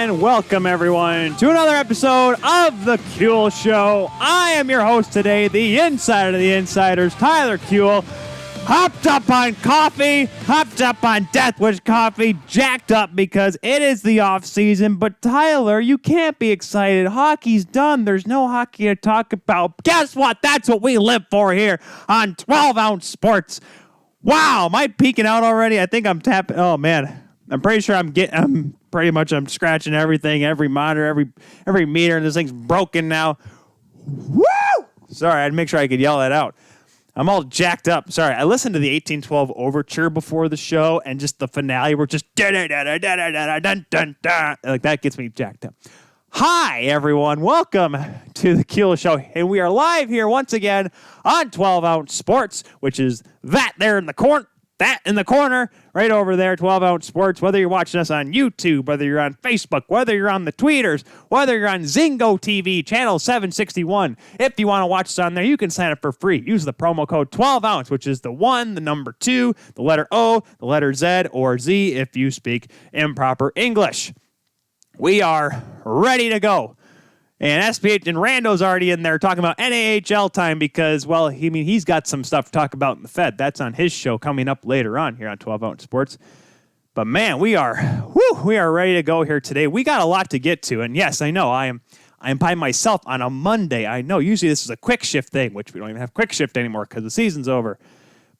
And welcome, everyone, to another episode of The Kuehl Show. I am your host today, the insider of the insiders, Tyler Kuehl. Hopped up on coffee, hopped up on Deathwish coffee, jacked up because it is the off season. But Tyler, you can't be excited. Hockey's done. There's no hockey to talk about. Guess what? That's what we live for here on 12-Ounce Sports. Wow, am I peeking out already? I think I'm tapping. Oh, man. I'm pretty sure I'm scratching everything, every monitor, every meter, and this thing's broken now. Woo! Sorry, I'd make sure I could yell that out. I'm all jacked up. Sorry, I listened to the 1812 Overture before the show, and just the finale were just like that gets me jacked up. Hi, everyone. Welcome to the Kuehl Show, and we are live here once again on 12-Ounce Sports, which is that there in the corner. That in the corner, right over there, 12-Ounce Sports. Whether you're watching us on YouTube, whether you're on Facebook, whether you're on the tweeters, whether you're on Zingo TV, channel 761. If you want to watch us on there, you can sign up for free. Use the promo code 12-Ounce, which is the 1, the number 2, the letter O, the letter Z, or Z if you speak improper English. We are ready to go. And SPH and Rando's already in there talking about NAHL time because, well, he's got some stuff to talk about in the Fed. That's on his show coming up later on here on 12-Ounce Sports. But, man, we are ready to go here today. We got a lot to get to. And, yes, I know, I am by myself on a Monday. I know usually this is a quick shift thing, which we don't even have quick shift anymore because the season's over.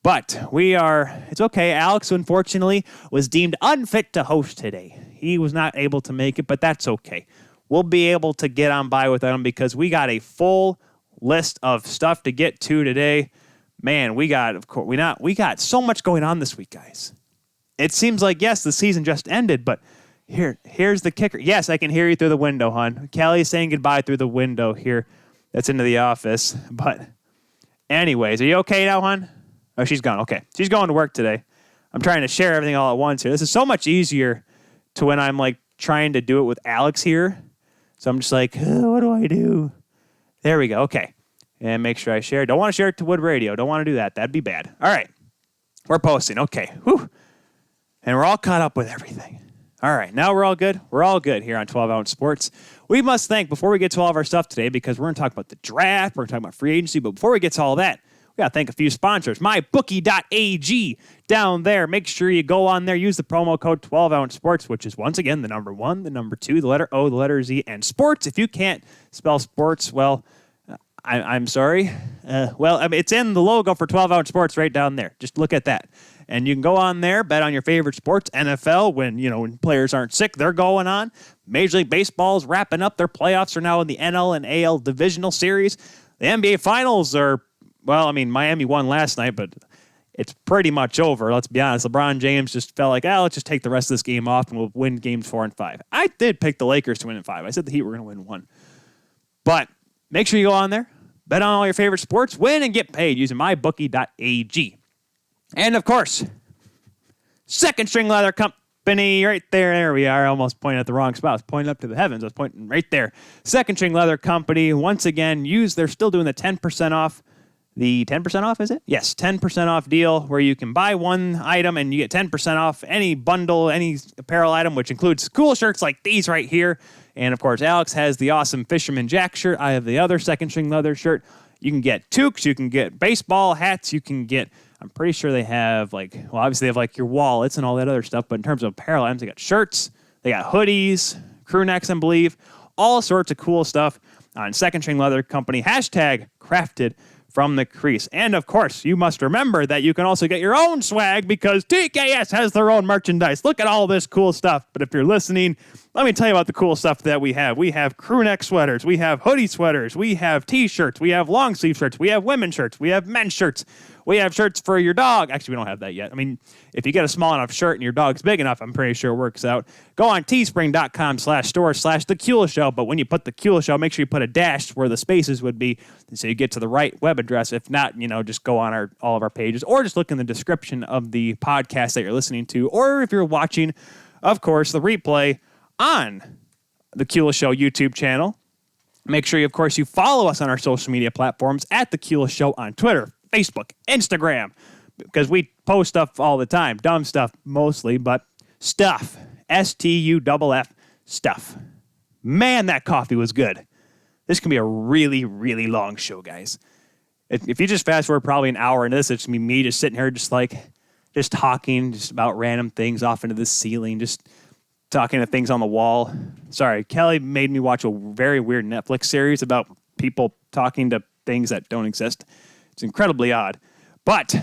But it's okay. Alex, unfortunately, was deemed unfit to host today. He was not able to make it, but that's okay. We'll be able to get on by without him because we got a full list of stuff to get to today. Man, we got so much going on this week, guys. It seems like, yes, the season just ended, but here's the kicker. Yes, I can hear you through the window, hon. Callie's saying goodbye through the window here. That's into the office. But anyways, are you okay now, hon? Oh, she's gone. Okay. She's going to work today. I'm trying to share everything all at once here. This is so much easier to when I'm like trying to do it with Alex here. So I'm just like, what do I do? There we go. Okay. And make sure I share. Don't want to share it to Wood Radio. Don't want to do that. That'd be bad. All right. We're posting. Okay. Whew. And we're all caught up with everything. All right. Now we're all good. We're all good here on 12-Ounce Sports. We must thank, before we get to all of our stuff today, because we're going to talk about the draft, we're going to talk about free agency, but before we get to all that, we got to thank a few sponsors. MyBookie.ag down there. Make sure you go on there. Use the promo code 12-Ounce Sports, which is once again the number 1, the number 2, the letter O, the letter Z, and sports. If you can't spell sports, well, I'm sorry. It's in the logo for 12-Ounce Sports right down there. Just look at that. And you can go on there, bet on your favorite sports. NFL, when players aren't sick, they're going on. Major League Baseball's wrapping up. Their playoffs are now in the NL and AL divisional series. The NBA Finals are, Miami won last night, but it's pretty much over. Let's be honest. LeBron James just felt like, let's just take the rest of this game off and we'll win games 4 and 5. I did pick the Lakers to win in 5. I said the Heat were going to win 1. But make sure you go on there, bet on all your favorite sports, win and get paid using mybookie.ag. And, of course, Second String Leather Company right there. There we are. I almost pointed at the wrong spot. I was pointing up to the heavens. I was pointing right there. Second String Leather Company. Once again, they're still doing the 10% off. The 10% off, is it? Yes, 10% off deal where you can buy one item and you get 10% off any bundle, any apparel item, which includes cool shirts like these right here. And, of course, Alex has the awesome Fisherman Jack shirt. I have the other Second String Leather shirt. You can get toques. You can get baseball hats. You can get, I'm pretty sure they have, obviously they have, your wallets and all that other stuff. But in terms of apparel items, they got shirts. They got hoodies, crew necks, I believe. All sorts of cool stuff on Second String Leather Company. #crafted from the crease. And, of course, you must remember that you can also get your own swag because TKS has their own merchandise. Look at all this cool stuff. But if you're listening, let me tell you about the cool stuff that we have. We have crew neck sweaters. We have hoodie sweaters. We have T-shirts. We have long sleeve shirts. We have women's shirts. We have men's shirts. We have shirts for your dog. Actually, we don't have that yet. If you get a small enough shirt and your dog's big enough, I'm pretty sure it works out. Go on teespring.com/store/The Kuehl Show. But when you put The Kuehl Show, make sure you put a dash where the spaces would be so you get to the right web address. If not, just go on all of our pages or just look in the description of the podcast that you're listening to. Or if you're watching, of course, the replay on The Kuehl Show YouTube channel. Make sure, of course, you follow us on our social media platforms at The Kuehl Show on Twitter, Facebook, Instagram, because we post stuff all the time. Dumb stuff mostly, but stuff. STUFF stuff. Man, that coffee was good. This can be a really, really long show, guys. If you just fast forward probably an hour into this, it's going to be me just sitting here just talking just about random things off into the ceiling, just talking to things on the wall. Sorry, Kelly made me watch a very weird Netflix series about people talking to things that don't exist. It's incredibly odd. But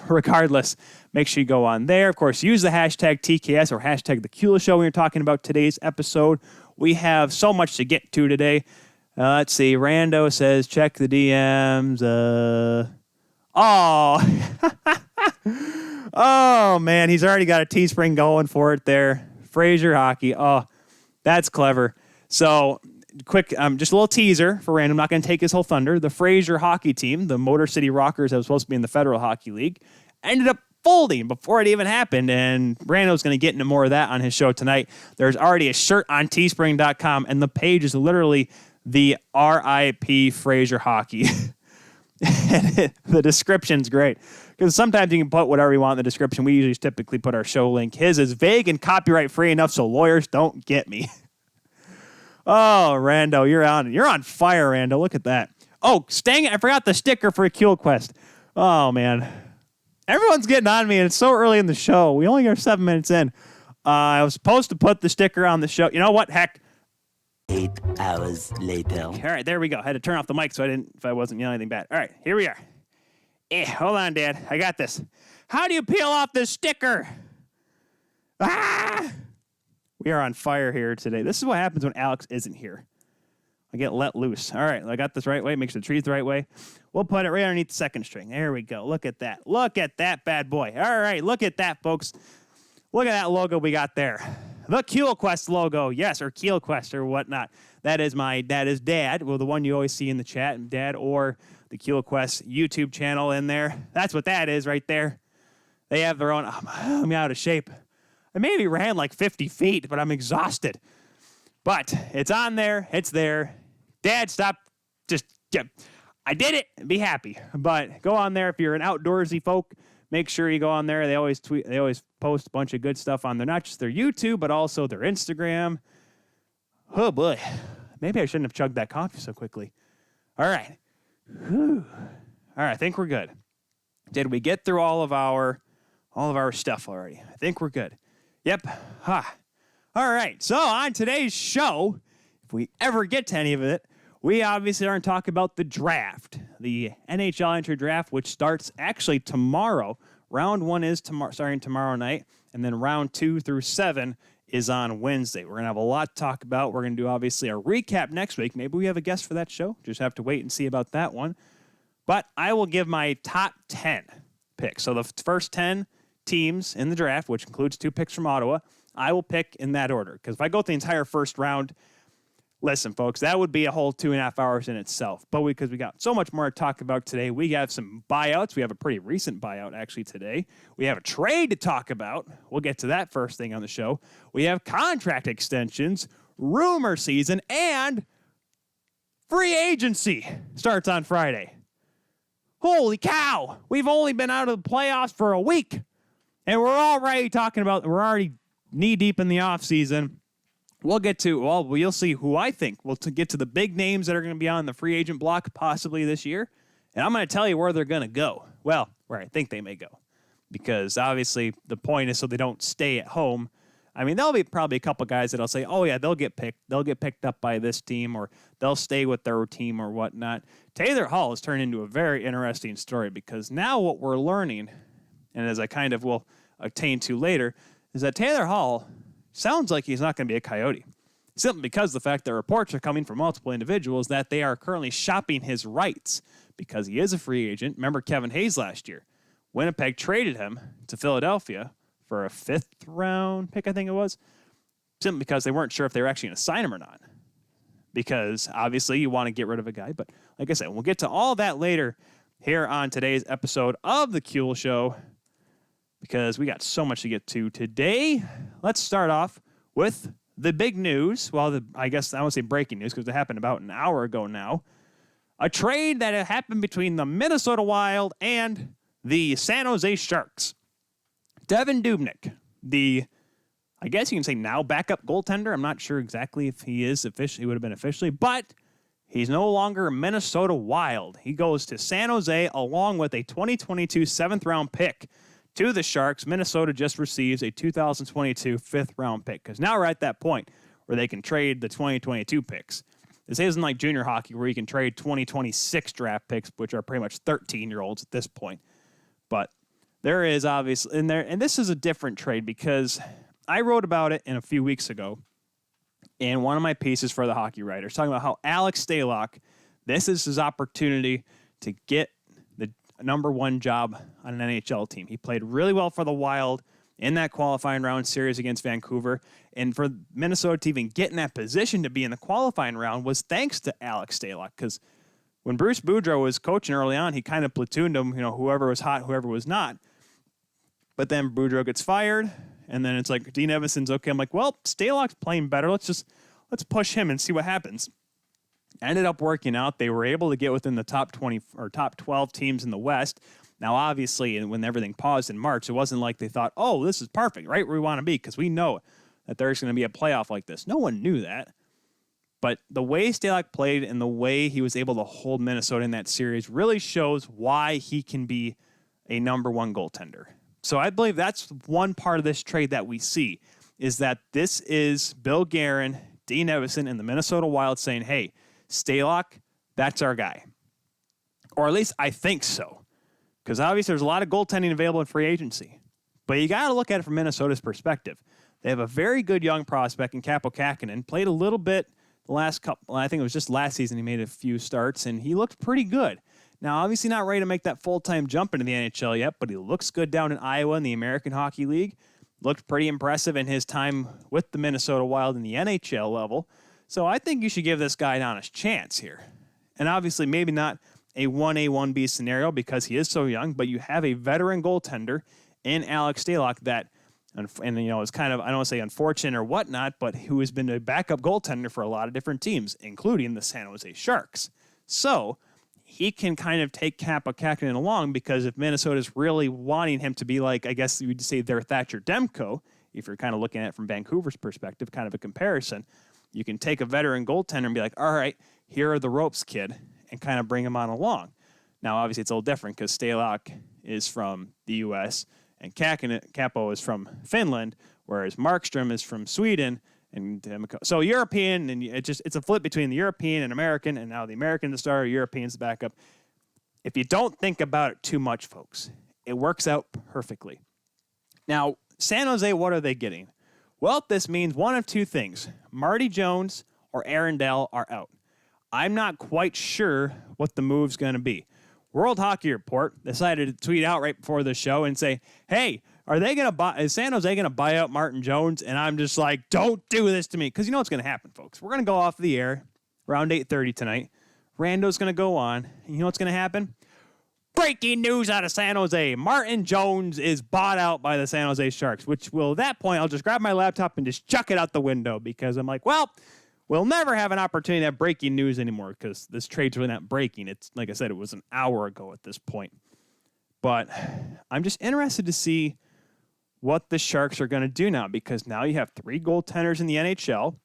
regardless, make sure you go on there. Of course, use the hashtag TKS or hashtag the Kula Show when you're talking about today's episode. We have so much to get to today. Let's see. Rando says, check the DMs. Oh, man. He's already got a Teespring going for it there. Fraser Hockey. Oh, that's clever. So, quick, just a little teaser for Random. I'm not going to take his whole thunder. The Fraser hockey team, the Motor City Rockers that was supposed to be in the Federal Hockey League, ended up folding before it even happened, and Brando's going to get into more of that on his show tonight. There's already a shirt on teespring.com, and the page is literally the RIP Fraser Hockey. The description's great, because sometimes you can put whatever you want in the description. We usually typically put our show link. His is vague and copyright-free enough so lawyers don't get me. Oh, Rando, you're on fire, Rando. Look at that. Oh, I forgot the sticker for a Kill Quest. Oh, man. Everyone's getting on me, and it's so early in the show. We only got 7 minutes in. I was supposed to put the sticker on the show. You know what? Heck. 8 hours later. All right, there we go. I had to turn off the mic if I wasn't yelling anything bad. All right, here we are. Hold on, Dad. I got this. How do you peel off this sticker? Ah! We are on fire here today. This is what happens when Alex isn't here. I get let loose. All right, I got this right way. Make sure the tree's the right way. We'll put it right underneath the second string. There we go. Look at that. Look at that bad boy. All right, look at that, folks. Look at that logo we got there. The Keel Quest logo. Yes, or Keel Quest or whatnot. That is Dad. Well, the one you always see in the chat, Dad, or the Keel Quest YouTube channel in there. That's what that is right there. They have their own. I'm out of shape. I maybe ran like 50 feet, but I'm exhausted. But it's on there. It's there. Dad, stop. I did it. Be happy. But go on there if you're an outdoorsy folk. Make sure you go on there. They always tweet. They always post a bunch of good stuff on there. Not just their YouTube, but also their Instagram. Oh boy, maybe I shouldn't have chugged that coffee so quickly. All right. Whew. All right. I think we're good. Did we get through all of our stuff already? I think we're good. Yep. All right. So on today's show, if we ever get to any of it, we obviously aren't talking about the draft, the NHL entry draft, which starts actually tomorrow. Round 1 is starting tomorrow night, and then round 2 through 7 is on Wednesday. We're going to have a lot to talk about. We're going to do, obviously, a recap next week. Maybe we have a guest for that show. Just have to wait and see about that one. But I will give my top 10 picks. So the first 10 teams in the draft, which includes 2 picks from Ottawa, I will pick in that order. Because if I go through the entire first round, listen, folks, that would be a whole 2.5 hours in itself. But because we got so much more to talk about today, we have some buyouts. We have a pretty recent buyout, actually, today. We have a trade to talk about. We'll get to that first thing on the show. We have contract extensions, rumor season, and free agency starts on Friday. Holy cow! We've only been out of the playoffs for a week, and we're already knee-deep in the offseason. You'll see who I think. We'll get to the big names that are going to be on the free agent block possibly this year, and I'm going to tell you where they're going to go. Well, where I think they may go, because obviously the point is so they don't stay at home. I mean, there'll be probably a couple guys that'll say, oh, yeah, they'll get picked. They'll get picked up by this team, or they'll stay with their team or whatnot. Taylor Hall has turned into a very interesting story, because now what we're learning, and as I kind of will attain to later, is that Taylor Hall sounds like he's not going to be a Coyote. Simply because the fact that reports are coming from multiple individuals that they are currently shopping his rights because he is a free agent. Remember Kevin Hayes last year. Winnipeg traded him to Philadelphia for a 5th round pick, I think it was, simply because they weren't sure if they were actually going to sign him or not. Because obviously you want to get rid of a guy. But like I said, we'll get to all that later here on today's episode of The Kuehl Show, because we got so much to get to today. Let's start off with the big news. Well, I guess I won't say breaking news because it happened about an hour ago now. A trade that happened between the Minnesota Wild and the San Jose Sharks. Devin Dubnyk, the I guess you can say now backup goaltender. I'm not sure exactly if he is officially, he would have been officially, but he's no longer a Minnesota Wild. He goes to San Jose along with a 2022 7th-round pick to the Sharks. Minnesota just receives a 2022 5th-round pick because now we're at that point where they can trade the 2022 picks. This isn't like junior hockey where you can trade 2026 draft picks, which are pretty much 13-year-olds at this point. But there is obviously in there, and this is a different trade because I wrote about it in a few weeks ago in one of my pieces for the Hockey Writers, talking about how Alex Stalock, this is his opportunity to get the number one job on an NHL team. He played really well for the Wild in that qualifying round series against Vancouver. And for Minnesota to even get in that position to be in the qualifying round was thanks to Alex Stalock. Because when Bruce Boudreau was coaching early on, he kind of platooned him, whoever was hot, whoever was not. But then Boudreau gets fired, and then it's like Dean Evason's okay. I'm like, well, Stalock's playing better. Let's push him and see what happens. Ended up working out. They were able to get within the top 20 or top 12 teams in the West. Now, obviously, when everything paused in March, it wasn't like they thought, oh, this is perfect, right where we want to be, because we know that there's going to be a playoff like this. No one knew that. But the way Stalock played and the way he was able to hold Minnesota in that series really shows why he can be a number one goaltender. So I believe that's one part of this trade that we see, is that this is Bill Guerin, Dean Evason, and the Minnesota Wild saying, hey, Stalock, that's our guy. Or at least I think so. Because obviously there's a lot of goaltending available in free agency. But you got to look at it from Minnesota's perspective. They have a very good young prospect in Kaapo Kähkönen. Played a little bit the last couple, I think it was just last season he made a few starts, and he looked pretty good. Now, obviously not ready to make that full-time jump into the NHL yet, but he looks good down in Iowa in the American Hockey League. Looked pretty impressive in his time with the Minnesota Wild in the NHL level. So I think you should give this guy an honest chance here. And obviously maybe not a 1A, 1B scenario because he is so young, but you have a veteran goaltender in Alex Stalock that, and is kind of, I don't want to say unfortunate or whatnot, but who has been a backup goaltender for a lot of different teams, including the San Jose Sharks. So he can kind of take Kaapo Kähkönen along because if Minnesota's really wanting him to be like, I guess you would say their Thatcher Demko, if you're kind of looking at it from Vancouver's perspective, kind of a comparison, you can take a veteran goaltender and be like, all right, here are the ropes, kid, and kind of bring him on along. Now, obviously, it's a little different because Stalock is from the U.S. and Kaapo is from Finland, whereas Markstrom is from Sweden. And so European, and it's a flip between the European and American, and now the American the star, European's the backup. If you don't think about it too much, folks, it works out perfectly. Now, San Jose, what are they getting? Well, this means one of two things. Marty Jones or Aaron Dell are out. I'm not quite sure what the move's going to be. World Hockey Report decided to tweet out right before the show and say, hey, is San Jose going to buy out Martin Jones? And I'm just like, don't do this to me. Because you know what's going to happen, folks. We're going to go off the air around 8:30 tonight. Rando's going to go on. And you know what's going to happen? Breaking news out of San Jose. Martin Jones is bought out by the San Jose Sharks, which will, at that point, I'll just grab my laptop and just chuck it out the window because I'm like, well, we'll never have an opportunity to have breaking news anymore because this trade's really not breaking. It's, like I said, it was an hour ago at this point. But I'm just interested to see what the Sharks are going to do now because now you have 3 goaltenders in the NHL.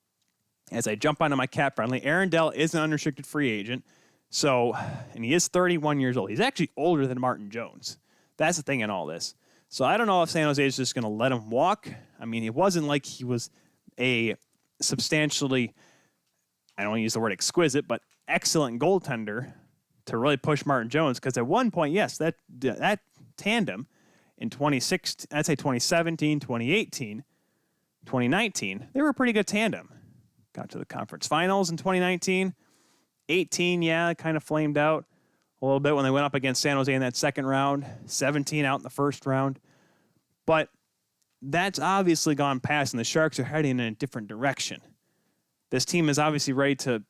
As I jump onto my cap friendly, Aaron Dell is an unrestricted free agent. So, and he is 31 years old. He's actually older than Martin Jones. That's the thing in all this. So I don't know if San Jose is just going to let him walk. I mean, it wasn't like he was a substantially, I don't want to use the word exquisite, but excellent goaltender to really push Martin Jones. Because at one point, yes, that tandem in 2017, 2018, 2019, they were a pretty good tandem. Got to the conference finals in 2019. 18, yeah, kind of flamed out a little bit when they went up against San Jose in that second round. 17 out in the first round. But that's obviously gone past, and the Sharks are heading in a different direction. This team is obviously ready to...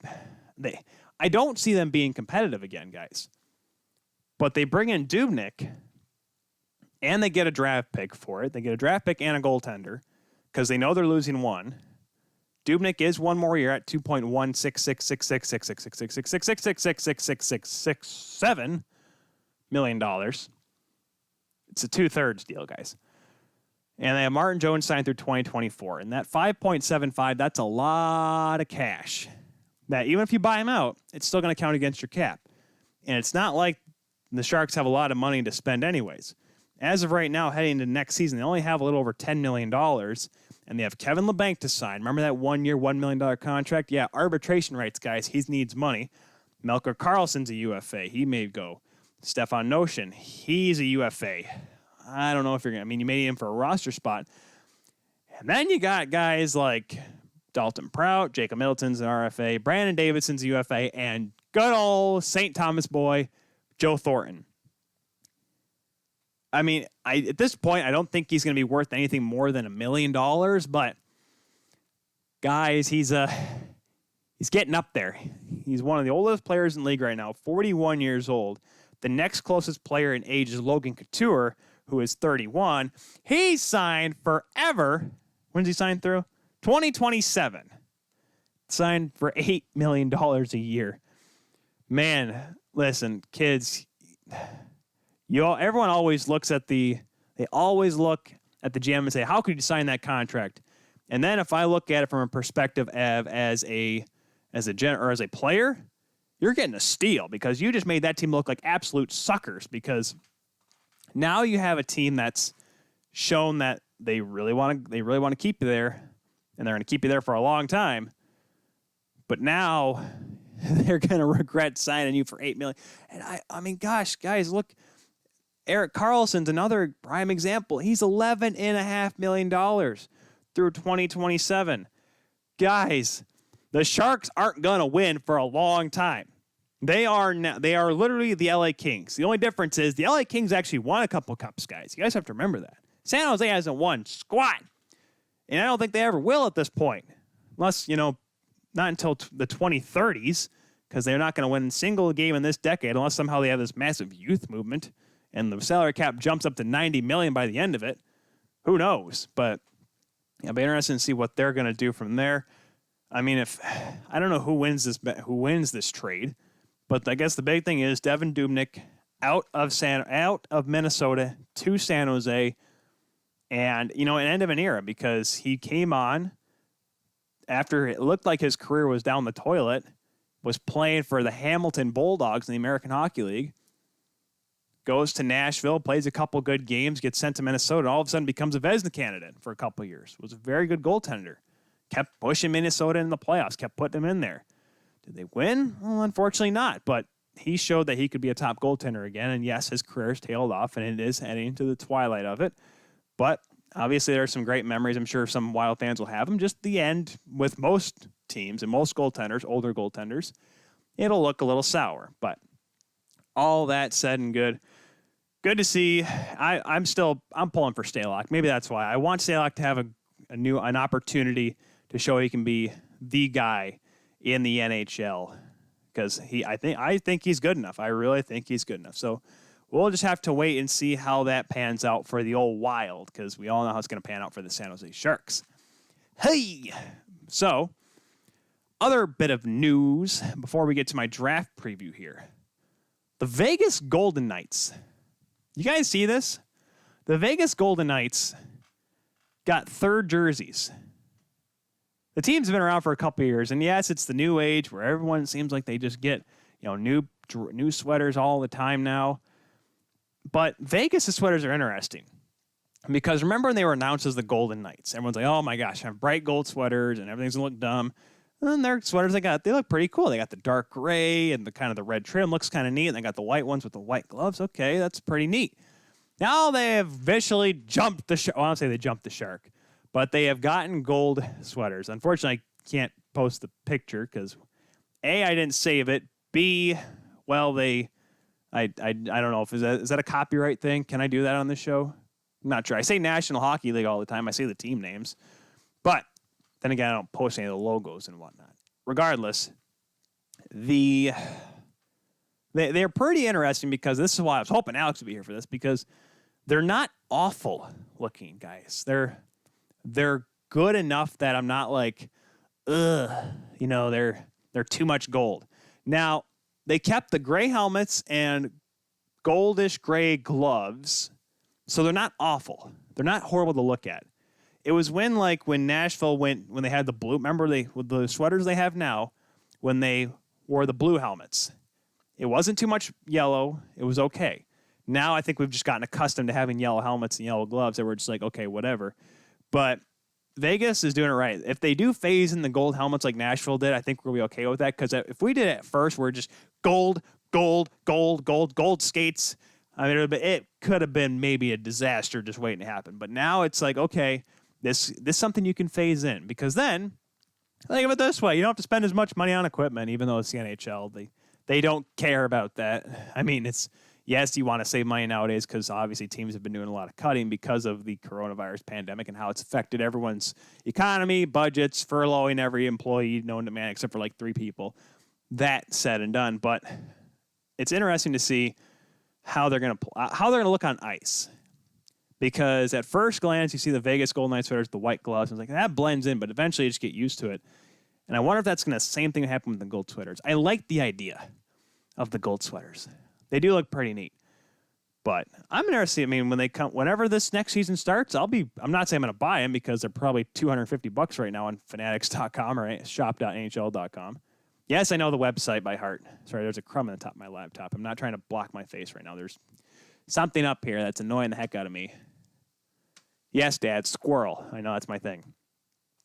I don't see them being competitive again, guys. But they bring in Dubnyk, and they get a draft pick for it. They get a draft pick and a goaltender because they know they're losing one. Dubnyk is one more year at $2.16666666666666667 million. It's a 2/3 deal, guys. And they have Martin Jones signed through 2024. And that 5.75, that's a lot of cash. That even if you buy him out, it's still going to count against your cap. And it's not like the Sharks have a lot of money to spend anyways. As of right now, heading into next season, they only have a little over $10 million. And they have Kevin LeBanc to sign. Remember that 1 year, $1 million contract? Yeah, arbitration rights, guys. He needs money. Melker Karlsson's a UFA. He may go. Stefan Notion, he's a UFA. I don't know if you're going to, you may need him for a roster spot. And then you got guys like Dalton Prout, Jacob Middleton's an RFA, Brandon Davidson's a UFA, and good old St. Thomas boy, Joe Thornton. At this point, I don't think he's going to be worth anything more than $1 million, but guys, he's getting up there. He's one of the oldest players in the league right now, 41 years old. The next closest player in age is Logan Couture, who is 31. He signed forever. When's he signed through? 2027. Signed for $8 million a year. Man, listen, kids, everyone always looks at the GM and say, how could you sign that contract? And then if I look at it from a perspective of as a player, you're getting a steal because you just made that team look like absolute suckers, because now you have a team that's shown that they really want to keep you there, and they're going to keep you there for a long time. But now they're going to regret signing you for $8 million. And gosh, guys, look, Erik Karlsson's another prime example. He's $11.5 million through 2027. Guys, the Sharks aren't going to win for a long time. They are literally the LA Kings. The only difference is the LA Kings actually won a couple cups, guys. You guys have to remember that. San Jose hasn't won squat. And I don't think they ever will at this point. Unless, not until the 2030s, because they're not going to win a single game in this decade unless somehow they have this massive youth movement and the salary cap jumps up to $90 million by the end of it. Who knows? But it'll be interesting to see what they're going to do from there. I don't know who wins this trade, but I guess the big thing is Devin Dubnyk out of Minnesota to San Jose, and an end of an era, because he came on after it looked like his career was down the toilet, was playing for the Hamilton Bulldogs in the American Hockey League, goes to Nashville, plays a couple good games, gets sent to Minnesota, and all of a sudden becomes a Vezina candidate for a couple of years. Was a very good goaltender. Kept pushing Minnesota in the playoffs, kept putting them in there. Did they win? Well, unfortunately not, but he showed that he could be a top goaltender again, and yes, his career's tailed off, and it is heading into the twilight of it. But obviously there are some great memories. I'm sure some Wild fans will have them. Just the end with most teams and most goaltenders, older goaltenders, it'll look a little sour. But all that said and good to see. I'm pulling for Stalock. Maybe that's why. I want Stalock to have an opportunity to show he can be the guy in the NHL, because I think he's good enough. I really think he's good enough. So we'll just have to wait and see how that pans out for the old Wild, because we all know how it's going to pan out for the San Jose Sharks. Hey! So, other bit of news before we get to my draft preview here. The Vegas Golden Knights. You guys see this? The Vegas Golden Knights got third jerseys. The team's been around for a couple years, and yes, it's the new age where everyone seems like they just get new sweaters all the time now. But Vegas' sweaters are interesting, because remember when they were announced as the Golden Knights? Everyone's like, oh my gosh, I have bright gold sweaters and everything's going to look dumb. And then their sweaters they look pretty cool. They got the dark gray and the red trim looks kind of neat. And they got the white ones with the white gloves. Okay, that's pretty neat. Now they have officially jumped the shark. Well, I don't say they jumped the shark, but they have gotten gold sweaters. Unfortunately, I can't post the picture because A, I didn't save it. B, well, I don't know if is that a copyright thing? Can I do that on this show? I'm not sure. I say National Hockey League all the time. I say the team names, but then again, I don't post any of the logos and whatnot. Regardless, they're pretty interesting, because this is why I was hoping Alex would be here for this, because they're not awful looking, guys. They're good enough that I'm not like, ugh, they're too much gold. Now, they kept the gray helmets and goldish gray gloves, so they're not awful. They're not horrible to look at. It was when Nashville when they had the blue, remember with the sweaters they have now, when they wore the blue helmets. It wasn't too much yellow. It was okay. Now I think we've just gotten accustomed to having yellow helmets and yellow gloves that we're just like, okay, whatever. But Vegas is doing it right. If they do phase in the gold helmets like Nashville did, I think we'll be okay with that. Because if we did it at first, we're just gold skates. I mean, it could have been maybe a disaster just waiting to happen. But now it's like, okay, this is something you can phase in. Because then, think of it this way. You don't have to spend as much money on equipment, even though it's the NHL. They don't care about that. I mean, yes, you want to save money nowadays because obviously teams have been doing a lot of cutting because of the coronavirus pandemic and how it's affected everyone's economy, budgets, furloughing every employee known to man except for like 3 people. That said and done. But it's interesting to see how they're going to look on ice. Because at first glance, you see the Vegas Golden Knights sweaters, the white gloves, and it's like, that blends in, but eventually you just get used to it. And I wonder if that's going to same thing happen with the gold sweaters. I like the idea of the gold sweaters. They do look pretty neat. But I'm interested. I mean, whenever this next season starts, I'm not saying I'm going to buy them because they're probably $250 right now on fanatics.com or shop.nhl.com. Yes, I know the website by heart. Sorry, there's a crumb on the top of my laptop. I'm not trying to block my face right now. There's something up here that's annoying the heck out of me. Yes, Dad, squirrel. I know that's my thing.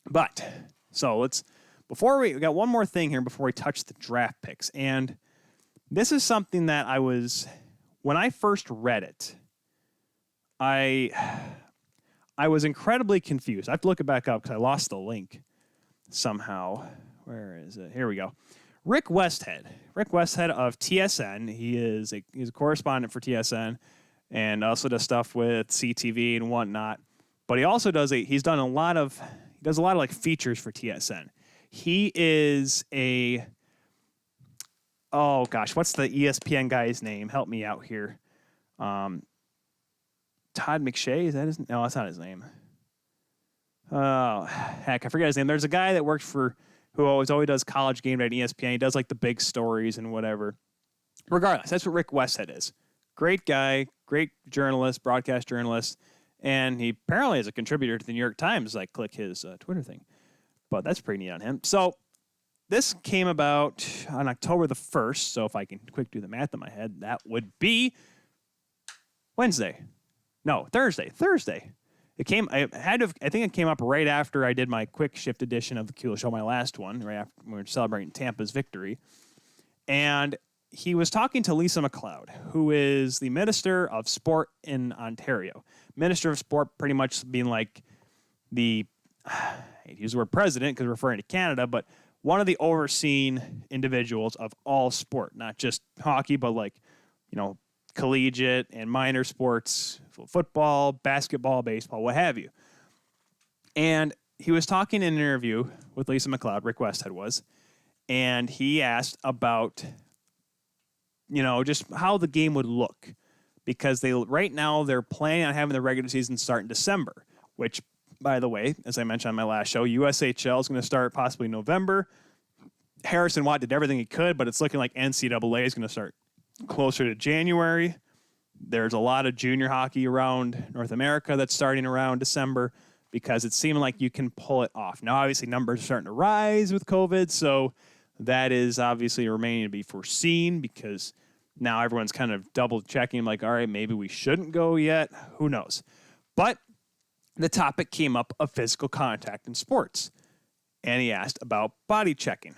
But, so we got one more thing here before we touch the draft picks. And this is something that when I first read it, I was incredibly confused. I have to look it back up because I lost the link somehow. Where is it? Here we go. Rick Westhead of TSN. He's a correspondent for TSN and also does stuff with CTV and whatnot. But he also does a lot of like features for TSN. He is what's the ESPN guy's name? Help me out here. Todd McShay, is that his name? No, that's not his name. Oh, heck, I forget his name. There's a guy that works who always does College Game Day at ESPN. He does like the big stories and whatever. Regardless, that's what Rick Westhead is. Great guy, great journalist, broadcast journalist, and he apparently is a contributor to the New York Times. Like, click his Twitter thing. But that's pretty neat on him. So this came about on October the 1st. So if I can quick do the math in my head, that would be Thursday. I think it came up right after I did my quick shift edition of the Kilo Show, my last one, right after we were celebrating Tampa's victory. And he was talking to Lisa MacLeod, who is the Minister of Sport in Ontario. Minister of Sport pretty much being like I hate to use the word president because we're referring to Canada, but one of the overseeing individuals of all sport, not just hockey, but collegiate and minor sports, football, basketball, baseball, what have you. And he was talking in an interview with Lisa MacLeod, Rick Westhead was, and he asked about, just how the game would look. Because right now they're planning on having the regular season start in December, which, by the way, as I mentioned on my last show, USHL is going to start possibly in November. Harrison Watt did everything he could, but it's looking like NCAA is going to start closer to January. There's a lot of junior hockey around North America that's starting around December because it's seeming like you can pull it off. Now, obviously, numbers are starting to rise with COVID, so that is obviously remaining to be foreseen because now everyone's kind of double checking, like, all right, maybe we shouldn't go yet. Who knows? But the topic came up of physical contact in sports, and he asked about body checking.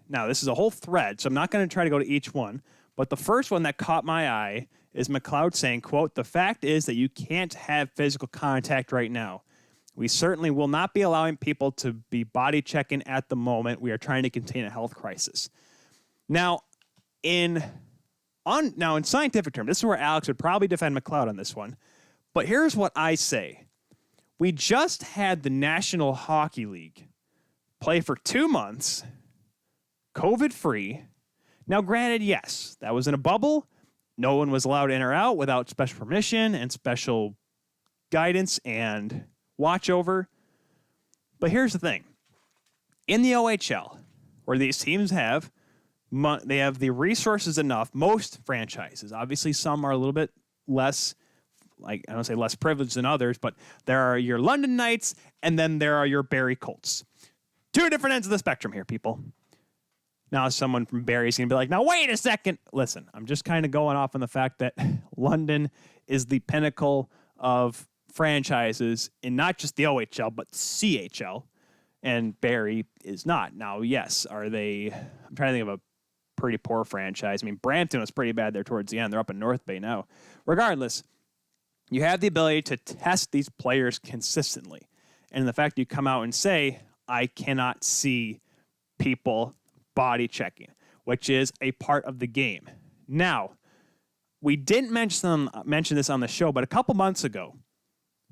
Now, this is a whole thread, so I'm not going to try to go to each one. But the first one that caught my eye is MacLeod saying, quote, "The fact is that you can't have physical contact right now. We certainly will not be allowing people to be body checking at the moment. We are trying to contain a health crisis." Now, in scientific terms, this is where Alex would probably defend MacLeod on this one. But here's what I say. We just had the National Hockey League play for 2 months, COVID-free. Now, granted, yes, that was in a bubble. No one was allowed in or out without special permission and special guidance and watch over. But here's the thing. In the OHL, where these teams have the resources enough, most franchises, obviously some are a little bit less like, I don't say less privileged than others, but there are your London Knights and then there are your Barrie Colts. Two different ends of the spectrum here, people. Now someone from Barrie is going to be like, now wait a second. Listen, I'm just kind of going off on the fact that London is the pinnacle of franchises in not just the OHL, but CHL. And Barrie is not. Now, yes, are they... I'm trying to think of a pretty poor franchise. I mean, Brampton was pretty bad there towards the end. They're up in North Bay now. Regardless, you have the ability to test these players consistently. And the fact that you come out and say, I cannot see people body checking, which is a part of the game. Now, we didn't mention this on the show, but a couple months ago,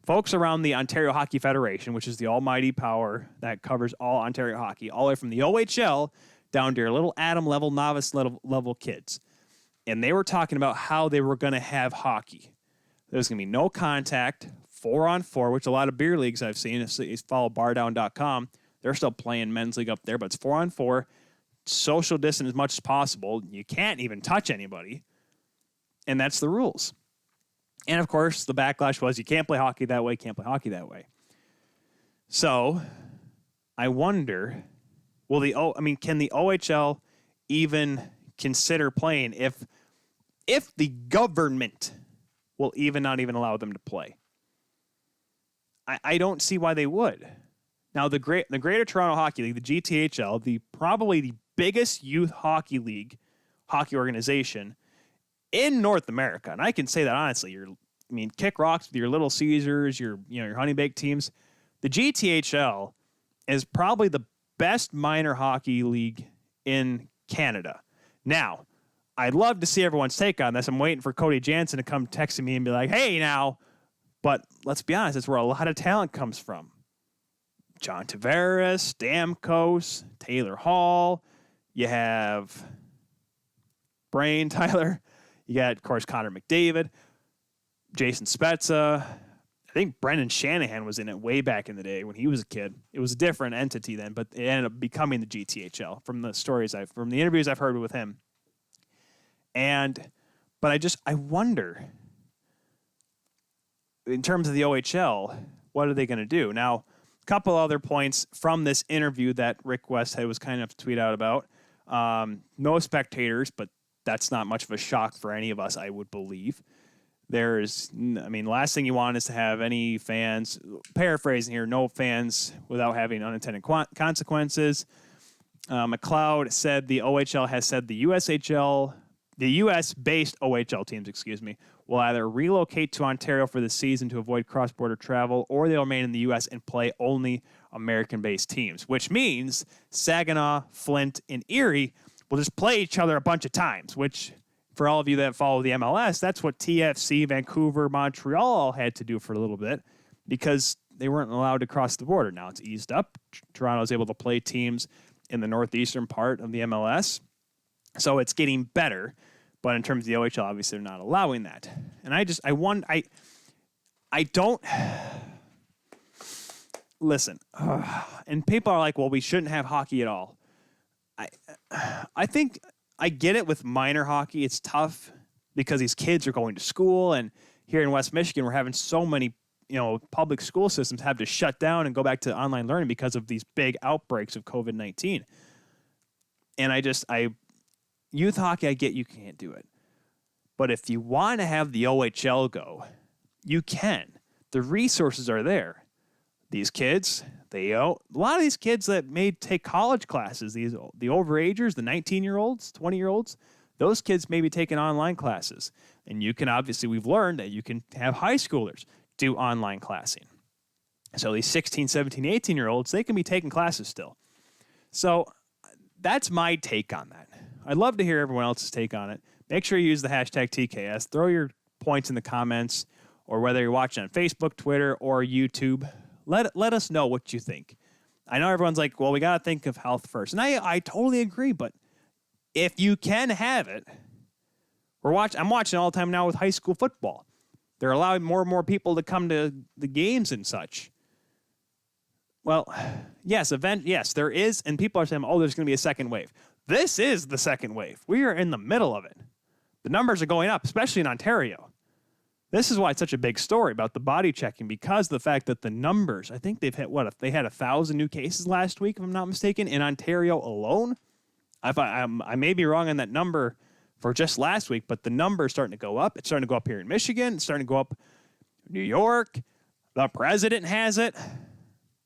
folks around the Ontario Hockey Federation, which is the almighty power that covers all Ontario hockey, all the way from the OHL down to your little Adam level, novice level kids. And they were talking about how they were going to have hockey. There's going to be no contact, 4-on-4, which a lot of beer leagues I've seen, follow bardown.com. They're still playing men's league up there, but it's 4-on-4, social distance as much as possible. You can't even touch anybody. And that's the rules. And, of course, the backlash was you can't play hockey that way, can't play hockey that way. So, I wonder, can the OHL even consider playing if the government will not even allow them to play? I don't see why they would. Now, the Greater Toronto Hockey League, the GTHL, probably the biggest youth hockey organization in North America, and I can say that honestly, kick rocks with your Little Caesars, your Honey Baked teams. The GTHL is probably the best minor hockey league in Canada. Now, I'd love to see everyone's take on this. I'm waiting for Cody Jansen to come texting me and be like, hey, now. But let's be honest, that's where a lot of talent comes from. John Tavares, Stamkos, Taylor Hall. You have Brain Tyler. You got, of course, Connor McDavid, Jason Spezza. I think Brendan Shanahan was in it way back in the day when he was a kid. It was a different entity then, but it ended up becoming the GTHL from the interviews I've heard with him. But I wonder, in terms of the OHL, what are they going to do? Now, a couple other points from this interview that Rick Westhead was kind enough to tweet out about. No spectators, but that's not much of a shock for any of us, I would believe. Last thing you want is to have any fans, paraphrasing here, no fans without having unintended consequences. McLeod said the OHL has said the U.S.-based OHL teams, will either relocate to Ontario for the season to avoid cross-border travel, or they'll remain in the U.S. and play only American-based teams, which means Saginaw, Flint, and Erie will just play each other a bunch of times, which, for all of you that follow the MLS, that's what TFC, Vancouver, Montreal had to do for a little bit because they weren't allowed to cross the border. Now it's eased up. Toronto's able to play teams in the northeastern part of the MLS, so it's getting better. But in terms of the OHL, obviously they're not allowing that. And I don't listen. And people are like, well, we shouldn't have hockey at all. I think I get it with minor hockey. It's tough because these kids are going to school, and here in West Michigan, we're having so many, public school systems have to shut down and go back to online learning because of these big outbreaks of COVID-19. And youth hockey, I get you can't do it. But if you want to have the OHL go, you can. The resources are there. These kids, a lot of these kids that may take college classes, the overagers, the 19-year-olds, 20-year-olds, those kids may be taking online classes. And you can we've learned that you can have high schoolers do online classing. So these 16, 17, 18-year-olds, they can be taking classes still. So that's my take on that. I'd love to hear everyone else's take on it. Make sure you use the hashtag TKS. Throw your points in the comments, or whether you're watching on Facebook, Twitter, or YouTube. Let us know what you think. I know everyone's like, well, we got to think of health first. And I totally agree, but if you can have it, I'm watching all the time now with high school football. They're allowing more and more people to come to the games and such. Well, yes, there is, and people are saying, oh, there's going to be a second wave. This is the second wave. We are in the middle of it. The numbers are going up, especially in Ontario. This is why it's such a big story about the body checking, because of the fact that the numbers, I think they've hit, they had 1,000 new cases last week, if I'm not mistaken, in Ontario alone. I may be wrong on that number for just last week, but the number is starting to go up. It's starting to go up here in Michigan. It's starting to go up in New York. The president has it.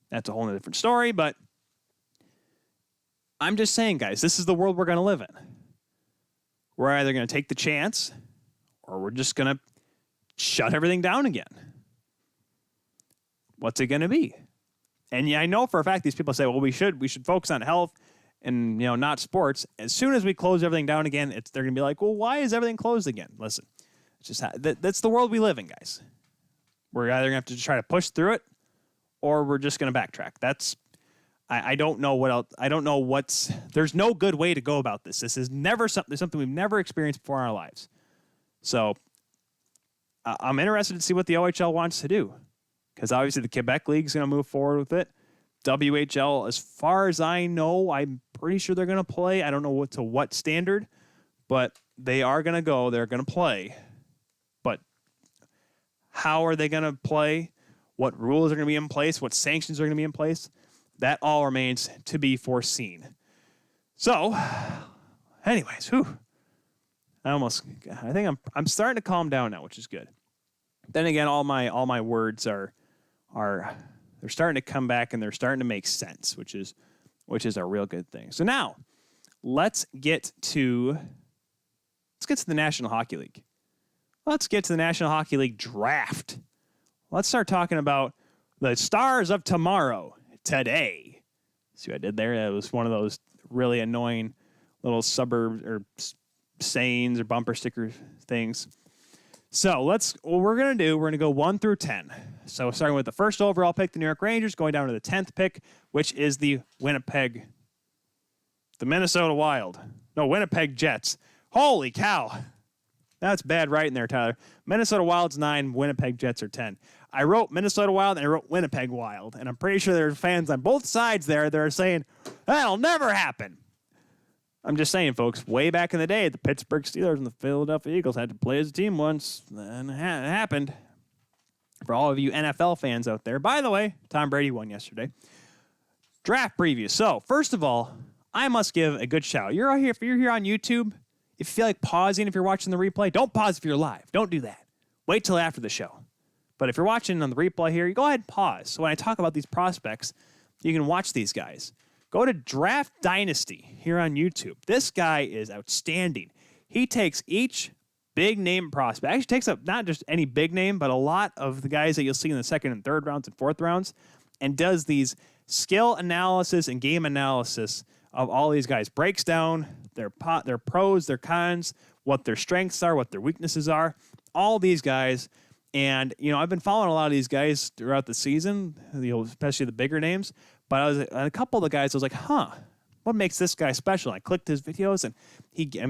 That's a whole different story, but I'm just saying, guys, this is the world we're going to live in. We're either going to take the chance or we're just going to shut everything down again. What's it going to be? And yeah, I know for a fact these people say, well, we should focus on health and, not sports. As soon as we close everything down again, they're going to be like, well, why is everything closed again? Listen, it's just that's the world we live in, guys. We're either going to have to try to push through it or we're just going to backtrack. I don't know what else. I don't know there's no good way to go about this. This is something we've never experienced before in our lives. So I'm interested to see what the OHL wants to do, because obviously the Quebec League is going to move forward with it. WHL, as far as I know, I'm pretty sure they're going to play. I don't know to what standard, but they are going to go. They're going to play. But how are they going to play? What rules are going to be in place? What sanctions are going to be in place? That all remains to be foreseen. So, anyways, I think I'm starting to calm down now, which is good. Then again, all my words are they're starting to come back and they're starting to make sense, which is a real good thing. So now, let's get to the National Hockey League. Let's get to the National Hockey League draft. Let's start talking about the stars of tomorrow, today. See what I did there? That was one of those really annoying little suburb or sayings or bumper sticker things. So what we're going to go 1 through 10. So starting with the first overall pick, the New York Rangers, going down to the 10th pick, which is the Winnipeg Jets. Holy cow. That's bad writing there, Tyler. Minnesota Wild's 9, Winnipeg Jets are 10. I wrote Minnesota Wild and I wrote Winnipeg Wild, and I'm pretty sure there's fans on both sides there that are saying, that'll never happen. I'm just saying, folks, way back in the day, the Pittsburgh Steelers and the Philadelphia Eagles had to play as a team once, and it happened. For all of you NFL fans out there, by the way, Tom Brady won yesterday. Draft preview. So, first of all, I must give a good shout. If you're here on YouTube, if you feel like pausing if you're watching the replay, don't pause if you're live. Don't do that. Wait till after the show. But if you're watching on the replay here, you go ahead and pause. So when I talk about these prospects, you can watch these guys. Go to Draft Dynasty here on YouTube. This guy is outstanding. He takes each big name prospect. Actually takes up not just any big name, but a lot of the guys that you'll see in the second and third rounds and fourth rounds, and does these skill analysis and game analysis of all these guys. Breaks down their pros, their cons, what their strengths are, what their weaknesses are. All these guys. And, I've been following a lot of these guys throughout the season, especially the bigger names. But a couple of the guys, I was like, what makes this guy special? I clicked his videos, and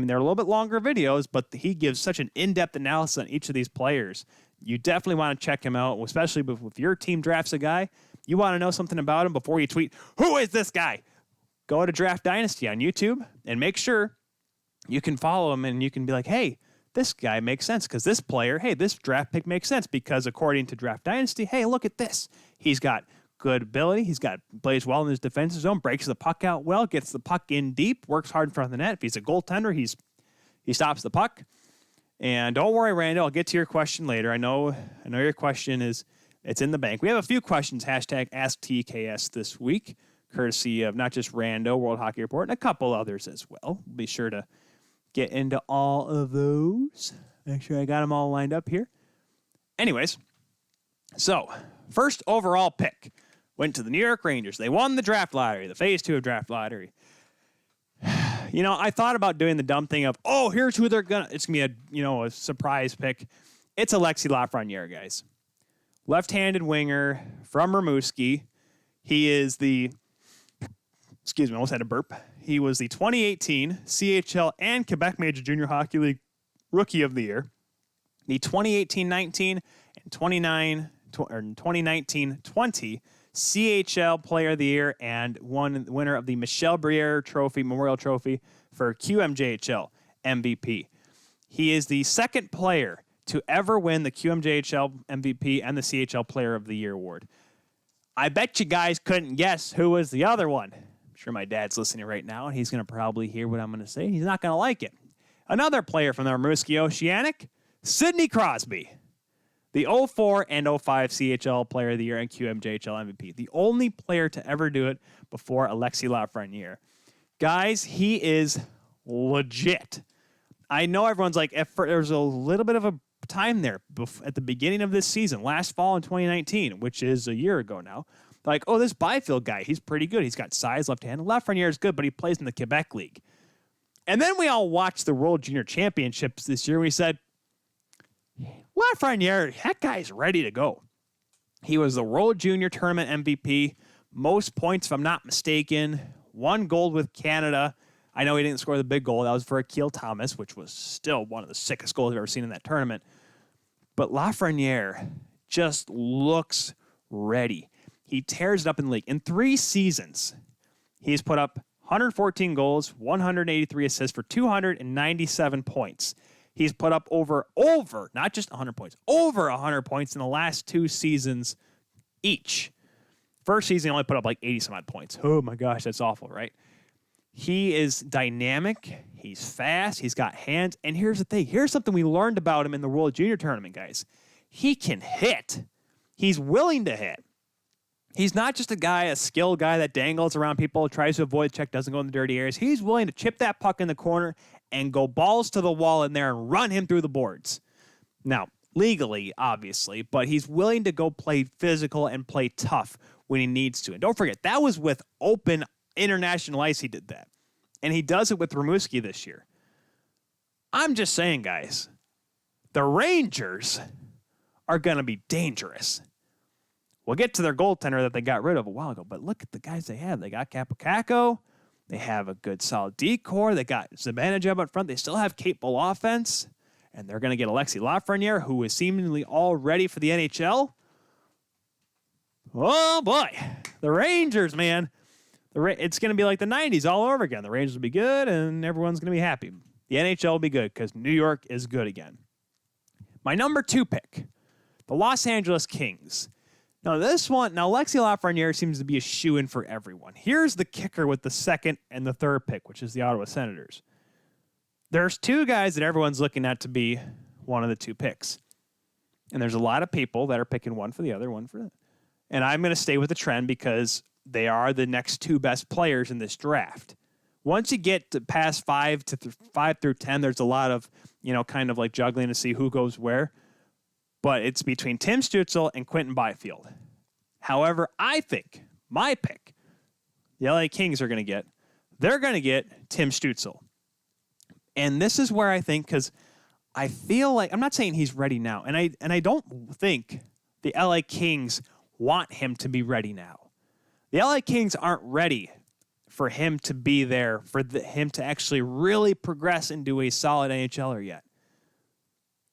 they're a little bit longer videos, but he gives such an in-depth analysis on each of these players. You definitely want to check him out, especially if your team drafts a guy. You want to know something about him before you tweet, who is this guy? Go to Draft Dynasty on YouTube and make sure you can follow him, and you can be like, hey, this guy makes sense because this player, hey, this draft pick makes sense because according to Draft Dynasty, hey, look at this. He's got good ability. Plays well in his defensive zone, breaks the puck out well, gets the puck in deep, works hard in front of the net. If he's a goaltender, he stops the puck. And don't worry, Randy, I'll get to your question later. I know your question it's in the bank. We have a few questions, #AskTKS this week, courtesy of not just Rando, World Hockey Report, and a couple others as well. We'll be sure to get into all of those. Make sure I got them all lined up here. Anyways, so first overall pick went to the New York Rangers. They won the draft lottery, the phase 2 of draft lottery. I thought about doing the dumb thing of, here's who it's going to be a surprise pick. It's Alexi Lafreniere, guys. Left-handed winger from Rimouski. He is almost had a burp. He was the 2018 CHL and Quebec Major Junior Hockey League Rookie of the Year, the 2018-19 and 2019-20 CHL Player of the Year, and winner of the Michel Briere Trophy, Memorial Trophy for QMJHL MVP. He is the second player to ever win the QMJHL MVP and the CHL Player of the Year award. I bet you guys couldn't guess who was the other one. I'm sure my dad's listening right now, and he's going to probably hear what I'm going to say. He's not going to like it. Another player from the Rimouski Oceanic, Sidney Crosby. The 04 and 05 CHL Player of the Year and QMJHL MVP. The only player to ever do it before Alexis Lafreniere. Guys, he is legit. I know everyone's like, there's a little bit of a time there at the beginning of this season, last fall in 2019, which is a year ago now. Like, oh, this Byfield guy, he's pretty good. He's got size, left-handed. Lafreniere is good, but he plays in the Quebec League. And then we all watched the World Junior Championships this year. We said, Lafreniere, that guy's ready to go. He was the World Junior Tournament MVP, most points, if I'm not mistaken, 1 gold with Canada. I know he didn't score the big goal. That was for Akil Thomas, which was still one of the sickest goals I've ever seen in that tournament. But Lafreniere just looks ready. He tears it up in the league. In 3 seasons, he's put up 114 goals, 183 assists for 297 points. He's put up over, not just 100 points, over 100 points in the last 2 seasons each. First season, he only put up like 80-some-odd points. Oh, my gosh, that's awful, right? He is dynamic. He's fast. He's got hands. And here's the thing. Here's something we learned about him in the World Junior Tournament, guys. He can hit. He's willing to hit. He's not just a skilled guy that dangles around people, tries to avoid check, doesn't go in the dirty areas. He's willing to chip that puck in the corner and go balls to the wall in there and run him through the boards. Now, legally, obviously, but he's willing to go play physical and play tough when he needs to. And don't forget, that was with open international ice he did that. And he does it with Rimouski this year. I'm just saying, guys, the Rangers are going to be dangerous. We'll get to their goaltender that they got rid of a while ago, but look at the guys they have. They got Capocacco. They have a good, solid decor. They got Zibanejad up front. They still have capable offense, and they're going to get Alexis Lafreniere, who is seemingly all ready for the NHL. Oh, boy. The Rangers, man. It's going to be like the 90s all over again. The Rangers will be good, and everyone's going to be happy. The NHL will be good because New York is good again. My number 2 pick, the Los Angeles Kings. Now, Alexis Lafreniere seems to be a shoo-in for everyone. Here's the kicker with the 2nd and the 3rd pick, which is the Ottawa Senators. There's 2 guys that everyone's looking at to be one of the 2 picks. And there's a lot of people that are picking one for the other, one for the... And I'm going to stay with the trend because they are the next 2 best players in this draft. Once you get to past 5 through 10, there's a lot of, kind of like juggling to see who goes where. But it's between Tim Stützle and Quentin Byfield. However, I think my pick, the LA Kings they're going to get Tim Stützle. And this is where I think, because I feel like, I'm not saying he's ready now, and I don't think the LA Kings want him to be ready now. The LA Kings aren't ready for him to be there, for him to actually really progress into a solid NHLer yet.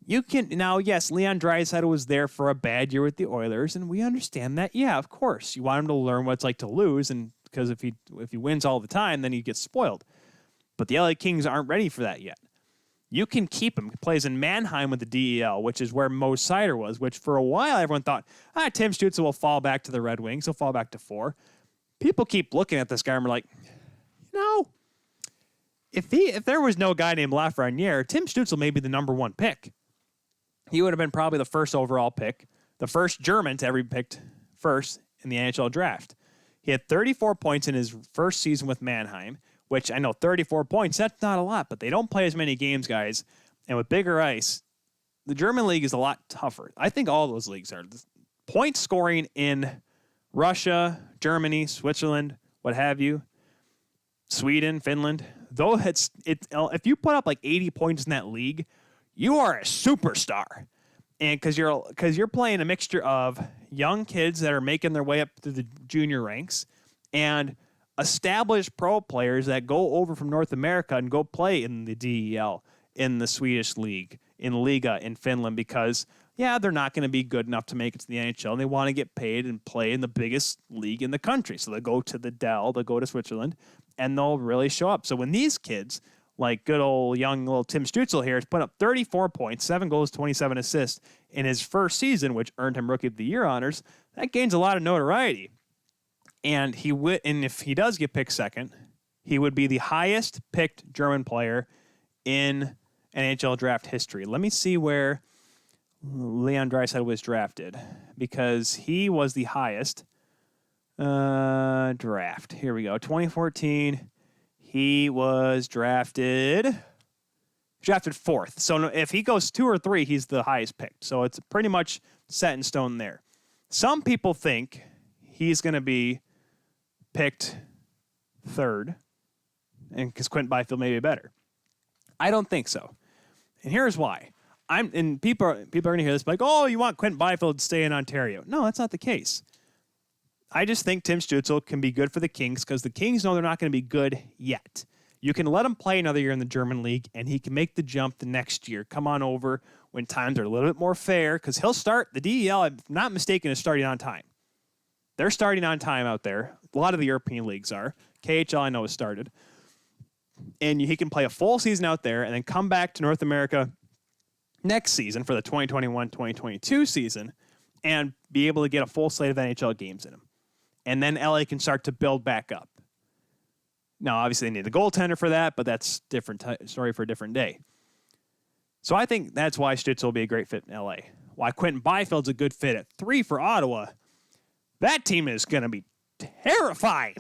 Yes, Leon Draisaitl was there for a bad year with the Oilers, and we understand that. Yeah, of course. You want him to learn what it's like to lose, and because if he wins all the time, then he gets spoiled. But the LA Kings aren't ready for that yet. You can keep him. He plays in Mannheim with the DEL, which is where Mo Seider was, which for a while everyone thought, Tim Stützle will fall back to the Red Wings. He'll fall back to 4. People keep looking at this guy and we're like, if there was no guy named Lafreniere, Tim Stützle may be the number 1 pick. He would have been probably the first overall pick, the first German to ever be picked first in the NHL draft. He had 34 points in his first season with Mannheim, which I know 34 points, that's not a lot, but they don't play as many games, guys. And with bigger ice, the German league is a lot tougher. I think all those leagues are. Point scoring in Russia, Germany, Switzerland, what have you, Sweden, Finland, though if you put up like 80 points in that league, you are a superstar. And because you're playing a mixture of young kids that are making their way up to the junior ranks and established pro players that go over from North America and go play in the DEL, in the Swedish league, in Liga in Finland, because they're not going to be good enough to make it to the NHL, and they want to get paid and play in the biggest league in the country. So they'll go to the DEL, they'll go to Switzerland, and they'll really show up. So when these kids like good old young little Tim Stützle here, has put up 34 points, 7 goals, 27 assists in his first season, which earned him Rookie of the Year honors. That gains a lot of notoriety. And if he does get picked second, he would be the highest picked German player in NHL draft history. Let me see where Leon Draisaitl was drafted, because he was the highest draft. Here we go. 2014. He was drafted fourth. So if he goes 2 or 3, he's the highest picked. So it's pretty much set in stone there. Some people think he's going to be picked third, and because Quinton Byfield may be better. I don't think so. And here's why. People are going to hear this like, oh, you want Quinton Byfield to stay in Ontario. No, that's not the case. I just think Tim Stützle can be good for the Kings because the Kings know they're not going to be good yet. You can let him play another year in the German league, and he can make the jump the next year. Come on over when times are a little bit more fair, because he'll start. The DEL, if I'm not mistaken, is starting on time. They're starting on time out there. A lot of the European leagues are. KHL, I know, has started. And he can play a full season out there and then come back to North America next season for the 2021-2022 season and be able to get a full slate of NHL games in him. And then LA can start to build back up. Now, obviously, they need a goaltender for that, but that's different story for a different day. So I think that's why Stützle will be a great fit in LA. Why Quinton Byfield's a good fit at 3 for Ottawa. That team is going to be terrified.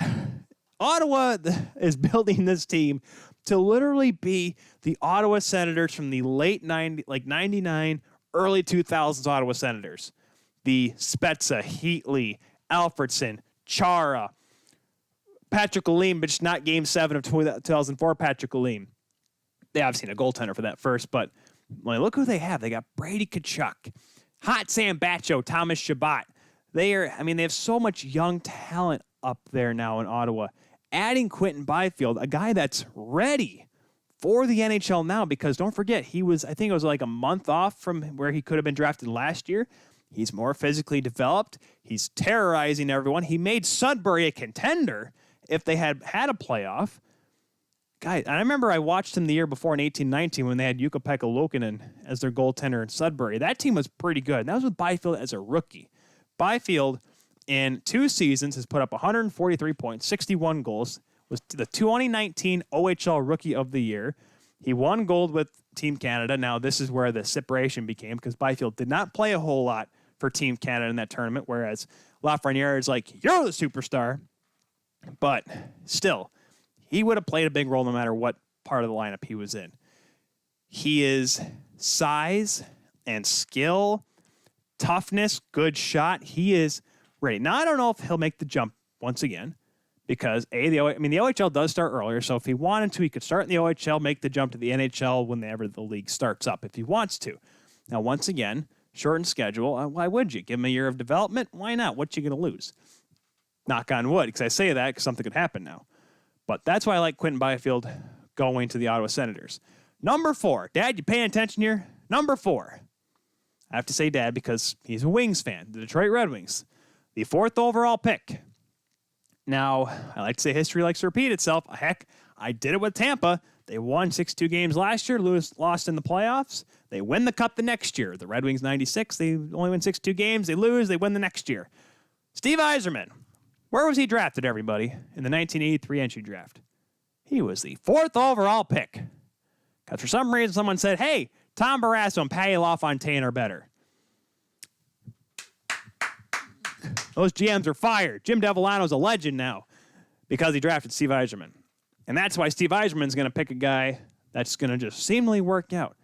Ottawa is building this team to literally be the Ottawa Senators from the late 90s, like 99, early 2000s Ottawa Senators. The Spezza, Heatley, Alfredson, Chara, Patrick Aleem, but just not Game 7 of 2004 Patrick Aleem. They obviously need a goaltender for that first, but look who they have. They got Brady Tkachuk, Hot Sam Bacho, Thomas Chabot. They have so much young talent up there now in Ottawa. Adding Quinton Byfield, a guy that's ready for the NHL now, because don't forget, I think it was like a month off from where he could have been drafted last year. He's more physically developed. He's terrorizing everyone. He made Sudbury a contender if they had a playoff. Guys, I remember I watched him the year before in 18-19 when they had Jukka-Pekka Luukkonen as their goaltender in Sudbury. That team was pretty good. And that was with Byfield as a rookie. Byfield, in 2 seasons, has put up 143 points, 61 goals, was the 2019 OHL Rookie of the Year. He won gold with Team Canada. Now, this is where the separation became, because Byfield did not play a whole lot for Team Canada in that tournament, whereas Lafreniere is like, you're the superstar. But still, he would have played a big role no matter what part of the lineup he was in. He is size and skill, toughness, good shot. He is ready. Now, I don't know if he'll make the jump once again, because the OHL does start earlier, so if he wanted to, he could start in the OHL, make the jump to the NHL whenever the league starts up, if he wants to. Now, once again, shortened schedule. Why would you? Give him a year of development? Why not? What you going to lose? Knock on wood, because I say that because something could happen now. But that's why I like Quinton Byfield going to the Ottawa Senators. Number 4. Dad, you paying attention here? Number 4. I have to say Dad because he's a Wings fan. The Detroit Red Wings. The 4th overall pick. Now, I like to say history likes to repeat itself. Heck, I did it with Tampa. They won 6-2 games last year, lost in the playoffs. They win the cup the next year. The Red Wings 96, they only win 6-2 games. They lose, they win the next year. Steve Yzerman. Where was he drafted, everybody, in the 1983 entry draft? He was the 4th overall pick. Because for some reason, someone said, hey, Tom Barrasso and Patty LaFontaine are better. Those GMs are fired. Jim Devellano's a legend now because he drafted Steve Yzerman. And that's why Steve Yzerman's going to pick a guy that's going to just seemingly work out.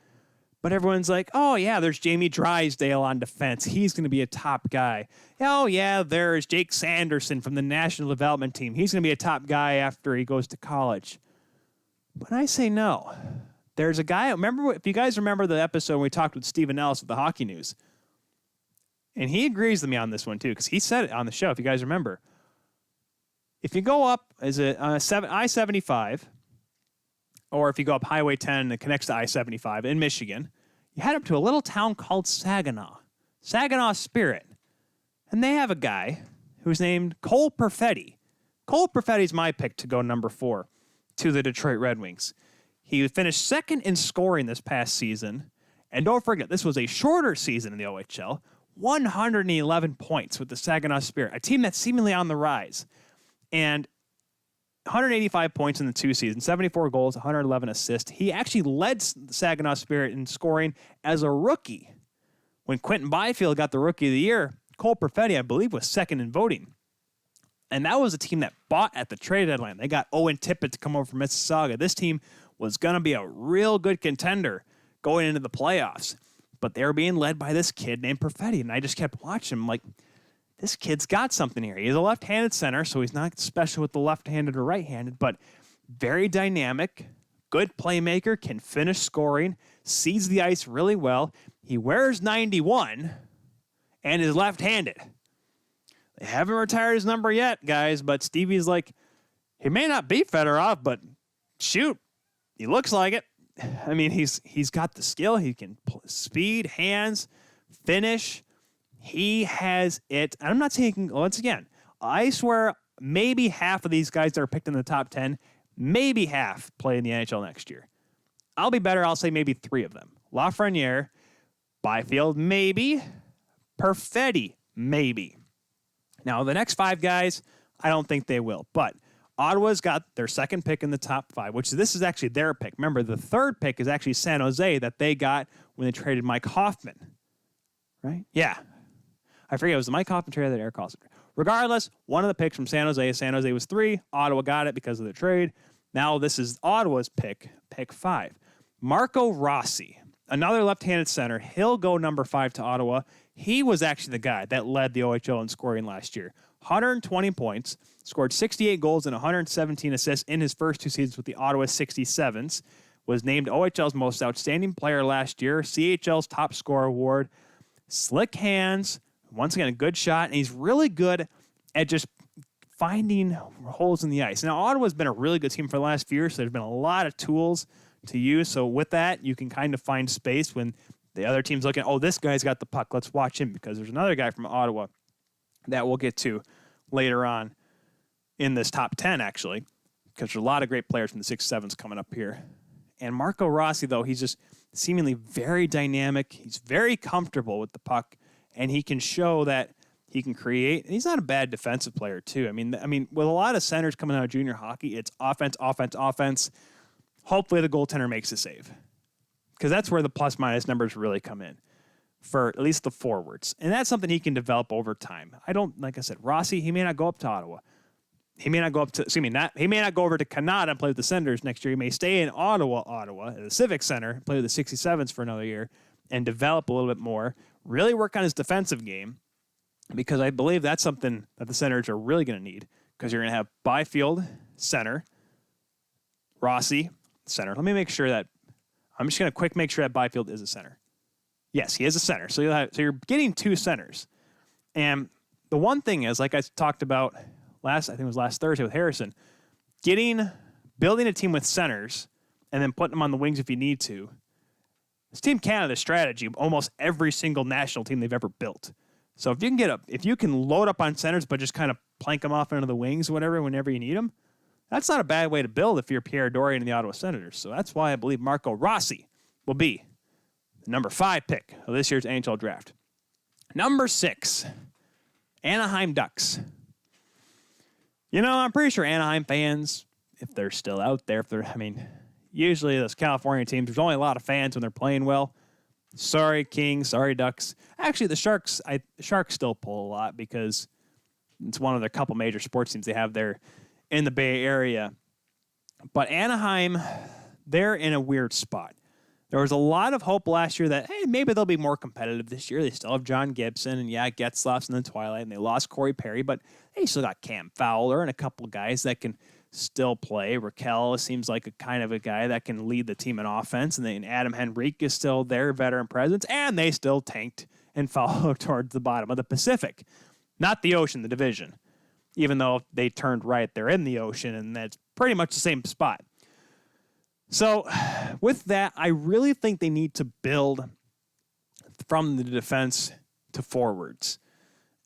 But everyone's like, oh, yeah, there's Jamie Drysdale on defense. He's going to be a top guy. Oh, yeah, there's Jake Sanderson from the National Development Team. He's going to be a top guy after he goes to college. But I say no. There's a guy, if you guys remember the episode when we talked with Stephen Ellis of the Hockey News, and he agrees with me on this one, too, because he said it on the show, if you guys remember. If you go up, I-75, or if you go up Highway 10 and it connects to I-75 in Michigan, you head up to a little town called Saginaw Spirit. And they have a guy who's named Cole Perfetti. Cole Perfetti's my pick to go number 4 to the Detroit Red Wings. He finished second in scoring this past season. And don't forget, this was a shorter season in the OHL. 111 points with the Saginaw Spirit, a team that's seemingly on the rise. And 185 points in the 2 seasons, 74 goals, 111 assists. He actually led the Saginaw Spirit in scoring as a rookie. When Quentin Byfield got the Rookie of the Year, Cole Perfetti, I believe, was second in voting. And that was a team that bought at the trade deadline. They got Owen Tippett to come over from Mississauga. This team was going to be a real good contender going into the playoffs. But they were being led by this kid named Perfetti. And I just kept watching him like, this kid's got something here. He's a left-handed center, so he's not special with the left-handed or right-handed, but very dynamic, good playmaker, can finish scoring, sees the ice really well. He wears 91 and is left-handed. They haven't retired his number yet, guys, but Stevie's like, he may not be Fedorov, but shoot, he looks like it. I mean, he's got the skill. He can speed, hands, finish. He has it. I'm not saying, once again, I swear maybe half of these guys that are picked in the top 10, maybe half play in the NHL next year. I'll be better. I'll say maybe 3 of them. Lafreniere, Byfield, maybe. Perfetti, maybe. Now, the next 5 guys, I don't think they will. But Ottawa's got their second pick in the top 5, which this is actually their pick. Remember, the third pick is actually San Jose that they got when they traded Mike Hoffman. Right? Yeah. I forget, it was the Mike Hoffman trade that Eric Carlson. Regardless, one of the picks from San Jose. San Jose was 3. Ottawa got it because of the trade. Now this is Ottawa's pick 5. Marco Rossi, another left-handed center. He'll go number 5 to Ottawa. He was actually the guy that led the OHL in scoring last year. 120 points, scored 68 goals and 117 assists in his first 2 seasons with the Ottawa 67s. Was named OHL's most outstanding player last year, CHL's top scorer award. Slick hands, once again, a good shot, and he's really good at just finding holes in the ice. Now, Ottawa's been a really good team for the last few years, so there's been a lot of tools to use. So with that, you can kind of find space when the other team's looking, oh, this guy's got the puck. Let's watch him, because there's another guy from Ottawa that we'll get to later on in this top 10, actually, because there's a lot of great players from the 6-7s coming up here. And Marco Rossi, though, he's just seemingly very dynamic. He's very comfortable with the puck, and he can show that he can create. And he's not a bad defensive player, too. I mean, with a lot of centers coming out of junior hockey, it's offense, offense, offense. Hopefully the goaltender makes a save, because that's where the plus-minus numbers really come in for at least the forwards. And that's something he can develop over time. Like I said, Rossi, he may not go up to Ottawa. He may not go he may not go over to Canada and play with the Senators next year. He may stay in Ottawa, at the Civic Center, play with the 67s for another year, and develop a little bit more, really work on his defensive game, because I believe that's something that the Senators are really going to need, because you're going to have Byfield, center, Rossi, center. Let me make sure that, I'm just going to make sure that Byfield is a center. Yes, he is a center. So you're getting 2 centers. And the one thing is, like I talked about I think it was last Thursday with Harrison, building a team with centers and then putting them on the wings if you need to. It's Team Canada's strategy, almost every single national team they've ever built. So if you can load up on centers but just kind of plank them off into the wings or whatever whenever you need them, that's not a bad way to build if you're Pierre Dorion and the Ottawa Senators. So that's why I believe Marco Rossi will be the number 5 pick of this year's NHL draft. Number 6, Anaheim Ducks. I'm pretty sure Anaheim fans, if they're still out there, usually those California teams, there's only a lot of fans when they're playing well. Sorry, Kings. Sorry, Ducks. Actually, the Sharks still pull a lot, because it's one of the couple major sports teams they have there in the Bay Area. But Anaheim, they're in a weird spot. There was a lot of hope last year that, hey, maybe they'll be more competitive this year. They still have John Gibson, and Getzlaf's in the twilight, and they lost Corey Perry, but they still got Cam Fowler and a couple guys that can still play. Raquel seems like a kind of a guy that can lead the team in offense, and then Adam Henrique is still their veteran presence, and they still tanked and followed towards the bottom of the Pacific. Not the ocean, the division. Even though they turned right, they're in the ocean, and that's pretty much the same spot. So with that, I really think they need to build from the defense to forwards.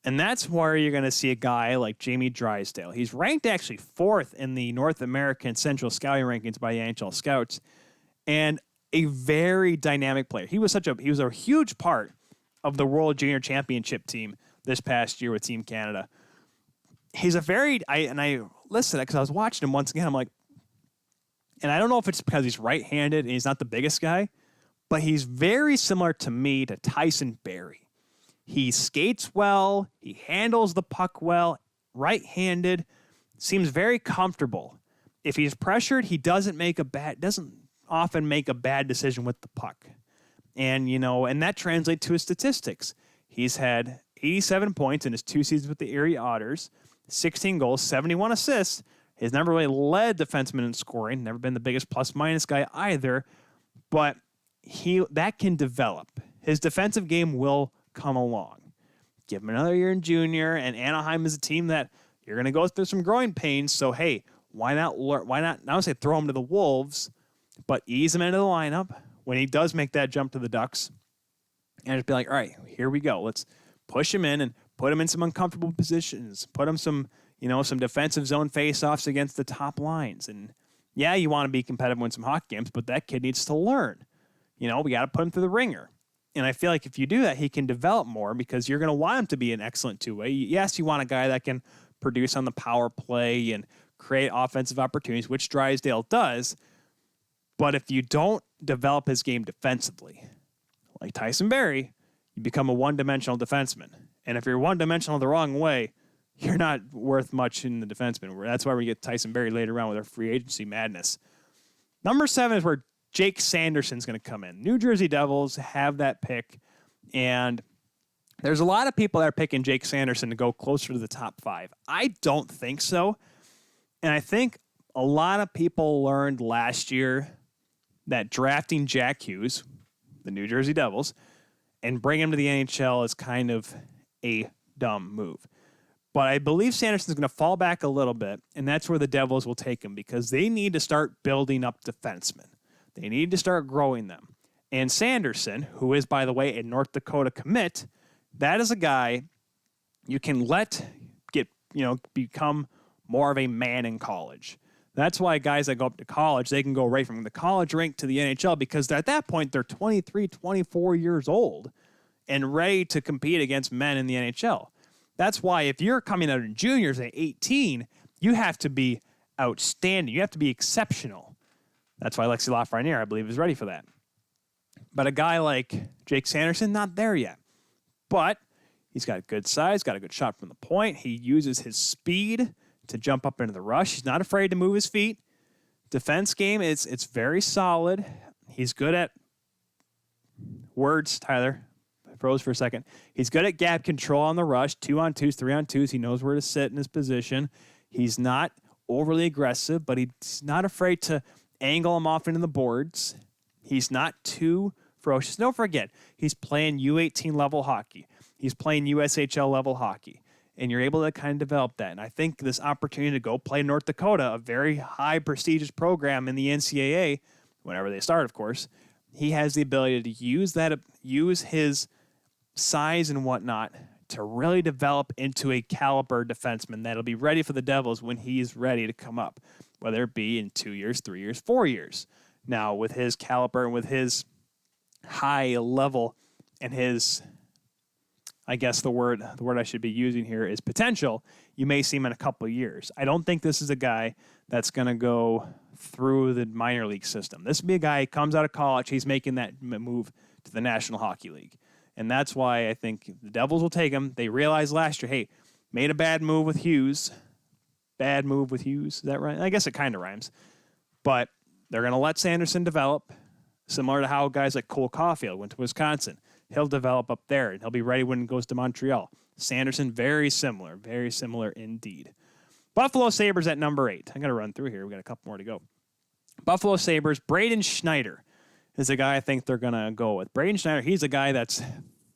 And that's where you're going to see a guy like Jamie Drysdale. He's ranked actually 4th in the North American Central Scouting Rankings by the NHL Scouts. and a very dynamic player. He was a huge part of the World Junior Championship team this past year with Team Canada. He's I listened because I was watching him once again. I'm like, and I don't know if it's because he's right-handed and he's not the biggest guy, but he's very similar to me to Tyson Barrie. He skates well. He handles the puck well. Right-handed. Seems very comfortable. If he's pressured, he doesn't often make a bad decision with the puck. And, and that translates to his statistics. He's had 87 points in his 2 seasons with the Erie Otters, 16 goals, 71 assists. He's never really led defenseman in scoring, never been the biggest plus-minus guy either, but that can develop. His defensive game will come along. Give him another year in junior, and Anaheim is a team that you're going to go through some growing pains, so hey, why not, not say throw him to the Wolves, but ease him into the lineup when he does make that jump to the Ducks, and just be like, all right, here we go. Let's push him in and put him in some uncomfortable positions, put him some defensive zone face-offs against the top lines. And yeah, you want to be competitive in some hockey games, but that kid needs to learn. We got to put him through the ringer. And I feel like if you do that, he can develop more because you're going to want him to be an excellent two-way. Yes, you want a guy that can produce on the power play and create offensive opportunities, which Drysdale does. But if you don't develop his game defensively, like Tyson Barrie, you become a one-dimensional defenseman. And if you're one-dimensional the wrong way, you're not worth much in the defenseman. That's why we get Tyson Barrie later on with our free agency madness. Number 7 is where Jake Sanderson's going to come in. New Jersey Devils have that pick, and there's a lot of people that are picking Jake Sanderson to go closer to the top 5. I don't think so, and I think a lot of people learned last year that drafting Jack Hughes, the New Jersey Devils, and bring him to the NHL is kind of a dumb move. But I believe Sanderson's going to fall back a little bit, and that's where the Devils will take him because they need to start building up defensemen. They need to start growing them. And Sanderson, who is, by the way, a North Dakota commit, that is a guy you can become more of a man in college. That's why guys that go up to college, they can go right from the college rink to the NHL because at that point, they're 23, 24 years old and ready to compete against men in the NHL. That's why if you're coming out in juniors at 18, you have to be outstanding. You have to be exceptional. That's why Alexi Lafreniere, I believe, is ready for that. But a guy like Jake Sanderson, not there yet. But he's got good size, got a good shot from the point. He uses his speed to jump up into the rush. He's not afraid to move his feet. Defense game, it's very solid. He's good at words, Tyler. I froze for a second. He's good at gap control on the rush, 2-on-2s, 3-on-2s. He knows where to sit in his position. He's not overly aggressive, but he's not afraid to angle him off into the boards. He's not too ferocious. Don't forget, he's playing U18 level hockey. He's playing USHL level hockey. And you're able to kind of develop that. And I think this opportunity to go play North Dakota, a very high prestigious program in the NCAA, whenever they start, of course, he has the ability to use his size and whatnot to really develop into a caliber defenseman that'll be ready for the Devils when he's ready to come up, whether it be in 2 years, 3 years, 4 years. Now, with his caliber and with his high level and his, I guess the word I should be using here is potential, you may see him in a couple of years. I don't think this is a guy that's going to go through the minor league system. This would be a guy who comes out of college, he's making that move to the National Hockey League. And that's why I think the Devils will take him. They realized last year, hey, made a bad move with Hughes. Bad move with Hughes, is that right? I guess it kind of rhymes. But they're going to let Sanderson develop, similar to how guys like Cole Caulfield went to Wisconsin. He'll develop up there, and he'll be ready when he goes to Montreal. Sanderson, very similar indeed. Buffalo Sabres at number 8. I'm going to run through here. We got a couple more to go. Buffalo Sabres, Braden Schneider is the guy I think they're going to go with. Braden Schneider, he's a guy that's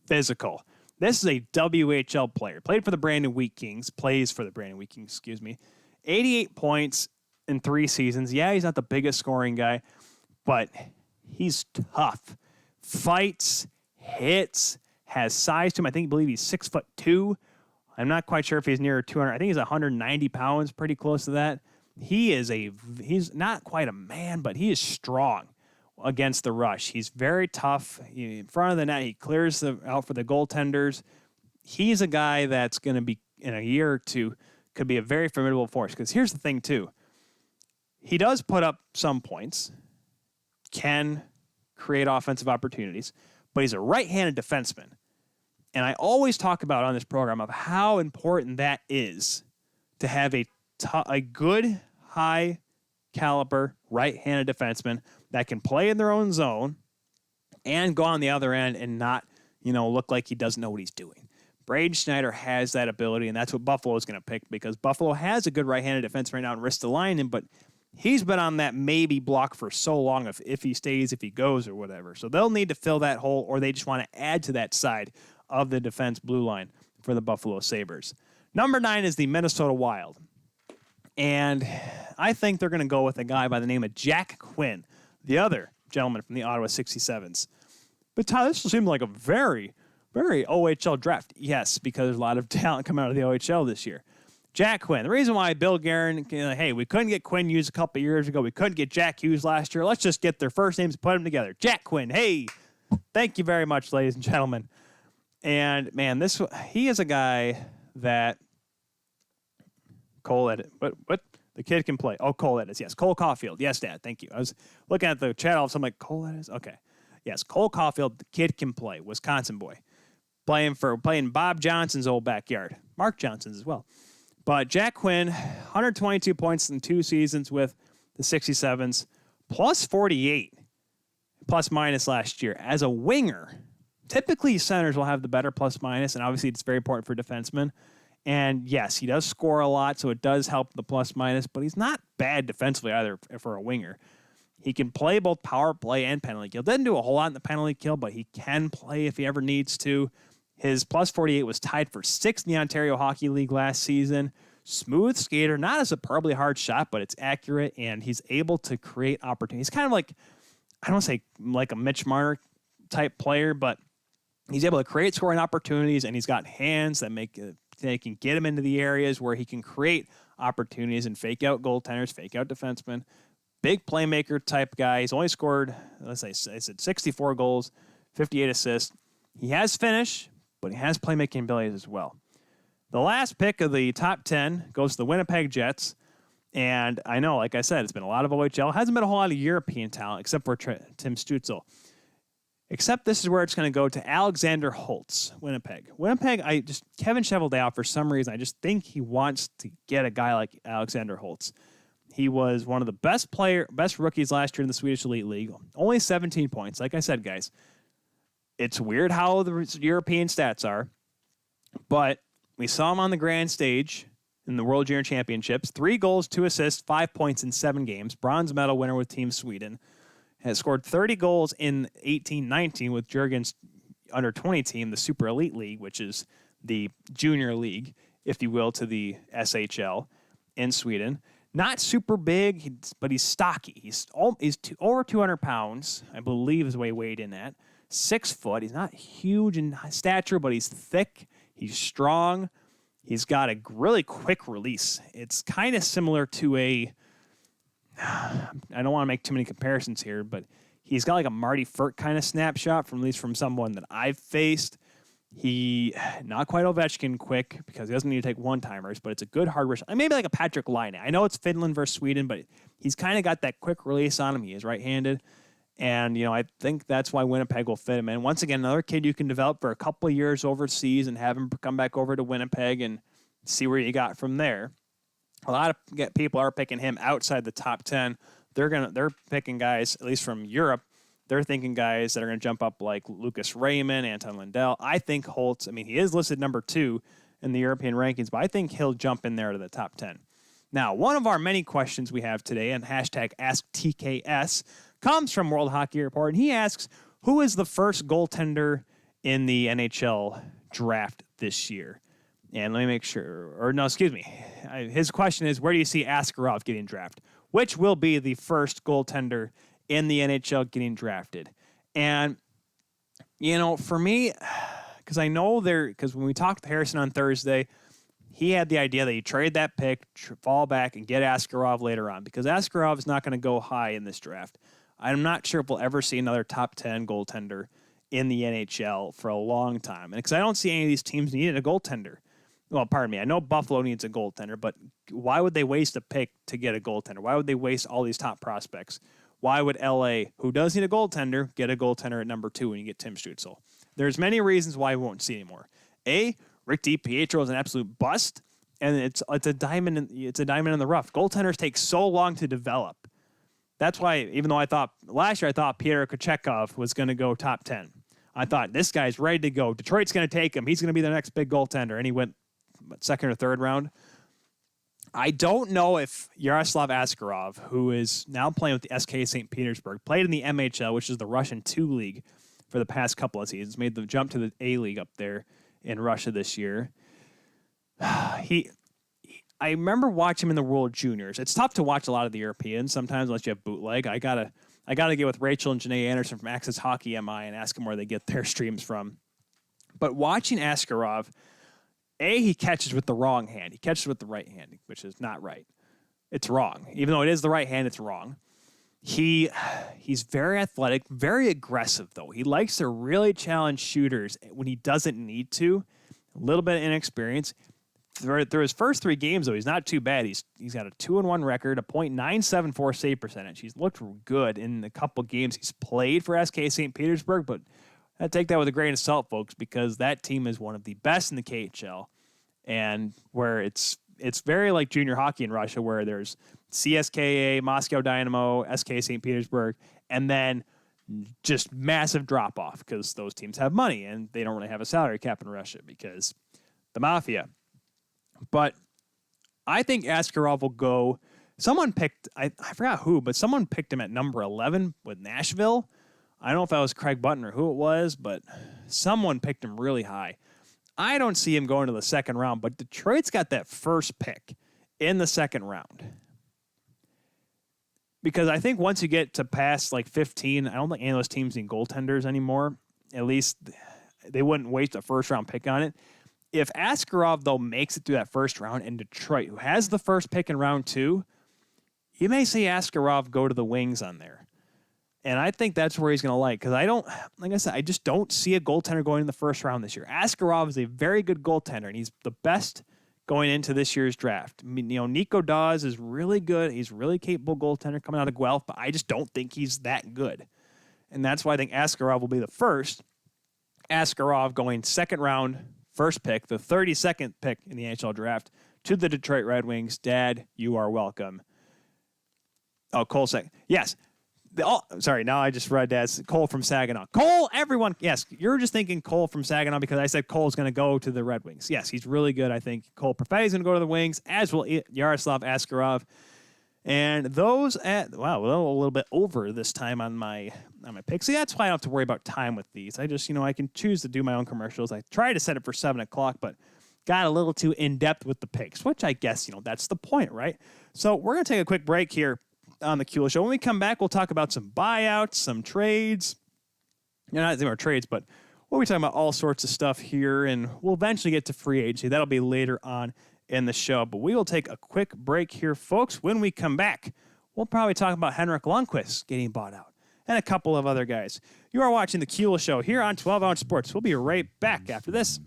physical. This is a WHL player. Played for the Brandon Wheat Kings. Plays for the Brandon Wheat Kings, 88 points in 3 seasons. Yeah, he's not the biggest scoring guy, but he's tough. Fights, hits, has size to him. I believe he's 6'2". I'm not quite sure if he's near 200. I think he's 190 pounds, pretty close to that. He's not quite a man, but he is strong. against the rush. He's very tough. In front of the net, he clears out for the goaltenders. He's a guy that's going to be, in a year or two, could be a very formidable force. Because here's the thing, too. He does put up some points, can create offensive opportunities, but he's a right-handed defenseman. And I always talk about on this program of how important that is to have a good, high-caliber right-handed defenseman that can play in their own zone and go on the other end and not, look like he doesn't know what he's doing. Braden Schneider has that ability, and that's what Buffalo is going to pick because Buffalo has a good right-handed defense right now in Ristolainen, but he's been on that maybe block for so long if he stays, if he goes, or whatever. So they'll need to fill that hole, or they just want to add to that side of the defense blue line for the Buffalo Sabres. Number 9 is the Minnesota Wild. And I think they're going to go with a guy by the name of Jack Quinn, the other gentleman from the Ottawa 67s. But Tyler, this seemed like a very, very OHL draft. Yes, because there's a lot of talent coming out of the OHL this year. Jack Quinn. The reason why Bill Guerin, hey, we couldn't get Quinn Hughes a couple of years ago. We couldn't get Jack Hughes last year. Let's just get their first names and put them together. Jack Quinn. Hey, thank you very much, ladies and gentlemen. And, man, he is a guy that Cole Edit. What? The kid can play. Oh, Cole Edis. Yes, Cole Caulfield. Yes, Dad. Thank you. I was looking at the chat all of a sudden, like, Cole Edis? Okay. Yes, Cole Caulfield, the kid can play. Wisconsin boy. Playing Bob Johnson's old backyard. Mark Johnson's as well. But Jack Quinn, 122 points in 2 seasons with the 67s, plus 48, plus minus last year. As a winger, typically centers will have the better plus minus, and obviously it's very important for defensemen. And yes, he does score a lot, so it does help the plus minus, but he's not bad defensively either for a winger. He can play both power play and penalty kill. Doesn't do a whole lot in the penalty kill, but he can play if he ever needs to. His plus 48 was tied for 6th in the Ontario Hockey League last season. Smooth skater, not a superbly hard shot, but it's accurate, and he's able to create opportunities. He's kind of like, I don't want to say like a Mitch Marner type player, but he's able to create scoring opportunities, and he's got hands that they can get him into the areas where he can create opportunities and fake out goaltenders, fake out defensemen. Big playmaker type guy. He's only scored, I said 64 goals, 58 assists. He has finish, but he has playmaking abilities as well. The last pick of the top 10 goes to the Winnipeg Jets. And I know, like I said, it's been a lot of OHL. Hasn't been a whole lot of European talent except for Tim Stützle. Except this is where it's going to go to Alexander Holtz, Winnipeg. Kevin Cheveldayoff, for some reason, I just think he wants to get a guy like Alexander Holtz. He was one of the best rookies last year in the Swedish Elite League. Only 17 points. Like I said, guys, it's weird how the European stats are, but we saw him on the grand stage in the World Junior Championships. 3 goals, 2 assists, 5 points in 7 games. Bronze medal winner with Team Sweden. Has scored 30 goals in 18-19 with Jurgen's under-20 team, the Super Elite League, which is the junior league, if you will, to the SHL in Sweden. Not super big, but he's stocky. He's over 200 pounds, I believe is what he weighed in at. 6 foot. He's not huge in stature, but he's thick. He's strong. He's got a really quick release. It's kind of similar to I don't want to make too many comparisons here, but he's got like a Marty Furt kind of snapshot, at least from someone that I've faced. He, not quite Ovechkin quick, because he doesn't need to take one-timers, but it's a good hard rush. Maybe like a Patrick Laine. I know it's Finland versus Sweden, but he's kind of got that quick release on him. He is right-handed. And, I think that's why Winnipeg will fit him in. Once again, another kid you can develop for a couple of years overseas and have him come back over to Winnipeg and see where you got from there. A lot of people are picking him outside the top 10. They're picking guys, at least from Europe. They're thinking guys that are going to jump up like Lucas Raymond, Anton Lundell. I think Holtz, he is listed number 2 in the European rankings, but I think he'll jump in there to the top 10. Now, one of our many questions we have today, and hashtag AskTKS, comes from World Hockey Report, and he asks, who is the first goaltender in the NHL draft this year? And let me make sure, his question is, where do you see Askarov getting drafted? Which will be the first goaltender in the NHL getting drafted? And, for me, because I know because when we talked to Harrison on Thursday, he had the idea that you trade that pick, fall back, and get Askarov later on, because Askarov is not going to go high in this draft. I'm not sure if we'll ever see another top 10 goaltender in the NHL for a long time. And because I don't see any of these teams needing a goaltender. Well, pardon me. I know Buffalo needs a goaltender, but why would they waste a pick to get a goaltender? Why would they waste all these top prospects? Why would LA, who does need a goaltender, get a goaltender at number 2 when you get Tim Stützle? There's many reasons why we won't see anymore. A, Rick DiPietro is an absolute bust, and it's a diamond in the rough. Goaltenders take so long to develop. That's why, even though last year I thought Pyotr Kochetkov was going to go top 10. I thought this guy's ready to go. Detroit's going to take him. He's going to be the next big goaltender, and he went second or third round. I don't know if Yaroslav Askarov, who is now playing with the SK St. Petersburg, played in the MHL, which is the Russian 2 league for the past couple of seasons, made the jump to the A league up there in Russia this year. I remember watching him in the World Juniors. It's tough to watch a lot of the Europeans sometimes unless you have bootleg. I gotta get with Rachel and Janae Anderson from Access Hockey MI and ask them where they get their streams from. But watching Askarov, he catches with the wrong hand. He catches with the right hand, which is not right. It's wrong. Even though it is the right hand, it's wrong. He's very athletic, very aggressive, though. He likes to really challenge shooters when he doesn't need to. A little bit of inexperience. Through his first 3 games, though, he's not too bad. He's got a 2-1 record, a .974 save percentage. He's looked good in the couple games he's played for SK St. Petersburg, but I take that with a grain of salt, folks, because that team is one of the best in the KHL, and where it's very like junior hockey in Russia, where there's CSKA, Moscow Dynamo, SK St. Petersburg, and then just massive drop-off because those teams have money, and they don't really have a salary cap in Russia because the mafia. But I think Askarov will go. Someone picked, I forgot who, but someone picked him at number 11 with Nashville. I don't know if that was Craig Button or who it was, but someone picked him really high. I don't see him going to the second round, but Detroit's got that first pick in the second round. Because I think once you get to past like 15, I don't think any of those teams need goaltenders anymore. At least they wouldn't waste a first-round pick on it. If Askarov, though, makes it through that first round, and Detroit, who has the first pick in round 2, you may see Askarov go to the Wings on there. And I think that's where he's going to because like I said, I just don't see a goaltender going in the first round this year. Askarov is a very good goaltender, and he's the best going into this year's draft. I mean, Nico Dawes is really good. He's really capable goaltender coming out of Guelph, but I just don't think he's that good. And that's why I think Askarov will be the first. Askarov going second round, first pick, the 32nd pick in the NHL draft, to the Detroit Red Wings. Dad, you are welcome. Oh, Cole second. Yes. Sorry, now I just read Dad's Cole from Saginaw. Cole, everyone. Yes, you're just thinking Cole from Saginaw because I said Cole's going to go to the Red Wings. Yes, he's really good. I think Cole Perfetti's going to go to the Wings, as will Yaroslav Askarov. And those a little bit over this time on my picks. See, that's why I don't have to worry about time with these. I just, I can choose to do my own commercials. I tried to set it for 7 o'clock, but got a little too in-depth with the picks, which I guess, that's the point, right? So we're going to take a quick break here on the Kuehl Show. When we come back, we'll talk about some buyouts, some trades. Not more trades, but we'll be talking about all sorts of stuff here, and we'll eventually get to free agency. That'll be later on in the show, but we will take a quick break here, folks. When we come back, we'll probably talk about Henrik Lundqvist getting bought out and a couple of other guys. You are watching the Kuehl Show here on 12 Ounce Sports. We'll be right back after this.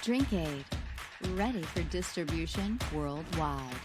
Drink Aid, ready for distribution worldwide.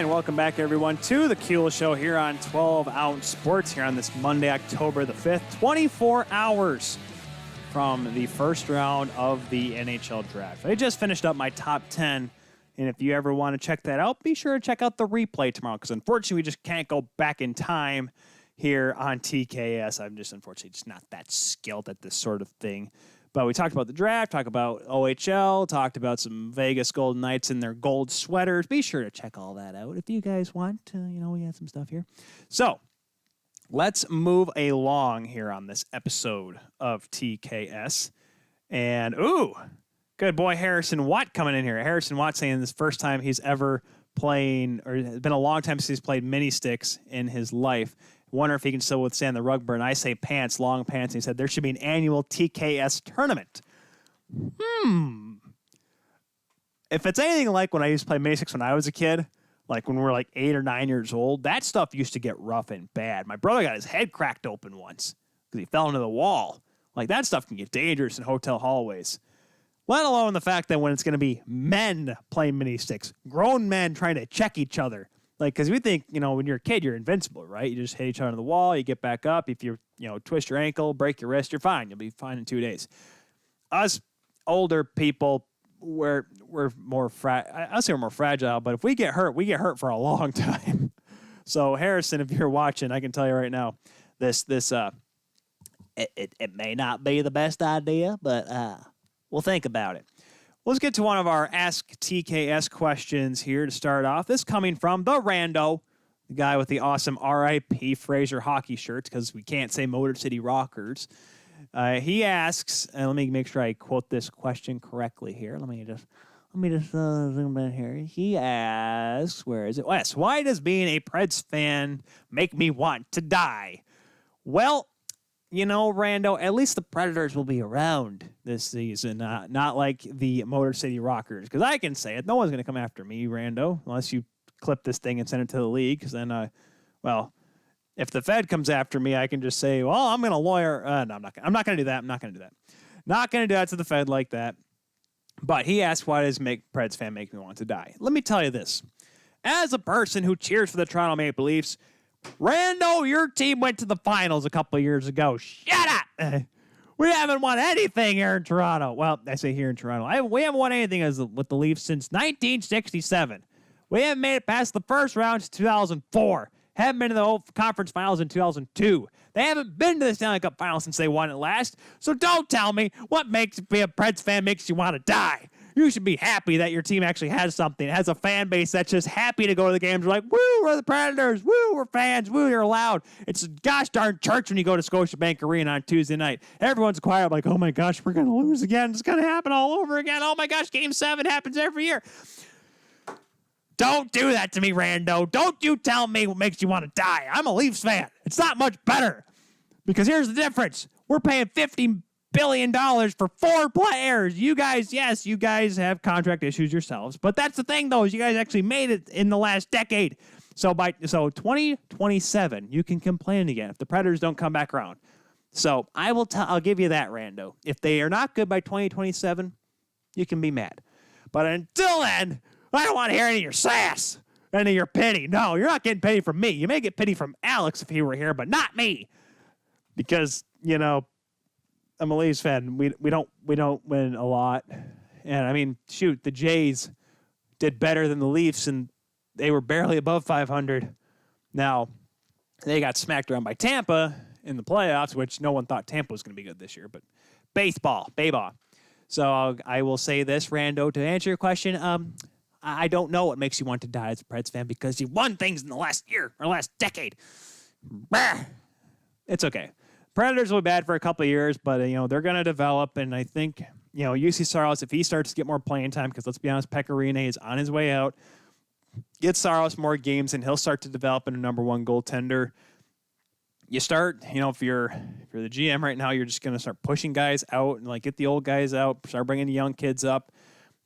Welcome back, everyone, to the Kuehl Show here on 12 Ounce Sports here on this Monday, October the 5th, 24 hours from the first round of the NHL draft. I just finished up my top 10, and if you ever want to check that out, be sure to check out the replay tomorrow, because unfortunately we just can't go back in time here on TKS. I'm just unfortunately just not that skilled at this sort of thing. But we talked about the draft, talked about OHL, talked about some Vegas Golden Knights and their gold sweaters. Be sure to check all that out if you guys want to. We got some stuff here. So let's move along here on this episode of TKS. And, good boy Harrison Watt coming in here. Harrison Watt saying this first time he's ever playing, or it's been a long time since he's played mini sticks in his life. Wonder if he can still withstand the rug burn. I say pants, long pants. And he said there should be an annual TKS tournament. If it's anything like when I used to play mini sticks when I was a kid, like when we were like 8 or 9 years old, that stuff used to get rough and bad. My brother got his head cracked open once because he fell into the wall. Like that stuff can get dangerous in hotel hallways. Let alone the fact that when it's going to be men playing mini sticks, grown men trying to check each other. Like, because we think, when you're a kid, you're invincible, right? You just hit each other on the wall, you get back up. If you, twist your ankle, break your wrist, you're fine. You'll be fine in 2 days. Us older people, we're more I say we're more fragile, but if we get hurt for a long time. So Harrison, if you're watching, I can tell you right now, it may not be the best idea, but we'll think about it. Let's get to one of our Ask TKS questions here to start off. This coming from the Rando, the guy with the awesome RIP Fraser hockey shirts, because we can't say Motor City Rockers. He asks, and let me make sure I quote this question correctly here. Let me just zoom in here. He asks, where is it? Wes, why does being a Preds fan make me want to die? Well, Rando, at least the Predators will be around this season, not like the Motor City Rockers. Because I can say it, no one's going to come after me, Rando, unless you clip this thing and send it to the league. Because then, if the Fed comes after me, I can just say, well, I'm going to lawyer. No, I'm not going to do that. Not going to do that to the Fed like that. But he asked, why does Preds fan make me want to die? Let me tell you this. As a person who cheers for the Toronto Maple Leafs, Rando, your team went to the finals a couple of years ago. Shut up! We haven't won anything here in Toronto. Well, I say here in Toronto. We haven't won anything with the Leafs since 1967. We haven't made it past the first round since 2004. Haven't been to the whole conference finals in 2002. They haven't been to the Stanley Cup finals since they won it last. So don't tell me what makes being a Preds fan makes you want to die. You should be happy that your team actually has something. It has a fan base that's just happy to go to the games. We're like, woo, we're the Predators. Woo, we're fans. Woo, you're loud. It's a gosh darn church when you go to Scotiabank Arena on Tuesday night. Everyone's quiet, like, oh my gosh, we're going to lose again. It's going to happen all over again. Oh my gosh, Game 7 happens every year. Don't do that to me, Rando. Don't you tell me what makes you want to die. I'm a Leafs fan. It's not much better. Because here's the difference. We're paying $50 billion for 4 players. You guys have contract issues yourselves. But that's the thing, though, is you guys actually made it in the last decade. So 2027, you can complain again if the Predators don't come back around. So I'll give you that, Rando. If they are not good by 2027, you can be mad. But until then, I don't want to hear any of your sass, any of your pity. No, you're not getting pity from me. You may get pity from Alex if he were here, but not me. Because, I'm a Leafs fan. We don't win a lot. And I mean, shoot, the Jays did better than the Leafs and they were barely above 500. Now, they got smacked around by Tampa in the playoffs, which no one thought Tampa was going to be good this year, but baseball. So I will say this, Rando, to answer your question, I don't know what makes you want to die as a Preds fan because you've won things in the last year or last decade. Bah! It's okay. Predators will be bad for a couple of years, but they're going to develop, and I think UC Saros, if he starts to get more playing time, because let's be honest, Pecorine is on his way out, get Saros more games, and he'll start to develop into number one goaltender. You start, if you're the GM right now, you're just going to start pushing guys out and get the old guys out, start bringing the young kids up.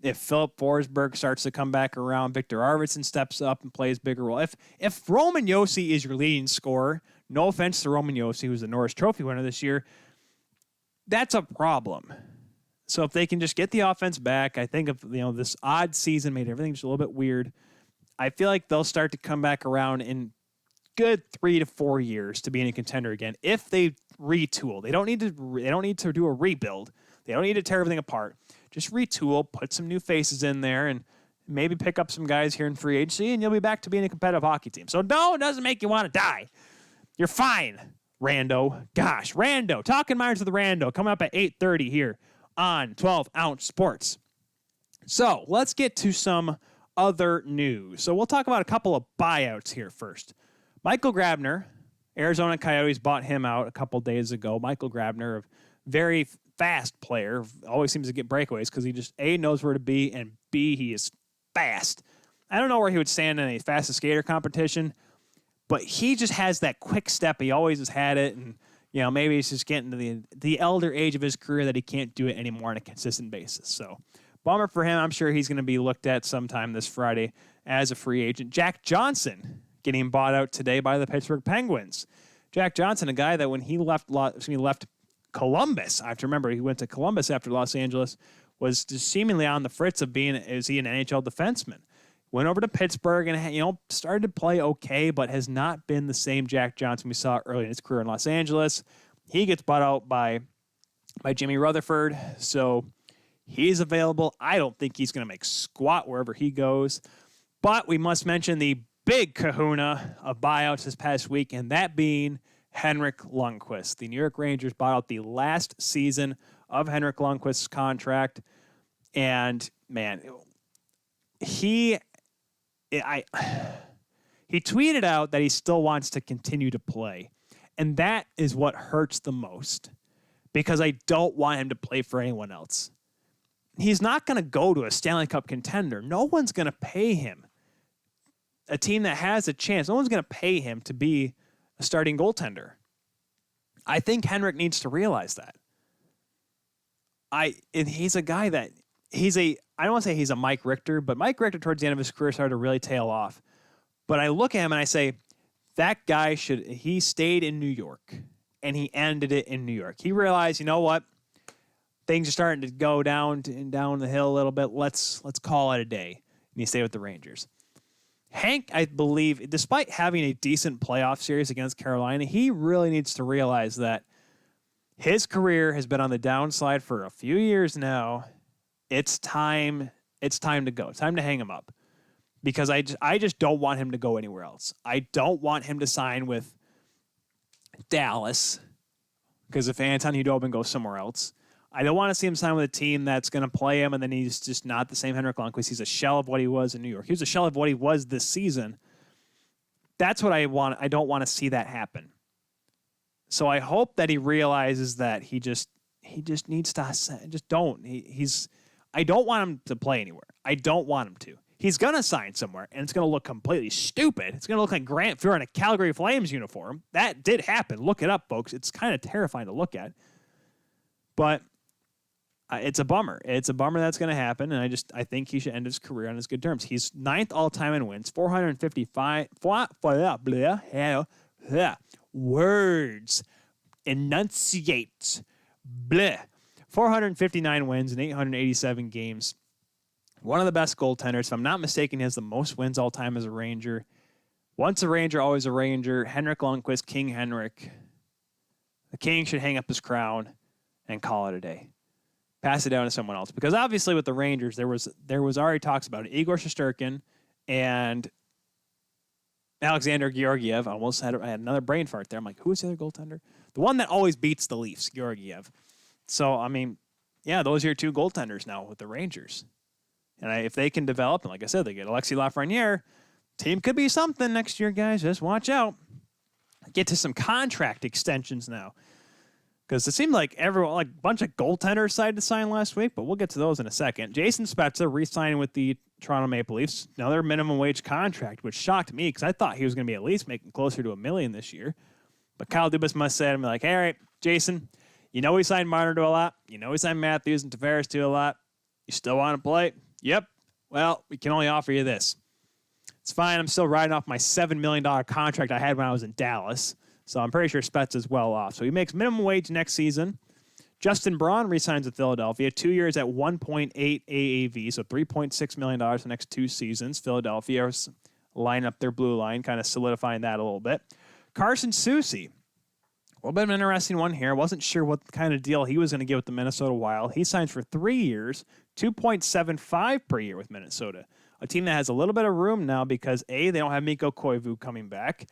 If Philip Forsberg starts to come back around, Victor Arvidsson steps up and plays a bigger role. If Roman Josi is your leading scorer, no offense to Roman Josi, who's the Norris Trophy winner this year, that's a problem. So if they can just get the offense back, I think this odd season made everything just a little bit weird. I feel like they'll start to come back around in good 3 to 4 years to being a contender again if they retool. They don't need to do a rebuild. They don't need to tear everything apart. Just retool, put some new faces in there, and maybe pick up some guys here in free agency, and you'll be back to being a competitive hockey team. So no, it doesn't make you want to die. You're fine, Rando. Gosh, Rando. Talking Myers with the Rando coming up at 8:30 here on 12-Ounce Sports. So let's get to some other news. So we'll talk about a couple of buyouts here first. Michael Grabner, Arizona Coyotes bought him out a couple days ago. Michael Grabner, a very fast player, always seems to get breakaways because he just, A, knows where to be, and B, he is fast. I don't know where he would stand in a fastest skater competition, but he just has that quick step. He always has had it, and maybe he's just getting to the elder age of his career that he can't do it anymore on a consistent basis. So, bummer for him. I'm sure he's going to be looked at sometime this Friday as a free agent. Jack Johnson getting bought out today by the Pittsburgh Penguins. Jack Johnson, a guy that when he left Columbus, I have to remember he went to Columbus after Los Angeles, was just seemingly on the fritz of is he an NHL defenseman? Went over to Pittsburgh and started to play okay, but has not been the same Jack Johnson we saw early in his career in Los Angeles. He gets bought out by Jimmy Rutherford, so he's available. I don't think he's going to make squat wherever he goes, but we must mention the big kahuna of buyouts this past week, and that being Henrik Lundqvist. The New York Rangers bought out the last season of Henrik Lundqvist's contract, and man, he tweeted out that he still wants to continue to play, and that is what hurts the most because I don't want him to play for anyone else. He's not going to go to a Stanley Cup contender. No one's going to pay him. A team that has a chance, no one's going to pay him to be a starting goaltender. I think Henrik needs to realize that. He's a guy that I don't want to say he's a Mike Richter, but Mike Richter towards the end of his career started to really tail off. But I look at him and I say, that guy he stayed in New York and he ended it in New York. He realized, you know what? Things are starting to go down the hill a little bit. Let's call it a day. And he stayed with the Rangers. Hank, I believe, despite having a decent playoff series against Carolina, he really needs to realize that his career has been on the downside for a few years now. It's time to go. It's time to hang him up because I just don't want him to go anywhere else. I don't want him to sign with Dallas because if Anton Hudobin goes somewhere else, I don't want to see him sign with a team that's going to play him and then he's just not the same Henrik Lundqvist. He's a shell of what he was in New York. He was a shell of what he was this season. That's what I want. I don't want to see that happen. So I hope that he realizes that he just needs to just don't. I don't want him to play anywhere. I don't want him to. He's going to sign somewhere, and it's going to look completely stupid. It's going to look like Grant Fuhr in a Calgary Flames uniform. That did happen. Look it up, folks. It's kind of terrifying to look at. But it's a bummer. It's a bummer that's going to happen, and I think he should end his career on his good terms. He's 9th all-time in wins, 455. Words. Enunciate. Bleh. 459 wins in 887 games. One of the best goaltenders. If I'm not mistaken, he has the most wins all time as a Ranger. Once a Ranger, always a Ranger. Henrik Lundqvist, King Henrik. The King should hang up his crown and call it a day. Pass it down to someone else. Because obviously with the Rangers, there was already talks about it. Igor Shesterkin and Alexander Georgiev. I had another brain fart there. I'm like, who's the other goaltender? The one that always beats the Leafs, Georgiev. So, I mean, yeah, those are your two goaltenders now with the Rangers. And if they can develop, and like I said, they get Alexis Lafreniere, team could be something next year, guys. Just watch out. Get to some contract extensions now. Because it seemed like a bunch of goaltenders decided to sign last week, but we'll get to those in a second. Jason Spezza re-signing with the Toronto Maple Leafs, another minimum wage contract, which shocked me because I thought he was going to be at least making closer to $1 million this year. But Kyle Dubas must say, I'm like, hey, all right, Jason, you know we signed Marner to a lot. You know we signed Matthews and Tavares to a lot. You still want to play? Yep. Well, we can only offer you this. It's fine. I'm still riding off my $7 million contract I had when I was in Dallas. So I'm pretty sure Spetz is well off. So he makes minimum wage next season. Justin Braun re-signs with Philadelphia. 2 years at 1.8 AAV, so $3.6 million the next 2 seasons. Philadelphia line up their blue line, kind of solidifying that a little bit. Carson Soucy. A little bit of an interesting one here. Wasn't sure what kind of deal he was going to get with the Minnesota Wild. He signs for 3 years, $2.75 per year with Minnesota. A team that has a little bit of room now because, A, they don't have Mikko Koivu coming back.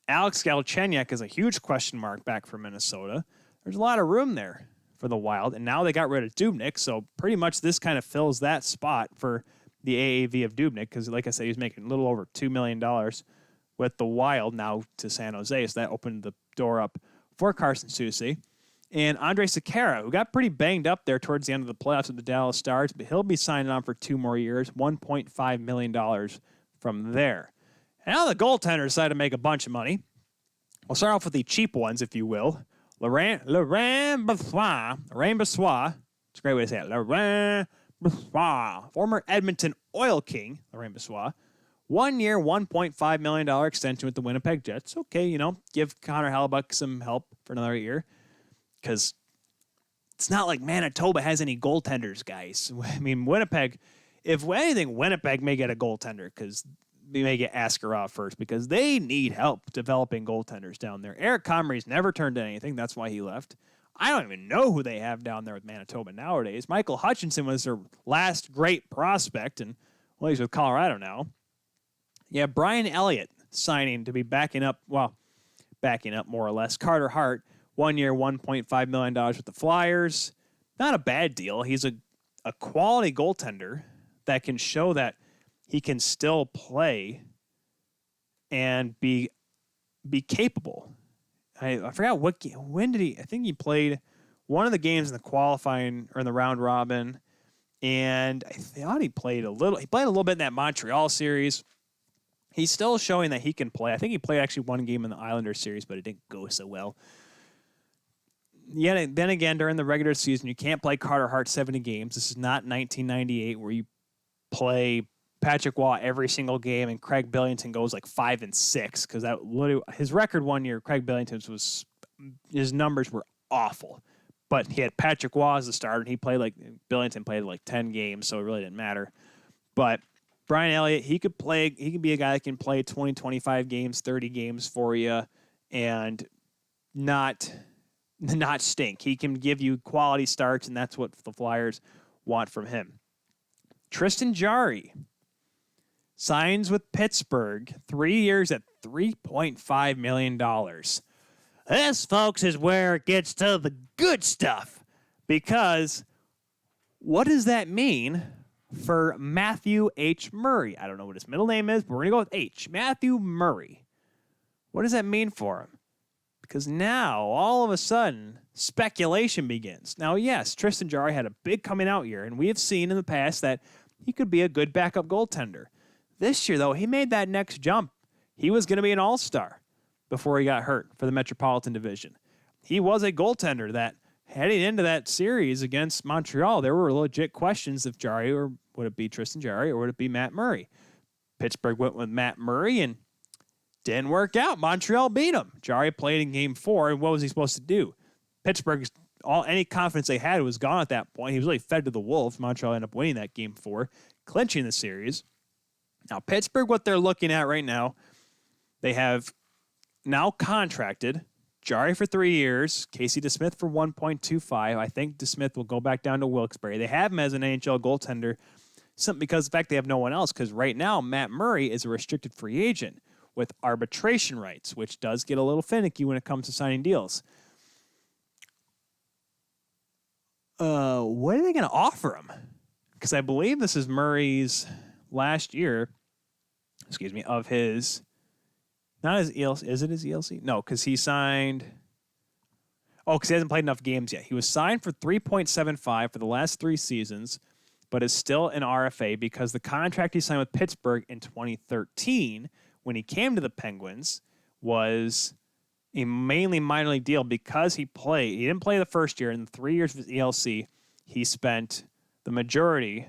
Alex Galchenyuk is a huge question mark back for Minnesota. There's a lot of room there for the Wild, and now they got rid of Dubnyk, so pretty much this kind of fills that spot for the AAV of Dubnyk because, like I said, he's making a little over $2 million with the Wild now to San Jose, so that opened the door up for Carson Soucy. And Andrej Sekera, who got pretty banged up there towards the end of the playoffs with the Dallas Stars, but he'll be signing on for 2 more years, $1.5 million from there. And now the goaltenders decided to make a bunch of money. We'll start off with the cheap ones, if you will. Laurent Brossoit. It's a great way to say it. Laurent Brossoit. Former Edmonton Oil King, Laurent Brossoit. 1 year, $1.5 million extension with the Winnipeg Jets. Okay, give Connor Hellebuck some help for another year. Because it's not like Manitoba has any goaltenders, guys. I mean, Winnipeg, if anything, Winnipeg may get a goaltender because we may get Askarov first because they need help developing goaltenders down there. Eric Comrie's never turned in anything. That's why he left. I don't even know who they have down there with Manitoba nowadays. Michael Hutchinson was their last great prospect, and well, he's with Colorado now. Yeah, Brian Elliott signing to be backing up more or less. Carter Hart, 1 year, $1.5 million with the Flyers. Not a bad deal. He's a quality goaltender that can show that he can still play and be capable. I forgot when did he? I think he played one of the games in the qualifying or in the round robin, and I thought he played a little. He played a little bit in that Montreal series. He's still showing that he can play. I think he played actually one game in the Islanders series, but it didn't go so well. Yet then again, during the regular season, you can't play Carter Hart 70 games. This is not 1998 where you play Patrick Waugh every single game and Craig Billington goes like 5-6 because that literally his record 1 year. Craig Billington's his numbers were awful, but he had Patrick Waugh as the starter. And Billington played like 10 games, so it really didn't matter. But Brian Elliott, he could be a guy that can play 20, 25 games, 30 games for you, and not stink. He can give you quality starts, and that's what the Flyers want from him. Tristan Jarry signs with Pittsburgh, 3 years at $3.5 million. This, folks, is where it gets to the good stuff, because what does that mean for Matthew H. Murray? I don't know what his middle name is, but we're going to go with H. Matthew Murray. What does that mean for him? Because now, all of a sudden, speculation begins. Now, yes, Tristan Jarry had a big coming out year, and we have seen in the past that he could be a good backup goaltender. This year, though, he made that next jump. He was going to be an all-star before he got hurt for the Metropolitan Division. He was a goaltender that, heading into that series against Montreal, there were legit questions if Jarry, or would it be Tristan Jarry, or would it be Matt Murray? Pittsburgh went with Matt Murray, and didn't work out. Montreal beat him. Jarry played in Game 4, and what was he supposed to do? Pittsburgh's any confidence they had was gone at that point. He was really fed to the wolves. Montreal ended up winning that Game 4, clinching the series. Now, Pittsburgh, what they're looking at right now, they have now contracted Jarry for 3 years, Casey DeSmith for 1.25. I think DeSmith will go back down to Wilkes-Barre. They have him as an NHL goaltender simply because of the fact they have no one else, because right now Matt Murray is a restricted free agent. with arbitration rights, which does get a little finicky when it comes to signing deals. What are they going to offer him? Because I believe this is Murray's last year, of his, not his ELC. Is it his ELC? No, because he signed, because he hasn't played enough games yet. He was signed for $3.75 for the last 3 seasons, but is still an RFA because the contract he signed with Pittsburgh in 2013, when he came to the Penguins, was a mainly minor league deal because he didn't play the first year. In the 3 years of his ELC, he spent the majority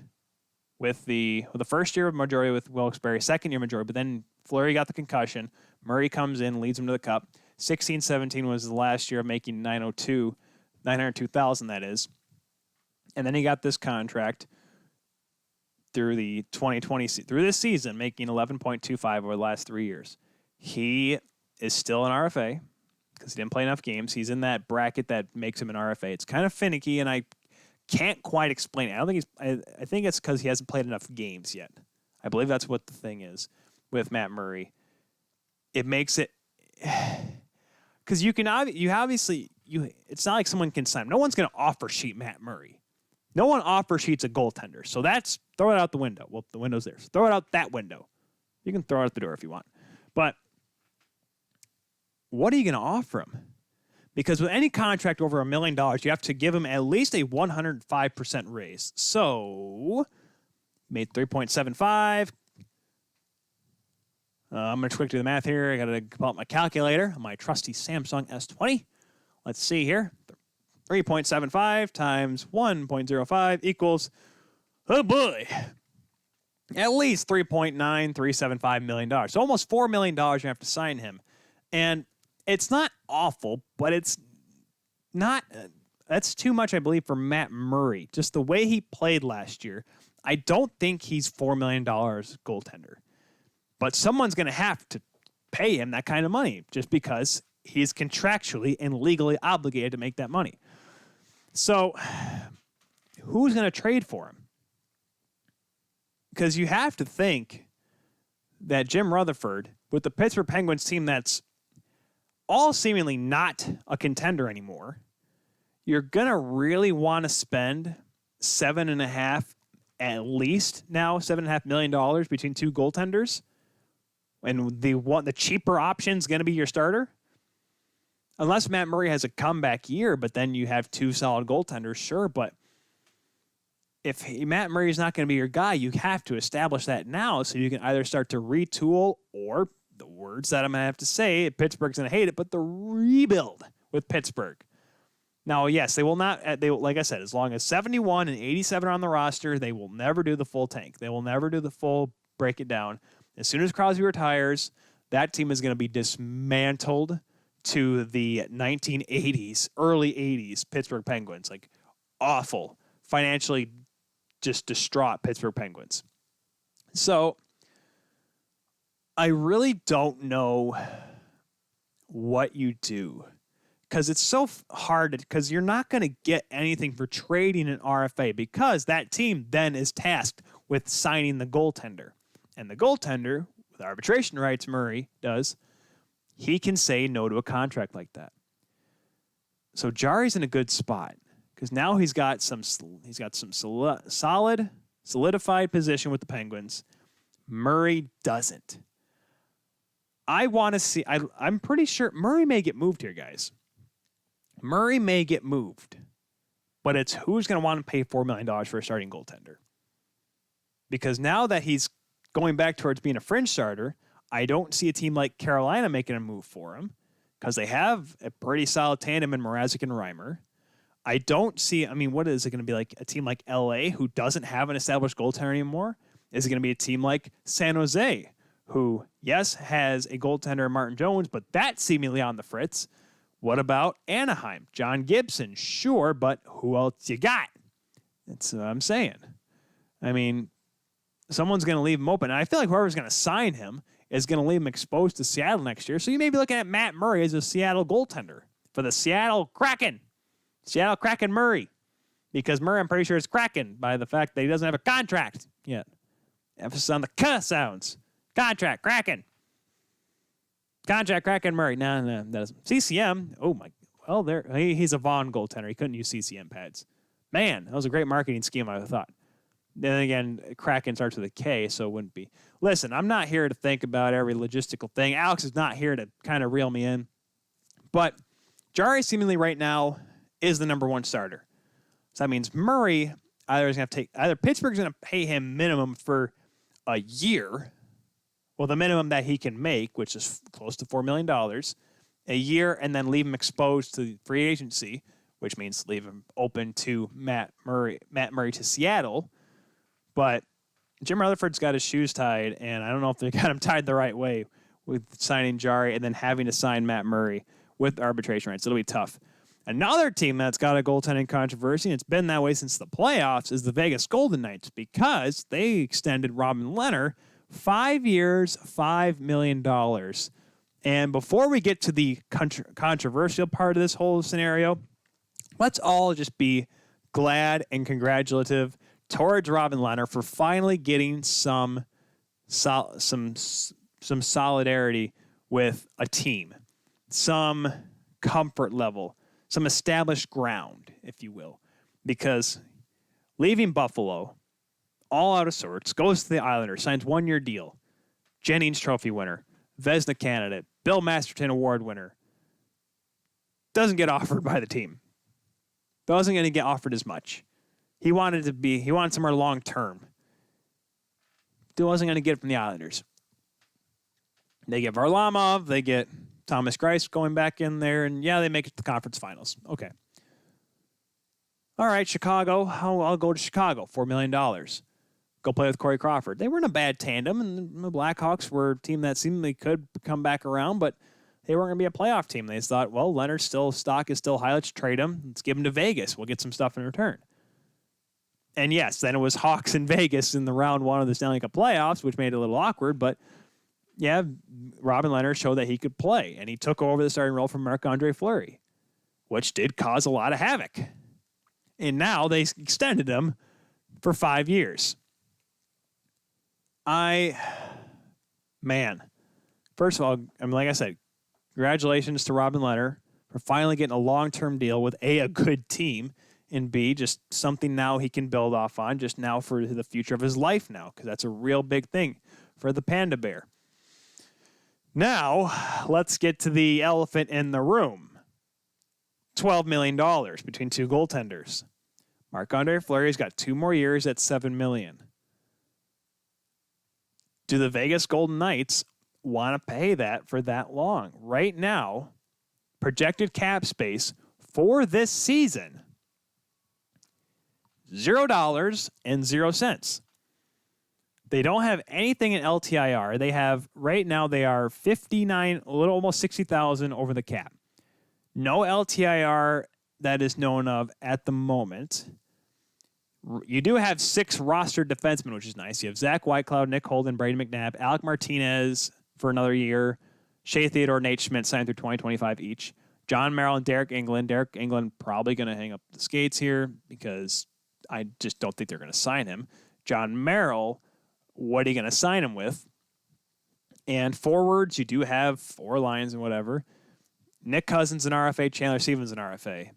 with the first year of majority with Wilkes-Barre, second year majority, but then Fleury got the concussion. Murray comes in, leads him to the Cup. 16-17 was the last year of making $902,000, that is. And then he got this contract through the 2020 through this season, making $11.25 over the last 3 years. He is still an RFA because he didn't play enough games. He's in that bracket that makes him an RFA. It's kind of finicky, and I can't quite explain it. I think it's because he hasn't played enough games yet. I believe that's what the thing is with Matt Murray. It makes it because it's not like someone can sign. No one's going to offer sheet Matt Murray. No one offer sheets a goaltender. So throw it out the window. Well, the window's there. So throw it out that window. You can throw it out the door if you want. But what are you going to offer him? Because with any contract over $1 million, you have to give him at least a 105% raise. So, made 3.75. I'm going to quick do the math here. I got to pull out my calculator on my trusty Samsung S20. Let's see here. 3.75 times 1.05 equals, oh boy, at least $3.9375 million. So almost $4 million you have to sign him. And it's not awful, but it's not, that's too much, I believe, for Matt Murray. Just the way he played last year, I don't think he's $4 million goaltender. But someone's going to have to pay him that kind of money just because he's contractually and legally obligated to make that money. So who's going to trade for him? Because you have to think that Jim Rutherford, with the Pittsburgh Penguins team that's all seemingly not a contender anymore, you're going to really want to spend $7.5 million between 2 goaltenders. And the cheaper option is going to be your starter. Unless Matt Murray has a comeback year, but then you have 2 solid goaltenders, sure. But if Matt Murray is not going to be your guy, you have to establish that now so you can either start to retool or, the words that I'm going to have to say, Pittsburgh's going to hate it, but the rebuild with Pittsburgh. Now, yes, they will not, like I said, as long as 71 and 87 are on the roster, they will never do the full tank. They will never do the full break it down. As soon as Crosby retires, that team is going to be dismantled to the 1980s, early 80s Pittsburgh Penguins. Like, awful, financially just distraught Pittsburgh Penguins. So, I really don't know what you do. Because it's so hard, because you're not going to get anything for trading an RFA, because that team then is tasked with signing the goaltender. And the goaltender, with arbitration rights, Murray does, he can say no to a contract like that. So Jarry's in a good spot because now he's got some solidified position with the Penguins. Murray doesn't. I want to see. I'm pretty sure Murray may get moved here, guys. Murray may get moved, but it's who's going to want to pay $4 million for a starting goaltender. Because now that he's going back towards being a fringe starter, I don't see a team like Carolina making a move for him because they have a pretty solid tandem in Mrazek and Reimer. I don't see, what is it going to be like? A team like LA who doesn't have an established goaltender anymore? Is it going to be a team like San Jose who, yes, has a goaltender in Martin Jones, but that's seemingly on the fritz? What about Anaheim? John Gibson, sure, but who else you got? That's what I'm saying. Someone's going to leave him open. And I feel like whoever's going to sign him is going to leave him exposed to Seattle next year. So you may be looking at Matt Murray as a Seattle goaltender for the Seattle Kraken. Seattle Kraken Murray. Because Murray, I'm pretty sure, is Kraken by the fact that he doesn't have a contract yet. Emphasis on the K sounds. Contract, Kraken. Contract Kraken Murray. No, that isn't. CCM. Oh, my. Well, he's a Vaughn goaltender. He couldn't use CCM pads. Man, that was a great marketing scheme, I thought. Then again, Kraken starts with a K, so it wouldn't be. Listen, I'm not here to think about every logistical thing. Alex is not here to kind of reel me in. But Jari seemingly right now is the number one starter. So that means Murray either Pittsburgh's going to pay him minimum for a year, well, the minimum that he can make, which is close to $4 million, a year, and then leave him exposed to free agency, which means leave him open to Matt Murray to Seattle. But Jim Rutherford's got his shoes tied, and I don't know if they got him tied the right way with signing Jari and then having to sign Matt Murray with arbitration rights. It'll be tough. Another team that's got a goaltending controversy, and it's been that way since the playoffs, is the Vegas Golden Knights, because they extended Robin Lehner 5 years, $5 million. And before we get to the controversial part of this whole scenario, let's all just be glad and congratulative towards Robin Lehner for finally getting some solidarity with a team, some comfort level, some established ground, if you will. Because leaving Buffalo, all out of sorts, goes to the Islanders, signs 1-year deal, Jennings Trophy winner, Vezina candidate, Bill Masterton Award winner, doesn't get offered by the team. Wasn't going to get offered as much. He wanted somewhere long term. Still wasn't going to get it from the Islanders. They get Varlamov, they get Thomas Greiss going back in there, and yeah, they make it to the conference finals. Okay. All right, Chicago. I'll go to Chicago. $4 million. Go play with Corey Crawford. They weren't a bad tandem, and the Blackhawks were a team that seemingly could come back around, but they weren't going to be a playoff team. They just thought, well, Leonard's stock is still high. Let's trade him. Let's give him to Vegas. We'll get some stuff in return. And yes, then it was Hawks in Vegas in the round one of the Stanley Cup playoffs, which made it a little awkward, but yeah, Robin Lehner showed that he could play, and he took over the starting role from Marc-Andre Fleury, which did cause a lot of havoc. And now they extended him for 5 years. First of all, like I said, congratulations to Robin Lehner for finally getting a long-term deal with A, a good team, and B, just something now he can build off on, just now for the future of his life now, because that's a real big thing for the Panda Bear. Now, let's get to the elephant in the room. $12 million between two goaltenders. Marc-Andre Fleury's got 2 more years at $7 million. Do the Vegas Golden Knights want to pay that for that long? Right now, projected cap space for this season, $0.00. They don't have anything in LTIR. They have, right now, they are 59, a little almost 60,000 over the cap. No LTIR that is known of at the moment. You do have 6 rostered defensemen, which is nice. You have Zach Whitecloud, Nick Holden, Brady McNabb, Alec Martinez for another year, Shea Theodore, Nate Schmidt signed through 2025 each. John Merrill and Derek England. Derek England probably going to hang up the skates here because I just don't think they're going to sign him. John Merrill, what are you going to sign him with? And forwards, you do have 4 lines and whatever. Nick Cousins an RFA, Chandler Stevens an RFA.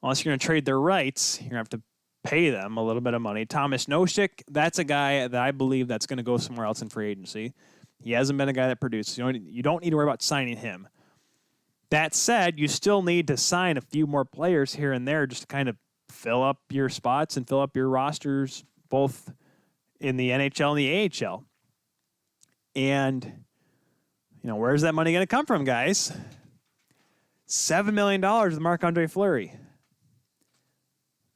Unless you're going to trade their rights, you're going to have to pay them a little bit of money. Thomas Nosek, that's a guy that I believe that's going to go somewhere else in free agency. He hasn't been a guy that produces. You don't need to worry about signing him. That said, you still need to sign a few more players here and there just to kind of fill up your spots and fill up your rosters, both in the NHL and the AHL. And, where's that money going to come from, guys? $7 million with Marc-Andre Fleury.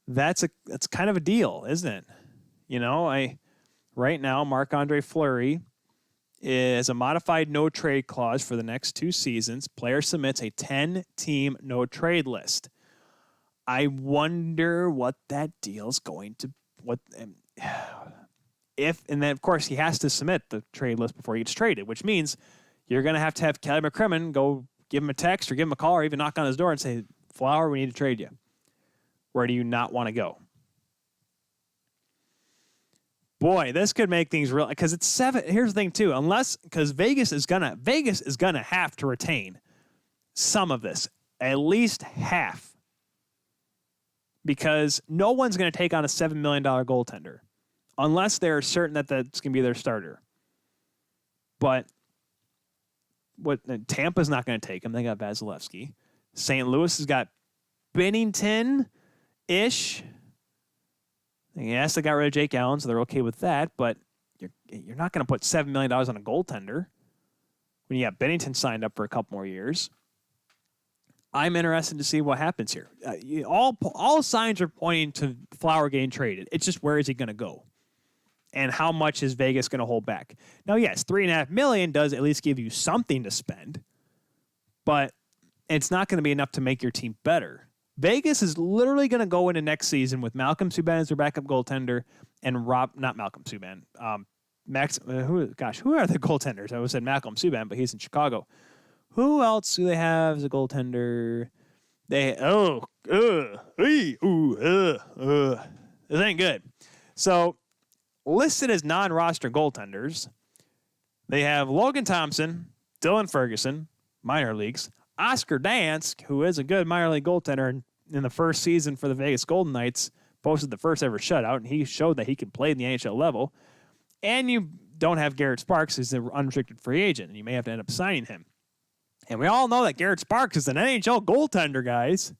That's kind of a deal, isn't it? Right now, Marc-Andre Fleury is a modified no-trade clause for the next 2 seasons. Player submits a 10-team no-trade list. I wonder what that deal's going to... and then, of course, he has to submit the trade list before he gets traded, which means you're going to have Kelly McCrimmon go give him a text or give him a call or even knock on his door and say, Flower, we need to trade you. Where do you not want to go? boy, this could make things real because it's 7. Here's the thing too, because Vegas is gonna have to retain some of this, at least half, because no one's going to take on a $7 million goaltender unless they're certain that that's going to be their starter. But Tampa's not going to take him. They got Vasilevsky. St. Louis has got Binnington-ish. Yes, they got rid of Jake Allen, so they're okay with that. But you're not going to put $7 million on a goaltender when you got Binnington signed up for a couple more years. I'm interested to see what happens here. All signs are pointing to Flower getting traded. It's just where is he going to go? And how much is Vegas going to hold back? Now, yes, $3.5 million does at least give you something to spend, but it's not going to be enough to make your team better. Vegas is literally going to go into next season with Malcolm Subban as their backup goaltender and not Malcolm Subban. Who are the goaltenders? I always said Malcolm Subban, but he's in Chicago. Who else do they have as a goaltender? This ain't good. So, listed as non-roster goaltenders, they have Logan Thompson, Dylan Ferguson, minor leagues, Oscar Dansk, who is a good minor league goaltender in the first season for the Vegas Golden Knights, posted the first ever shutout, and he showed that he can play in the NHL level. And you don't have Garrett Sparks, who's an unrestricted free agent, and you may have to end up signing him. And we all know that Garrett Sparks is an NHL goaltender, guys.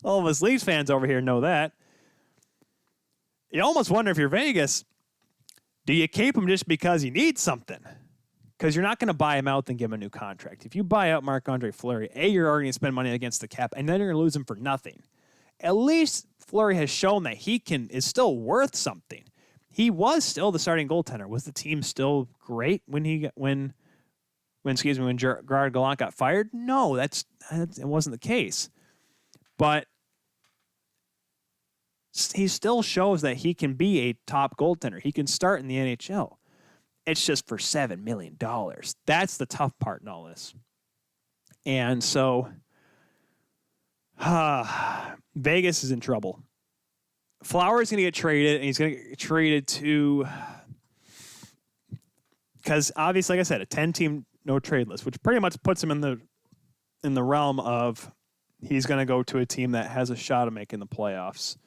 All of us Leafs fans over here know that. You almost wonder if you're Vegas, do you keep him just because you need something? Because you're not going to buy him out and give him a new contract. If you buy out Marc-Andre Fleury, you're already going to spend money against the cap, and then you're going to lose him for nothing. At least Fleury has shown that he is still worth something. He was still the starting goaltender. Was the team still great when Gerard Gallant got fired? No, it wasn't the case. But he still shows that he can be a top goaltender. He can start in the NHL. It's just for $7 million. That's the tough part in all this. And so Vegas is in trouble. Flower is going to get traded, and he's going to get traded to, because obviously, like I said, a 10-team no-trade list, which pretty much puts him in the realm of he's going to go to a team that has a shot of making the playoffs.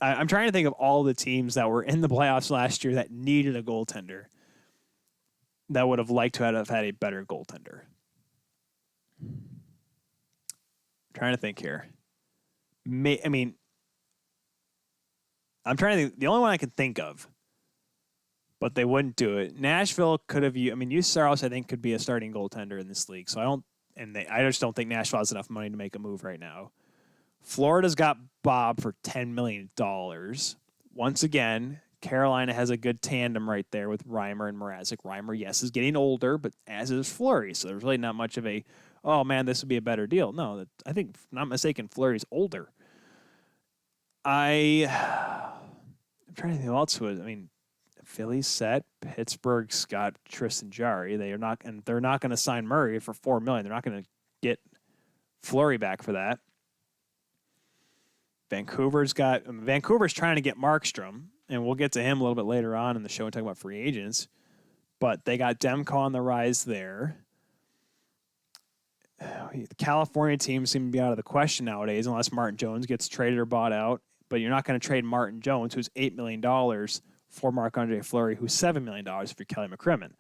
I'm trying to think of all the teams that were in the playoffs last year that needed a goaltender that would have liked to have had a better goaltender. I'm trying to think here. I'm trying to think. The only one I can think of, but they wouldn't do it. Nashville could have. Saros, I think, could be a starting goaltender in this league. So I just don't think Nashville has enough money to make a move right now. Florida's got Bob for $10 million. Once again, Carolina has a good tandem right there with Reimer and Mrazek. Reimer, yes, is getting older, but as is Fleury. So there's really not much of a, oh, man, this would be a better deal. No, I think, if I'm not mistaken, Fleury's older. I'm trying to think who else was. Philly's set. Pittsburgh's got Tristan Jarry. They're not going to sign Murray for $4 million. They're not going to get Fleury back for that. Vancouver's trying to get Markstrom, and we'll get to him a little bit later on in the show and talk about free agents. But they got Demko on the rise there. The California teams seem to be out of the question nowadays unless Martin Jones gets traded or bought out. But you're not going to trade Martin Jones, who's $8 million, for Marc-Andre Fleury, who's $7 million if you're Kelly McCrimmon.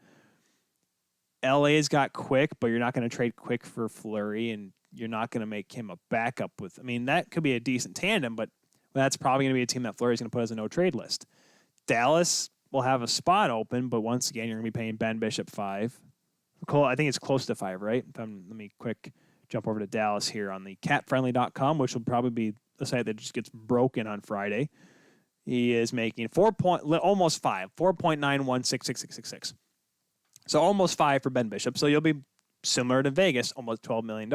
LA's got Quick, but you're not going to trade Quick for Fleury, and you're not going to make him a backup with. That could be a decent tandem, but that's probably going to be a team that Fleury's going to put as a no-trade list. Dallas will have a spot open, but once again, you're going to be paying Ben Bishop $5. I think it's close to $5, right? Let me quick jump over to Dallas here on the capfriendly.com, which will probably be the site that just gets broken on Friday. He is making almost $5, 4.916666. So almost $5 for Ben Bishop. So you'll be similar to Vegas, almost $12 million.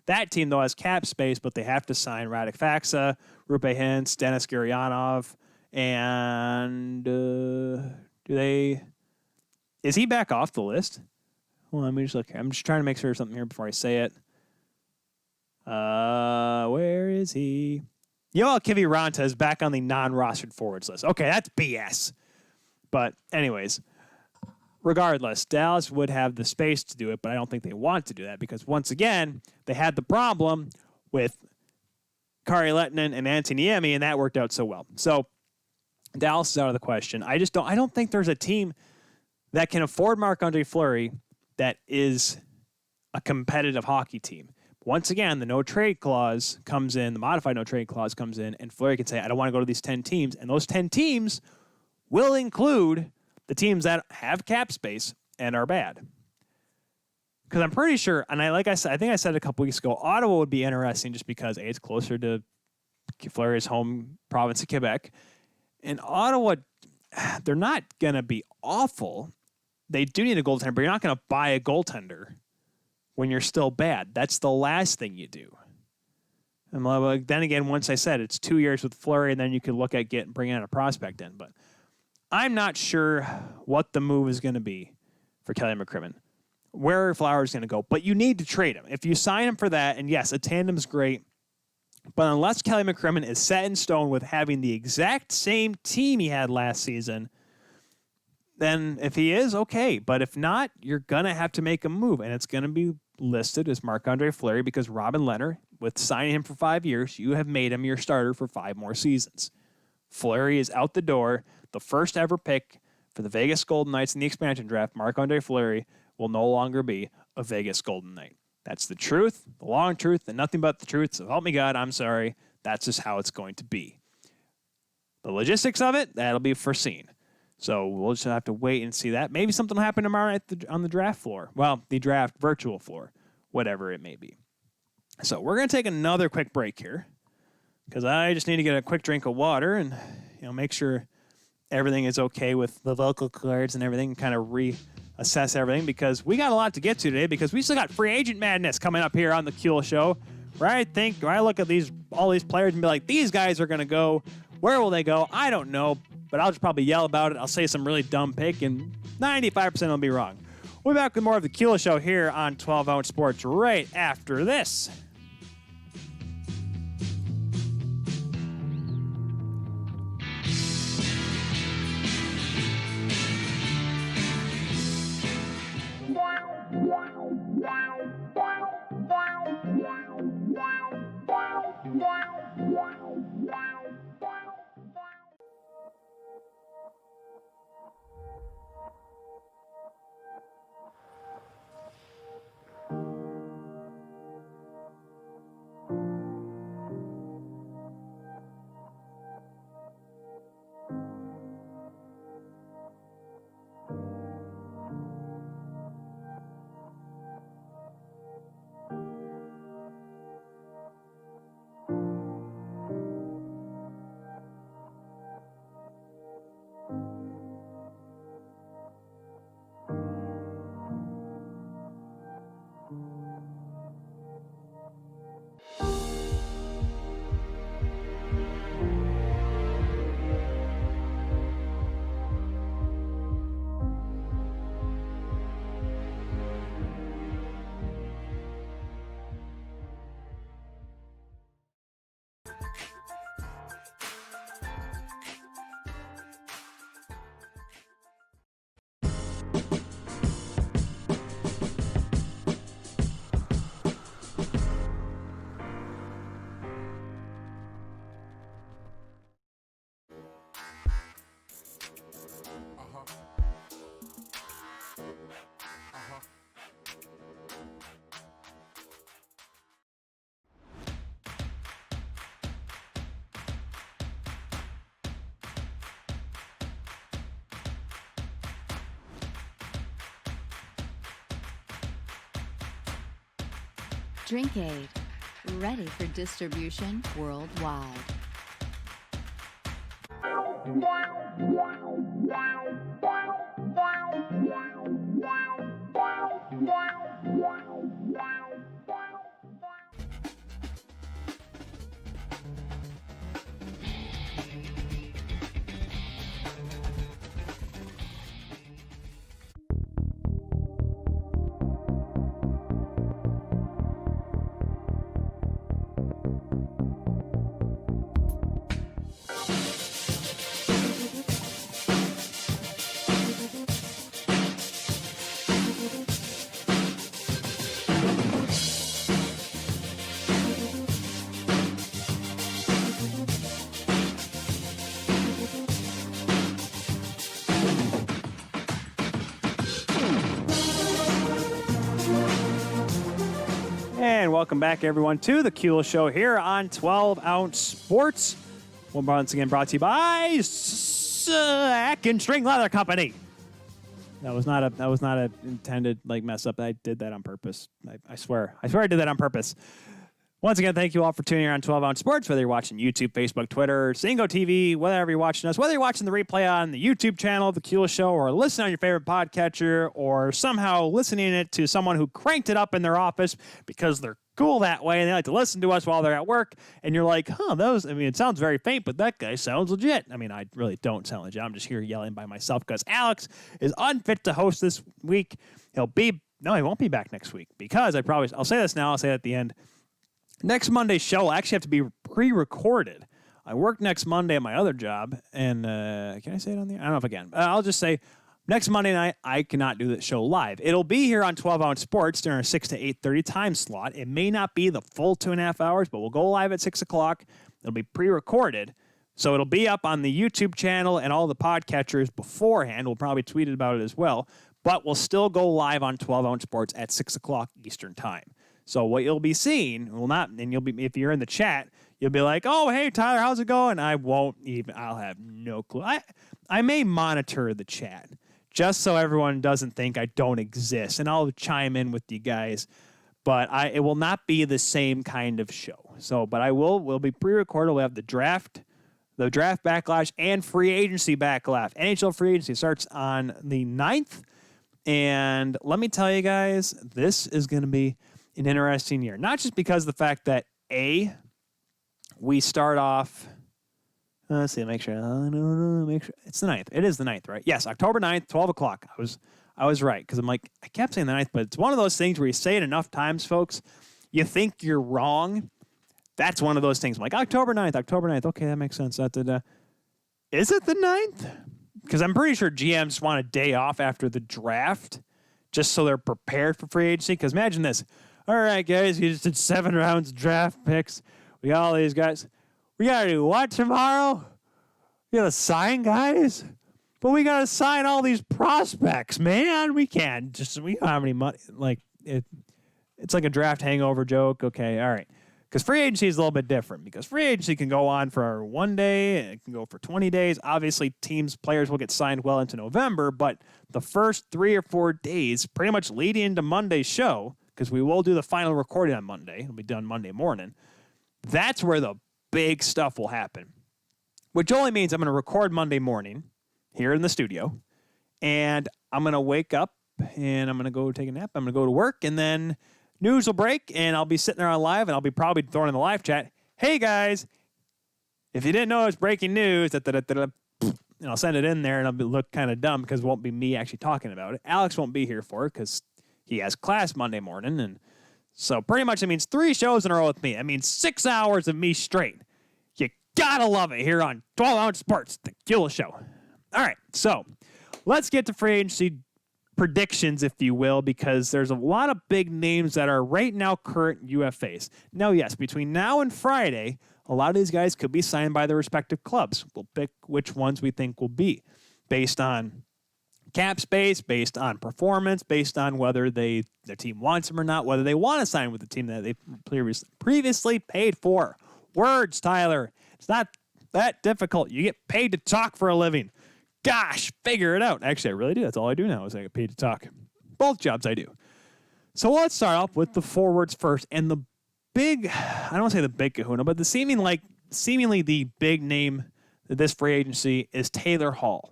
That team, though, has cap space, but they have to sign Radek Faksa, Rupe Hintz, Denis Gurianov, and is he back off the list? Well, let me just look here. I'm just trying to make sure of something here before I say it. Where is he? Yoel Kiviranta is back on the non-rostered forwards list. Okay, that's BS. But anyways, regardless, Dallas would have the space to do it, but I don't think they want to do that because, once again, they had the problem with Kari Lehtinen and Antti Niemi, and that worked out so well. So Dallas is out of the question. I don't think there's a team that can afford Marc-Andre Fleury that is a competitive hockey team. Once again, the no-trade clause comes in, the modified no-trade clause comes in, and Fleury can say, I don't want to go to these 10 teams. And those 10 teams will include the teams that have cap space and are bad. Because I'm pretty sure, and I think I said a couple weeks ago, Ottawa would be interesting just because, A, it's closer to Fleury's home province of Quebec. And Ottawa, they're not going to be awful. They do need a goaltender, but you're not going to buy a goaltender when you're still bad. That's the last thing you do. And then again, once I said it's 2 years with Fleury, and then you could look at bringing in a prospect in. But I'm not sure what the move is going to be for Kelly McCrimmon, where Flowers is going to go. But you need to trade him. If you sign him for that, and yes, a tandem's great, but unless Kelly McCrimmon is set in stone with having the exact same team he had last season, then if he is, okay. But if not, you're going to have to make a move, and it's going to be listed as Marc-Andre Fleury because Robin Lehner, with signing him for 5 years, you have made him your starter for 5 more seasons. Fleury is out the door. The first ever pick for the Vegas Golden Knights in the expansion draft, Marc-Andre Fleury, will no longer be a Vegas Golden Knight. That's the truth, the long truth, and nothing but the truth. So help me God, I'm sorry. That's just how it's going to be. The logistics of it, that'll be foreseen. So we'll just have to wait and see that. Maybe something will happen tomorrow night on the draft floor. Well, the draft virtual floor, whatever it may be. So we're going to take another quick break here because I just need to get a quick drink of water and make sure everything is okay with the vocal cords and everything, and kind of reassess everything because we got a lot to get to today because we still got free agent madness coming up here on the Kuehl Show. Where I look at all these players and be like, these guys are going to go. Where will they go? I don't know, but I'll just probably yell about it. I'll say some really dumb pick, and 95% will be wrong. We'll be back with more of the Kuehl Show here on 12 Ounce Sports right after this. Drink Aid, ready for distribution worldwide. And welcome back, everyone, to the Kilo Show here on 12-Ounce Sports. Once again, brought to you by Sack and String Leather Company. That was not a intended mess up. I did that on purpose. I swear I did that on purpose. Once again, thank you all for tuning in on 12-Ounce Sports, whether you're watching YouTube, Facebook, Twitter, Singo TV, whatever you're watching us, whether you're watching the replay on the YouTube channel of The Kilo Show or listening on your favorite podcatcher or somehow listening it to someone who cranked it up in their office because they're cool that way and they like to listen to us while they're at work, and you're like, it sounds very faint, but that guy sounds legit. I mean, I really don't sound legit. I'm just here yelling by myself because Alex is unfit to host this week. He won't be back next week because I'll say this now, I'll say it at the end. Next Monday's show will actually have to be pre-recorded. I work next Monday at my other job, and can I say it on the air? I don't know if I can. I'll just say next Monday night, I cannot do the show live. It'll be here on 12-Ounce Sports during a 6 to 8:30 time slot. It may not be the full 2.5 hours, but we'll go live at 6 o'clock. It'll be pre-recorded, so it'll be up on the YouTube channel and all the podcatchers beforehand. We'll probably tweet about it as well, but we'll still go live on 12-Ounce Sports at 6 o'clock Eastern time. So what you'll be seeing if you're in the chat, you'll be like, oh, hey, Tyler, how's it going? I'll have no clue. I may monitor the chat just so everyone doesn't think I don't exist, and I'll chime in with you guys, but it will not be the same kind of show. So, but we'll be pre-recorded. We'll have the draft backlash and free agency backlash. NHL free agency starts on the 9th, and let me tell you guys, this is going to be an interesting year. Not just because of the fact that, we start off, let's see, make sure it's the 9th. It is the 9th, right? Yes, October 9th, 12 o'clock. I was right, because I kept saying the 9th, but it's one of those things where you say it enough times, folks, you think you're wrong. That's one of those things. I'm like, October 9th. Okay, that makes sense. Is it the 9th? Because I'm pretty sure GMs want a day off after the draft just so they're prepared for free agency. Because imagine this. All right, guys, you just did 7 rounds of draft picks. We got all these guys. We got to do what tomorrow? We got to sign guys? But we got to sign all these prospects, man. We don't have any money. It's like a draft hangover joke. Okay, all right. Because free agency is a little bit different. Because free agency can go on for 1 day. And it can go for 20 days. Obviously, players will get signed well into November. But the first 3 or 4 days, pretty much leading into Monday's show, because we will do the final recording on Monday. It'll be done Monday morning. That's where the big stuff will happen, which only means I'm going to record Monday morning here in the studio, and I'm going to wake up, and I'm going to go take a nap. I'm going to go to work, and then news will break, and I'll be sitting there on live, and I'll be probably throwing in the live chat, hey, guys, if you didn't know it's breaking news, and I'll send it in there, and I'll look kind of dumb because it won't be me actually talking about it. Alex won't be here for it because he has class Monday morning, and so pretty much it means 3 shows in a row with me. I mean 6 hours of me straight. You gotta love it here on 12-Ounce Sports, the Kilo Show. All right, so let's get to free agency predictions, if you will, because there's a lot of big names that are right now current UFAs. Now, yes, between now and Friday, a lot of these guys could be signed by their respective clubs. We'll pick which ones we think will be based on cap space, based on performance, based on whether the team wants them or not, whether they want to sign with the team that they previously paid for. Words, Tyler. It's not that difficult. You get paid to talk for a living. Gosh, figure it out. Actually, I really do. That's all I do now is I get paid to talk. Both jobs I do. So let's start off with the forwards first. And the big, I don't want to say the big kahuna, but the seemingly the big name of this free agency is Taylor Hall.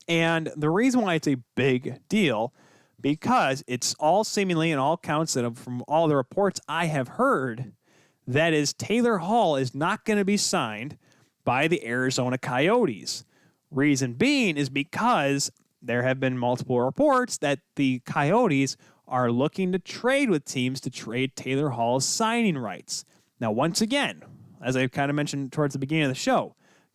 And the reason why it's a big deal, because it's all seemingly and all counts that from all the reports I have heard, that is Taylor Hall is not going to be signed by the Arizona Coyotes. Reason being is because there have been multiple reports that the Coyotes are looking to trade with teams to trade Taylor Hall's signing rights. Now, once again, as I kind of mentioned towards the beginning of the show,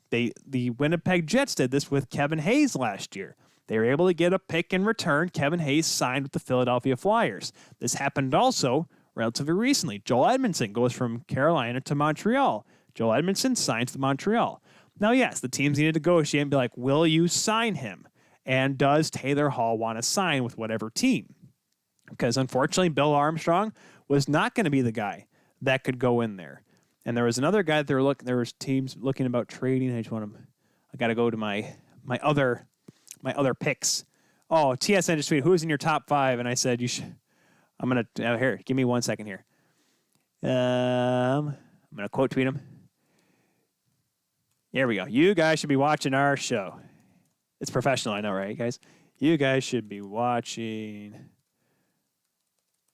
the Winnipeg Jets did this with Kevin Hayes last year. They were able to get a pick in return. Kevin Hayes signed with the Philadelphia Flyers. This happened also relatively recently. Joel Edmondson goes from Carolina to Montreal. Joel Edmondson signs to Montreal. Now, yes, the teams need to negotiate and be like, will you sign him? And does Taylor Hall want to sign with whatever team? Because unfortunately, Bill Armstrong was not going to be the guy that could go in there. And there was another guy that there was teams looking about trading. I got to go to my other picks. Oh, TSN just tweeted, who's in your top 5? And I said, I'm going to, here, give me 1 second here. I'm going to quote tweet him. Here we go. You guys should be watching our show. It's professional, I know, right, guys? You guys should be watching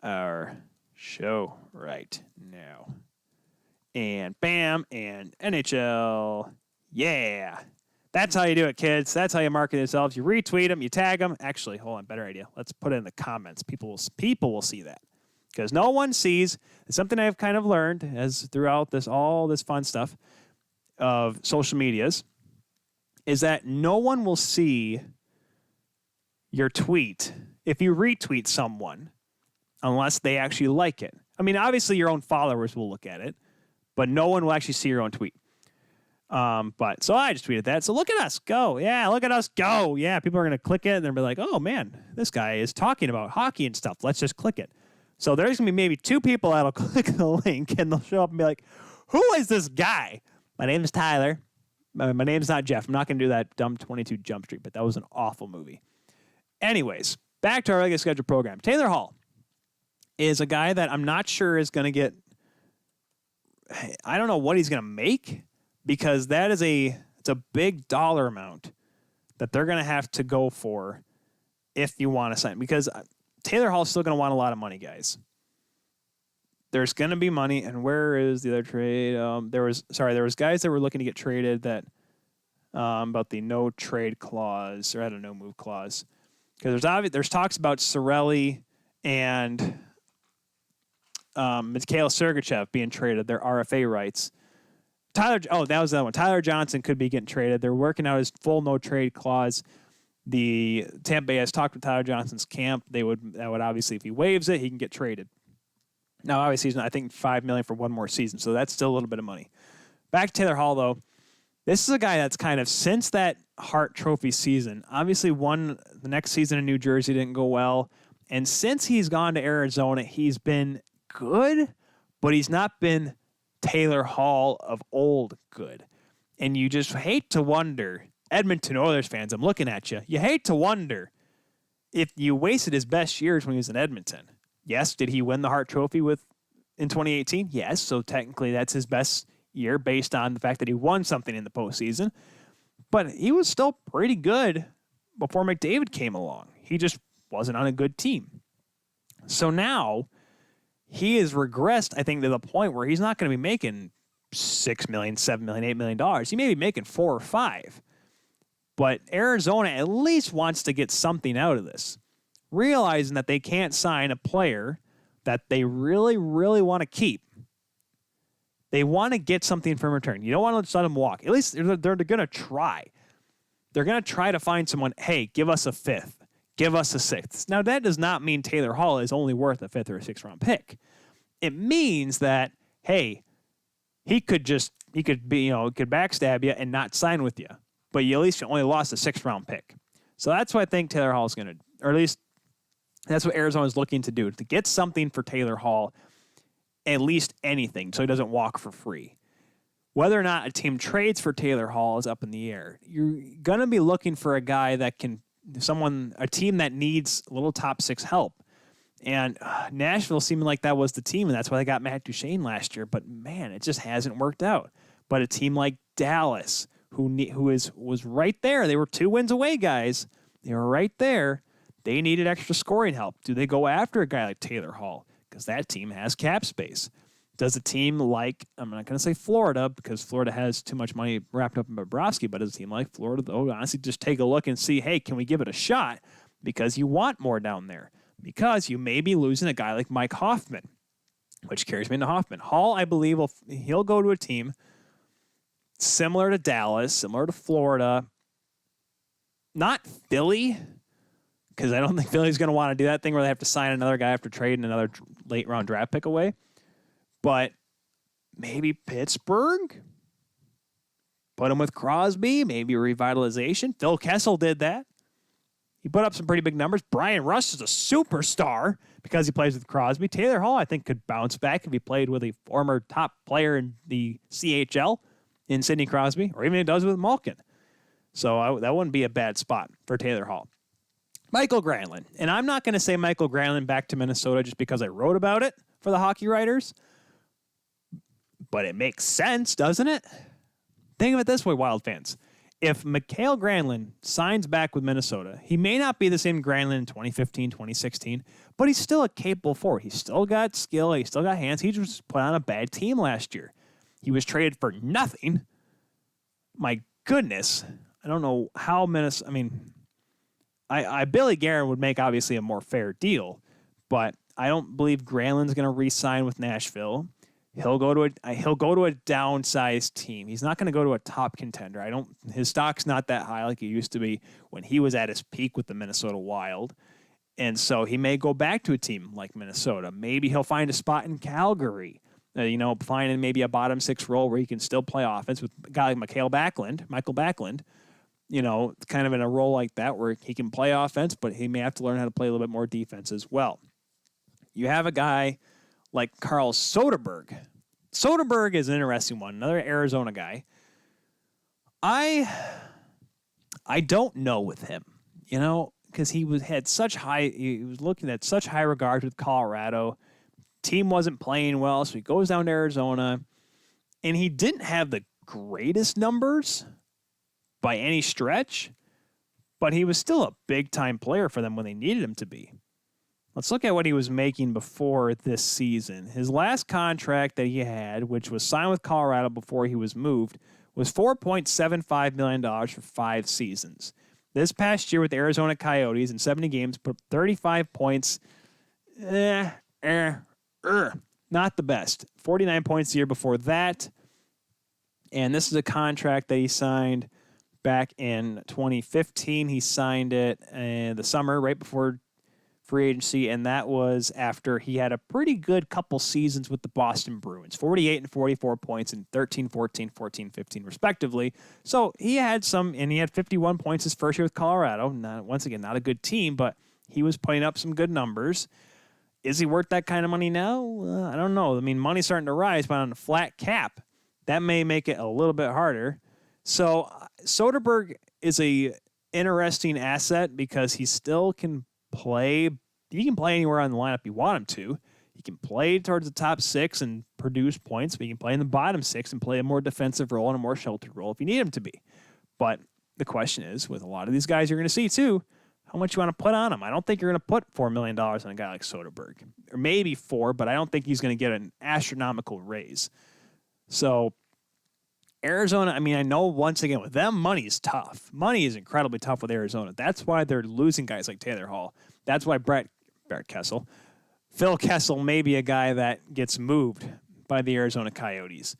our show right now. And bam, and NHL. Yeah. That's how you do it, kids. That's how you market yourselves. You retweet them, you tag them. Actually, hold on, better idea. Let's put it in the comments. People will see that. Because no one sees, it's something I've kind of learned as throughout all this fun stuff of social medias, is that no one will see your tweet if you retweet someone unless they actually like it. I mean, obviously your own followers will look at it, but no one will actually see your own tweet. But so I just tweeted that. So look at us go. Yeah, look at us go. Yeah, people are going to click it and they'll be like, oh man, this guy is talking about hockey and stuff. Let's just click it. So there's going to be maybe 2 people that'll click the link and they'll show up and be like, who is this guy? My name is Tyler. My name's not Jeff. I'm not going to do that dumb 22 Jump Street, but that was an awful movie. Anyways, back to our regular scheduled program. Taylor Hall is a guy that I'm not sure is going to get, I don't know what he's going to make, because that is it's a big dollar amount that they're going to have to go for if you want to sign. Because Taylor Hall is still going to want a lot of money, guys. There's going to be money, and where is the other trade? There was guys that were looking to get traded that about the no trade clause, or I don't know, move clause. Because there's talks about Cirelli and Mikhail Sergachev being traded, their RFA rights. That was the other one. Tyler Johnson could be getting traded. They're working out his full no trade clause. The Tampa Bay has talked with Tyler Johnson's camp. That would obviously, if he waives it, he can get traded. Now, obviously, he's not, I think $5 million for one more season, so that's still a little bit of money. Back to Taylor Hall, though. This is a guy that's kind of, since that Hart Trophy season, obviously won the next season in New Jersey, didn't go well. And since he's gone to Arizona, he's been good, but he's not been Taylor Hall of old good. And you just hate to wonder, Edmonton Oilers fans, I'm looking at you. You hate to wonder if you wasted his best years when he was in Edmonton. Yes, did he win the Hart Trophy in 2018? Yes, so technically that's his best year based on the fact that he won something in the postseason. But he was still pretty good before McDavid came along. He just wasn't on a good team. So now he has regressed, I think, to the point where he's not going to be making $6 million, $7 million, $8 million. He may be making 4 or 5. But Arizona at least wants to get something out of this, realizing that they can't sign a player that they really, really want to keep. They want to get something from return. You don't want to just let them walk. At least they're going to try. They're going to try to find someone, hey, give us a 5th. Give us a 6th. Now, that does not mean Taylor Hall is only worth a 5th or a 6th round pick. It means that, hey, he could backstab you and not sign with you. But you at least only lost a 6th round pick. So that's what I think Taylor Hall is going to, or at least that's what Arizona is looking to do, to get something for Taylor Hall, at least anything, so he doesn't walk for free. Whether or not a team trades for Taylor Hall is up in the air. You're going to be looking for a guy that can, a team that needs a little top 6 help. And Nashville seemed like that was the team, and that's why they got Matt Duchene last year. But man, it just hasn't worked out. But a team like Dallas, who was right there, they were 2 wins away, guys. They were right there. They needed extra scoring help. Do they go after a guy like Taylor Hall? Because that team has cap space. Does a team like, I'm not going to say Florida, because Florida has too much money wrapped up in Bobrovsky, but does a team like Florida, though, honestly, just take a look and see, hey, can we give it a shot? Because you want more down there. Because you may be losing a guy like Mike Hoffman, which carries me into Hoffman. Hall, I believe, he'll go to a team similar to Dallas, similar to Florida, not Philly, because I don't think Philly's going to want to do that thing where they have to sign another guy after trading another late-round draft pick away. But maybe Pittsburgh? Put him with Crosby, maybe revitalization. Phil Kessel did that. He put up some pretty big numbers. Brian Rust is a superstar because he plays with Crosby. Taylor Hall, I think, could bounce back if he played with a former top player in the CHL in Sidney Crosby, or even if he does with Malkin. So that wouldn't be a bad spot for Taylor Hall. Michael Granlund. And I'm not going to say Michael Granlund back to Minnesota just because I wrote about it for the hockey writers. But it makes sense, doesn't it? Think of it this way, Wild fans. If Mikael Granlund signs back with Minnesota, he may not be the same Granlund in 2015, 2016, but he's still a capable forward. He's still got skill. He's still got hands. He just put on a bad team last year. He was traded for nothing. My goodness. I don't know how Minnesota... I mean, Billy Guerin would make, obviously, a more fair deal, but I don't believe Granlund's going to re-sign with Nashville. He'll go to a downsized team. He's not going to go to a top contender. His stock's not that high like it used to be when he was at his peak with the Minnesota Wild. And so he may go back to a team like Minnesota. Maybe he'll find a spot in Calgary. Finding maybe a bottom six role where he can still play offense with a guy like Michael Backlund. Kind of in a role like that where he can play offense, but he may have to learn how to play a little bit more defense as well. You have a guy like Carl Soderberg. Soderberg is an interesting one, another Arizona guy. I don't know with him, because he was looking at such high regard with Colorado. Team wasn't playing well, so he goes down to Arizona, and he didn't have the greatest numbers by any stretch, but he was still a big-time player for them when they needed him to be. Let's look at what he was making before this season. His last contract that he had, which was signed with Colorado before he was moved, was $4.75 million for 5 seasons. This past year with the Arizona Coyotes in 70 games, put up 35 points. Not the best. 49 points the year before that. And this is a contract that he signed back in 2015. He signed it in the summer, right before free agency, and that was after he had a pretty good couple seasons with the Boston Bruins, 48 and 44 points in 13, 14, 14, 15, respectively. So he had 51 points his first year with Colorado. Not a good team, but he was putting up some good numbers. Is he worth that kind of money now? I don't know. I mean, money's starting to rise, but on a flat cap, that may make it a little bit harder. So Soderberg is a interesting asset because he still can play. He can play anywhere on the lineup you want him to. He can play towards the top 6 and produce points, but he can play in the bottom 6 and play a more defensive role and a more sheltered role if you need him to be. But the question is, with a lot of these guys you're going to see too, how much you want to put on him. I don't think you're going to put $4 million on a guy like Soderberg. Or maybe 4, but I don't think he's going to get an astronomical raise. So Arizona, I know once again with them, money is tough. Money is incredibly tough with Arizona. That's why they're losing guys like Taylor Hall. That's why Phil Kessel may be a guy that gets moved by the Arizona Coyotes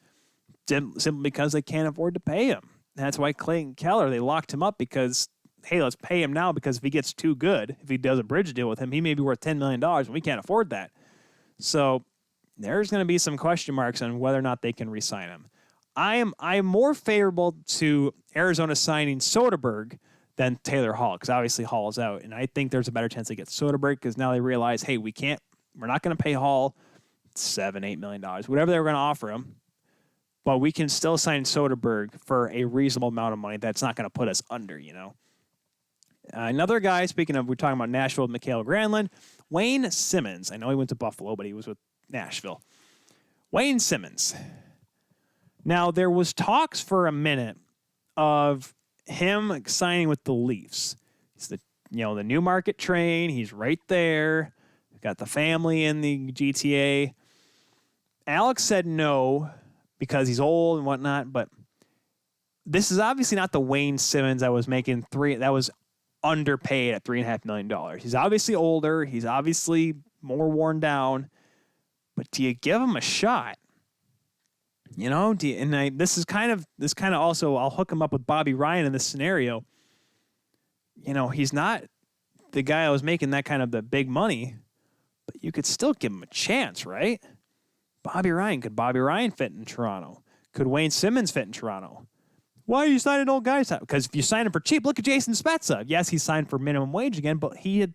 simply because they can't afford to pay him. That's why Clayton Keller, they locked him up because, hey, let's pay him now because if he gets too good, if he does a bridge deal with him, he may be worth $10 million and we can't afford that. So there's going to be some question marks on whether or not they can re-sign him. I am more favorable to Arizona signing Soderberg than Taylor Hall, because obviously Hall is out, and I think there's a better chance they get Soderberg because now they realize, hey, we're not going to pay Hall $7-8 million, whatever they were going to offer him, but we can still sign Soderberg for a reasonable amount of money that's not going to put us under, Another guy, speaking of, we're talking about Nashville with Mikael Granlund, Wayne Simmons. I know he went to Buffalo, but he was with Nashville. Wayne Simmons. Now, there was talks for a minute of him signing with the Leafs. He's the new market train. He's right there. Got the family in the GTA. Alex said no because he's old and whatnot, but this is obviously not the Wayne Simmons that was making that was underpaid at $3.5 million. He's obviously older. He's obviously more worn down, but do you give him a shot? This kind of also, I'll hook him up with Bobby Ryan in this scenario. He's not the guy I was making that kind of the big money, but you could still give him a chance, right? Could Bobby Ryan fit in Toronto? Could Wayne Simmons fit in Toronto? Why are you signing old guys? Because if you sign him for cheap, look at Jason Spezza. Yes, he signed for minimum wage again, but he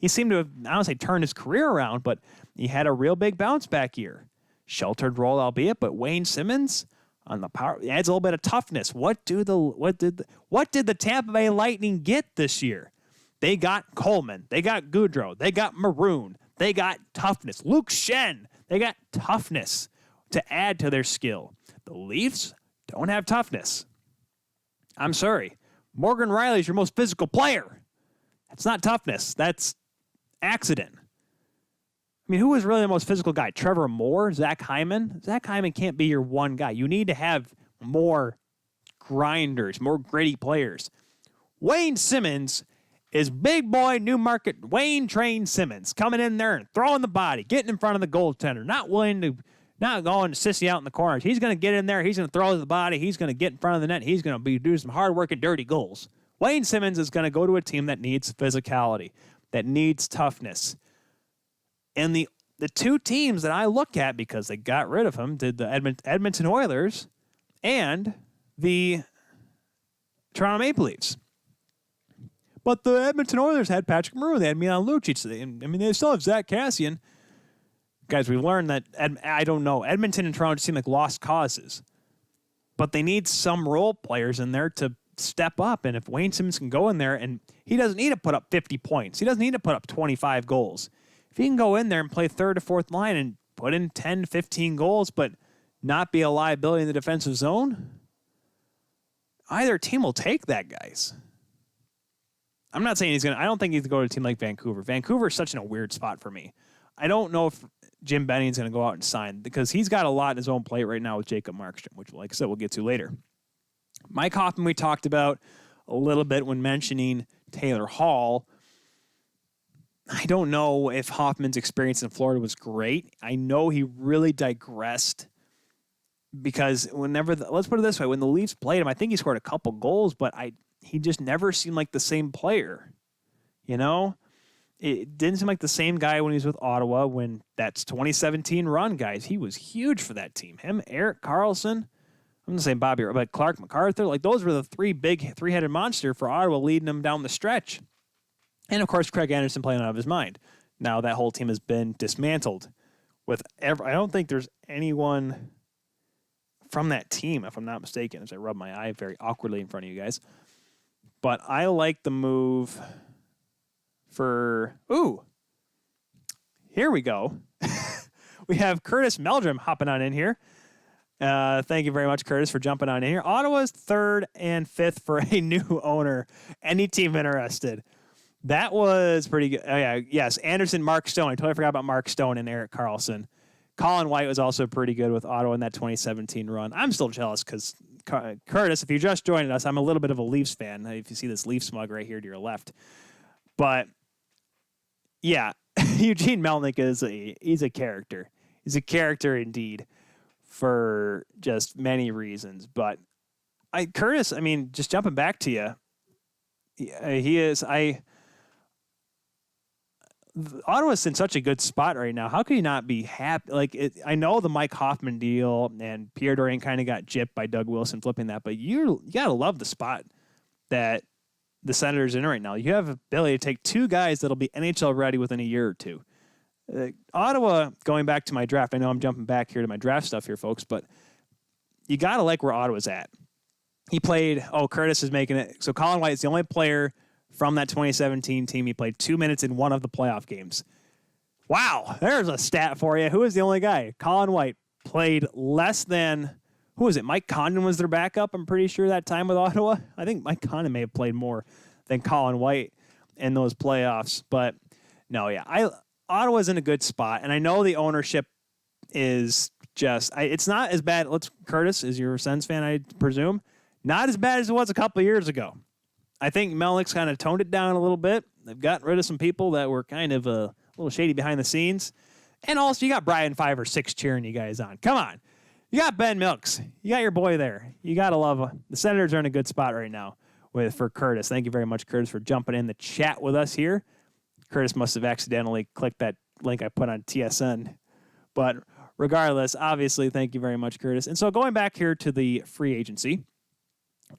seemed to have, I don't say turned his career around, but he had a real big bounce back year. Sheltered role, albeit, but Wayne Simmons on the power adds a little bit of toughness. What did the Tampa Bay Lightning get this year? They got Coleman, they got Goudreau, they got Maroon, they got toughness. Luke Shen, they got toughness to add to their skill. The Leafs don't have toughness. I'm sorry. Morgan Riley's your most physical player. That's not toughness. That's accident. I mean, who was really the most physical guy? Trevor Moore? Zach Hyman? Zach Hyman can't be your one guy. You need to have more grinders, more gritty players. Wayne Simmons is big boy New Market Wayne Train Simmons coming in there and throwing the body, getting in front of the goaltender, not going to sissy out in the corners. He's going to get in there. He's going to throw the body. He's going to get in front of the net. He's going to be doing some hard work and dirty goals. Wayne Simmons is going to go to a team that needs physicality, that needs toughness. And the two teams that I look at because they got rid of him did the Edmonton Oilers and the Toronto Maple Leafs. But the Edmonton Oilers had Patrick Maroon. They had Milan Lucic. They still have Zach Kassian. Guys, we've learned that, I don't know, Edmonton and Toronto seem like lost causes. But they need some role players in there to step up. And if Wayne Simmons can go in there, and he doesn't need to put up 50 points. He doesn't need to put up 25 goals. If he can go in there and play third or fourth line and put in 10, 15 goals, but not be a liability in the defensive zone, either team will take that, guys. I'm not saying I don't think he's going to go to a team like Vancouver. Vancouver is such in a weird spot for me. I don't know if Jim Benning's going to go out and sign because he's got a lot in his own plate right now with Jacob Markstrom, which, like I said, we'll get to later. Mike Hoffman, we talked about a little bit when mentioning Taylor Hall. I don't know if Hoffman's experience in Florida was great. I know he really digressed because let's put it this way, when the Leafs played him, I think he scored a couple goals, but he just never seemed like the same player. You know? It didn't seem like the same guy when he was with Ottawa when that's 2017 run, guys. He was huge for that team. Him, Erik Karlsson, I'm going to say Bobby, but Clark MacArthur, like those were the three-headed monster for Ottawa leading them down the stretch. And, of course, Craig Anderson playing out of his mind. Now that whole team has been dismantled. I don't think there's anyone from that team, if I'm not mistaken, as I rub my eye very awkwardly in front of you guys. But I like the move here we go. We have Curtis Meldrum hopping on in here. Thank you very much, Curtis, for jumping on in here. Ottawa's 3rd and 5th for a new owner. Any team interested? That was pretty good. Oh, yeah, yes, Anderson, Mark Stone. I totally forgot about Mark Stone and Erik Karlsson. Colin White was also pretty good with Ottawa in that 2017 run. I'm still jealous because, Curtis, if you just joined us, I'm a little bit of a Leafs fan. If you see this Leafs mug right here to your left. But, yeah, Eugene Melnyk he's a character. He's a character indeed for just many reasons. But, Curtis, just jumping back to you, he is, Ottawa's in such a good spot right now. How can you not be happy? I know the Mike Hoffman deal and Pierre Dorian kind of got gypped by Doug Wilson flipping that, but you got to love the spot that the Senators in right now. You have the ability to take two guys that'll be NHL ready within a year or two. Ottawa, going back to my draft, I know I'm jumping back here to my draft stuff here, folks, but you got to like where Ottawa's at. He played, Curtis is making it. So Colin White is the only player from that 2017 team. He played 2 minutes in one of the playoff games. Wow, there's a stat for you. Who is the only guy? Colin White played less than, who was it? Mike Condon was their backup, I'm pretty sure, that time with Ottawa. I think Mike Condon may have played more than Colin White in those playoffs. But, no, yeah, Ottawa's in a good spot, and I know the ownership is just, it's not as bad. Curtis, is your Sens fan, I presume? Not as bad as it was a couple of years ago. I think Melnyk's kind of toned it down a little bit. They've gotten rid of some people that were kind of a little shady behind the scenes. And also, you got Brian 5 or 6 cheering you guys on. Come on. You got Ben Milks. You got your boy there. You got to love the Senators are in a good spot right now for Curtis. Thank you very much, Curtis, for jumping in the chat with us here. Curtis must have accidentally clicked that link I put on TSN. But regardless, obviously, thank you very much, Curtis. And so going back here to the free agency,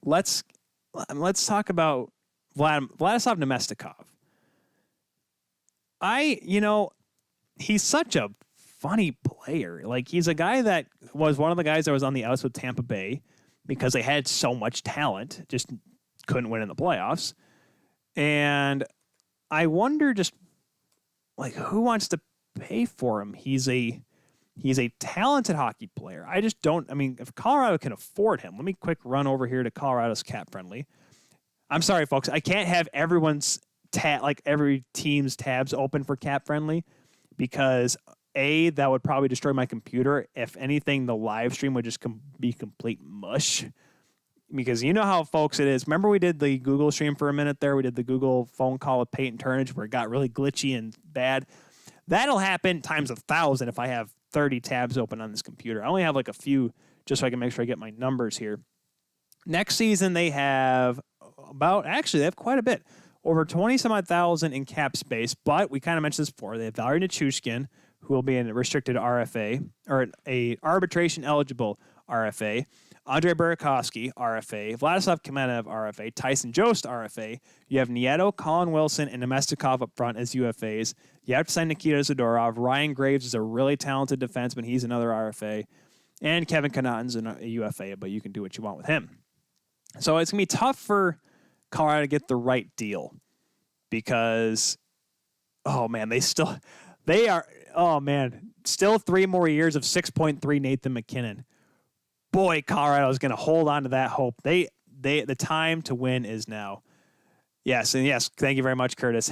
let's talk about Vladislav Nemestikov. He's such a funny player. Like, he's a guy that was one of the guys that was on the outs with Tampa Bay because they had so much talent, just couldn't win in the playoffs. And I wonder just like who wants to pay for him. He's a talented hockey player. I just don't. I mean, if Colorado can afford him, let me quick run over here to Colorado's cap friendly. I'm sorry, folks. I can't have everyone's every team's tabs open for cap friendly because that would probably destroy my computer. If anything, the live stream would just be complete mush. Because you know how, folks, it is. Remember we did the Google stream for a minute there? We did the Google phone call with Peyton Turnage where it got really glitchy and bad. That'll happen times 1,000 if I have 30 tabs open on this computer. I only have like a few just so I can make sure I get my numbers here. Next season, they have they have quite a bit. Over 20-some-odd thousand in cap space, but we kind of mentioned this before. They have Valery Nichushkin, who will be in a restricted RFA, or a arbitration-eligible RFA. Andre Burakovsky, RFA. Vladislav Kamenev, RFA. Tyson Jost, RFA. You have Nieto, Colin Wilson, and Nemestikov up front as UFAs. You have to sign Nikita Zadorov. Ryan Graves is a really talented defenseman. He's another RFA. And Kevin Connauton's a UFA, but you can do what you want with him. So it's going to be tough for Colorado to get the right deal because, still 3 more years of 6.3 Nathan MacKinnon. Boy, Colorado is going to hold on to that hope. The time to win is now. Yes, and yes, thank you very much, Curtis.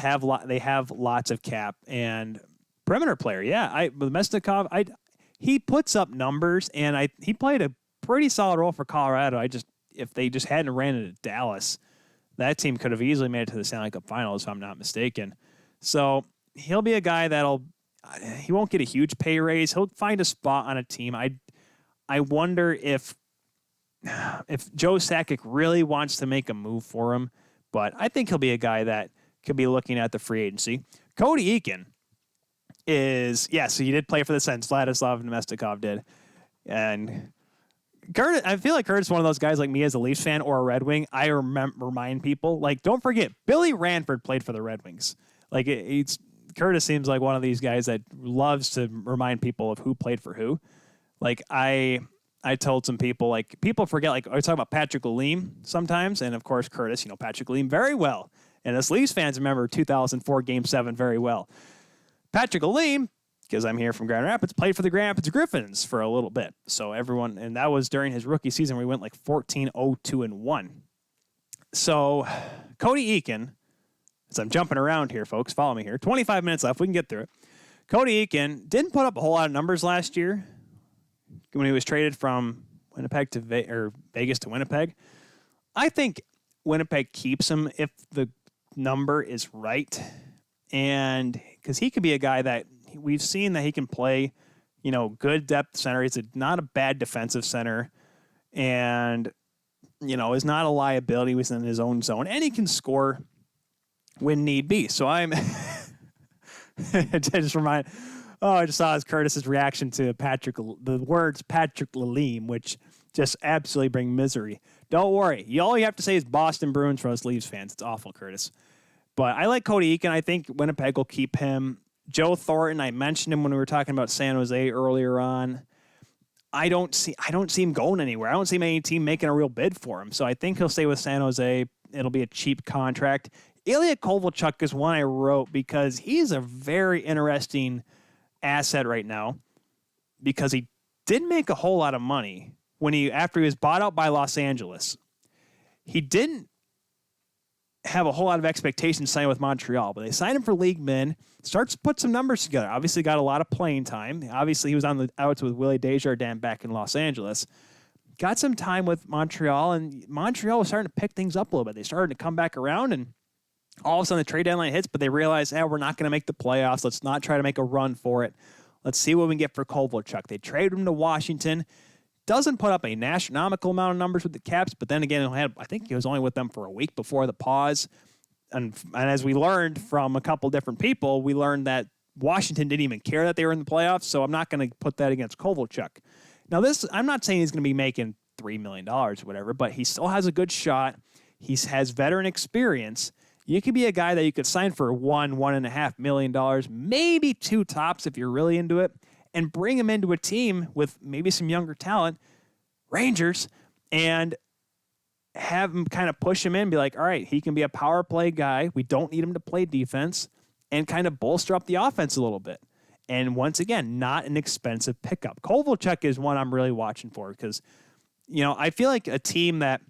They have lots of cap and perimeter player. Yeah, with Mestikov, he puts up numbers, and he played a pretty solid role for Colorado. If they just hadn't ran into Dallas, that team could have easily made it to the Stanley Cup Finals, if I'm not mistaken. So he'll be a guy he won't get a huge pay raise. He'll find a spot on a team. I wonder if Joe Sakic really wants to make a move for him, but I think he'll be a guy that could be looking at the free agency. Cody Eakin so he did play for the Sens. Vladislav Nemestikov did. And Curtis, I feel like Curtis is one of those guys like me as a Leafs fan or a Red Wing. I remind people, like, don't forget, Billy Ranford played for the Red Wings. Like, Curtis seems like one of these guys that loves to remind people of who played for who. Like, I told some people, like, people forget, like, I talk about Patrick Lalime sometimes, and of course, Curtis, Patrick Lalime very well. And us Leafs fans remember 2004 Game 7 very well. Patrick Lalime, because I'm here from Grand Rapids, played for the Grand Rapids Griffins for a little bit. So and that was during his rookie season where he went like 14-0-2-1. So Cody Eakin, as I'm jumping around here, folks, follow me here. 25 minutes left. We can get through it. Cody Eakin didn't put up a whole lot of numbers last year when he was traded from Winnipeg to Vegas to Winnipeg. I think Winnipeg keeps him if the number is right, and because he could be a guy that we've seen that he can play, good depth center. He's not a bad defensive center, and is not a liability within his own zone, and he can score when need be. So I'm I just saw Curtis's reaction to the words Patrick Lalime, which just absolutely bring misery. Don't worry. All you have to say is Boston Bruins for us Leafs fans. It's awful, Curtis. But I like Cody Eakin. I think Winnipeg will keep him. Joe Thornton, I mentioned him when we were talking about San Jose earlier on. I don't see him going anywhere. I don't see any team making a real bid for him. So I think he'll stay with San Jose. It'll be a cheap contract. Ilya Kovalchuk is one I wrote because he's a very interesting asset right now because he didn't make a whole lot of money after he was bought out by Los Angeles. He didn't have a whole lot of expectations signing with Montreal, but they signed him for league min, starts to put some numbers together. Obviously got a lot of playing time. Obviously he was on the outs with Willie Desjardins back in Los Angeles. Got some time with Montreal, and Montreal was starting to pick things up a little bit. They started to come back around, and all of a sudden the trade deadline hits, but they realized, we're not going to make the playoffs. Let's not try to make a run for it. Let's see what we can get for Kovalchuk. They traded him to Washington. Doesn't put up an astronomical amount of numbers with the Caps, but then again, I think he was only with them for a week before the pause. And as we learned from a couple different people, we learned that Washington didn't even care that they were in the playoffs, so I'm not going to put that against Kovalchuk. Now, I'm not saying he's going to be making $3 million or whatever, but he still has a good shot. He has veteran experience. You could be a guy that you could sign for $1.5 million, maybe 2 tops if you're really into it, and bring him into a team with maybe some younger talent, Rangers, and have him kind of push him in and be like, all right, he can be a power play guy. We don't need him to play defense, and kind of bolster up the offense a little bit. And once again, not an expensive pickup. Kovalchuk is one I'm really watching for because, I feel like a team that,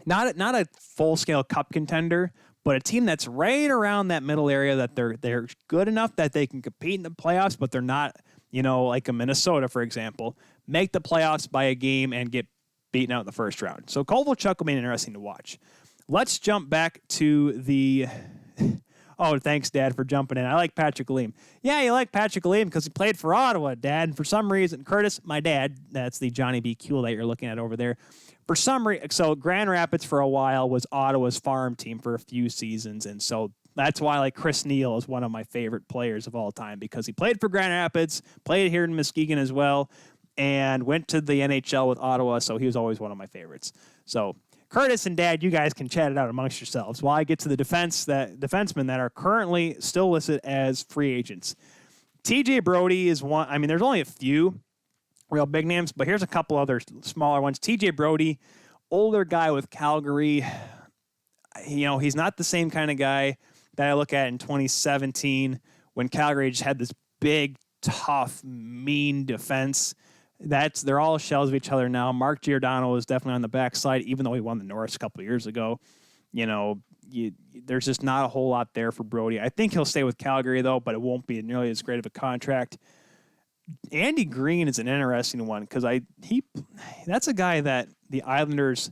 not a full-scale cup contender, but a team that's right around that middle area, that they're good enough that they can compete in the playoffs, but they're not, like a Minnesota, for example, make the playoffs by a game and get beaten out in the first round. So Kovalchuk will be interesting to watch. Let's jump back to the... Oh, thanks, Dad, for jumping in. I like Patrick Aleem. Yeah, you like Patrick Aleem because he played for Ottawa, Dad. And for some reason, Curtis, my dad, that's the Johnny B. Kuehl that you're looking at over there. For some reason, so Grand Rapids for a while was Ottawa's farm team for a few seasons. And so that's why, like, Chris Neal is one of my favorite players of all time because he played for Grand Rapids, played here in Muskegon as well, and went to the NHL with Ottawa. So he was always one of my favorites. So Curtis and Dad, you guys can chat it out amongst yourselves while I get to the defensemen that are currently still listed as free agents. TJ Brody is one. I mean, there's only a few real big names, but here's a couple other smaller ones. TJ Brody, older guy with Calgary. He's not the same kind of guy that I look at in 2017 when Calgary just had this big, tough, mean defense. They're all shells of each other now. Mark Giordano is definitely on the backside, even though he won the Norris a couple of years ago. There's just not a whole lot there for Brody. I think he'll stay with Calgary, though, but it won't be nearly as great of a contract. Andy Green is an interesting one because that's a guy that the Islanders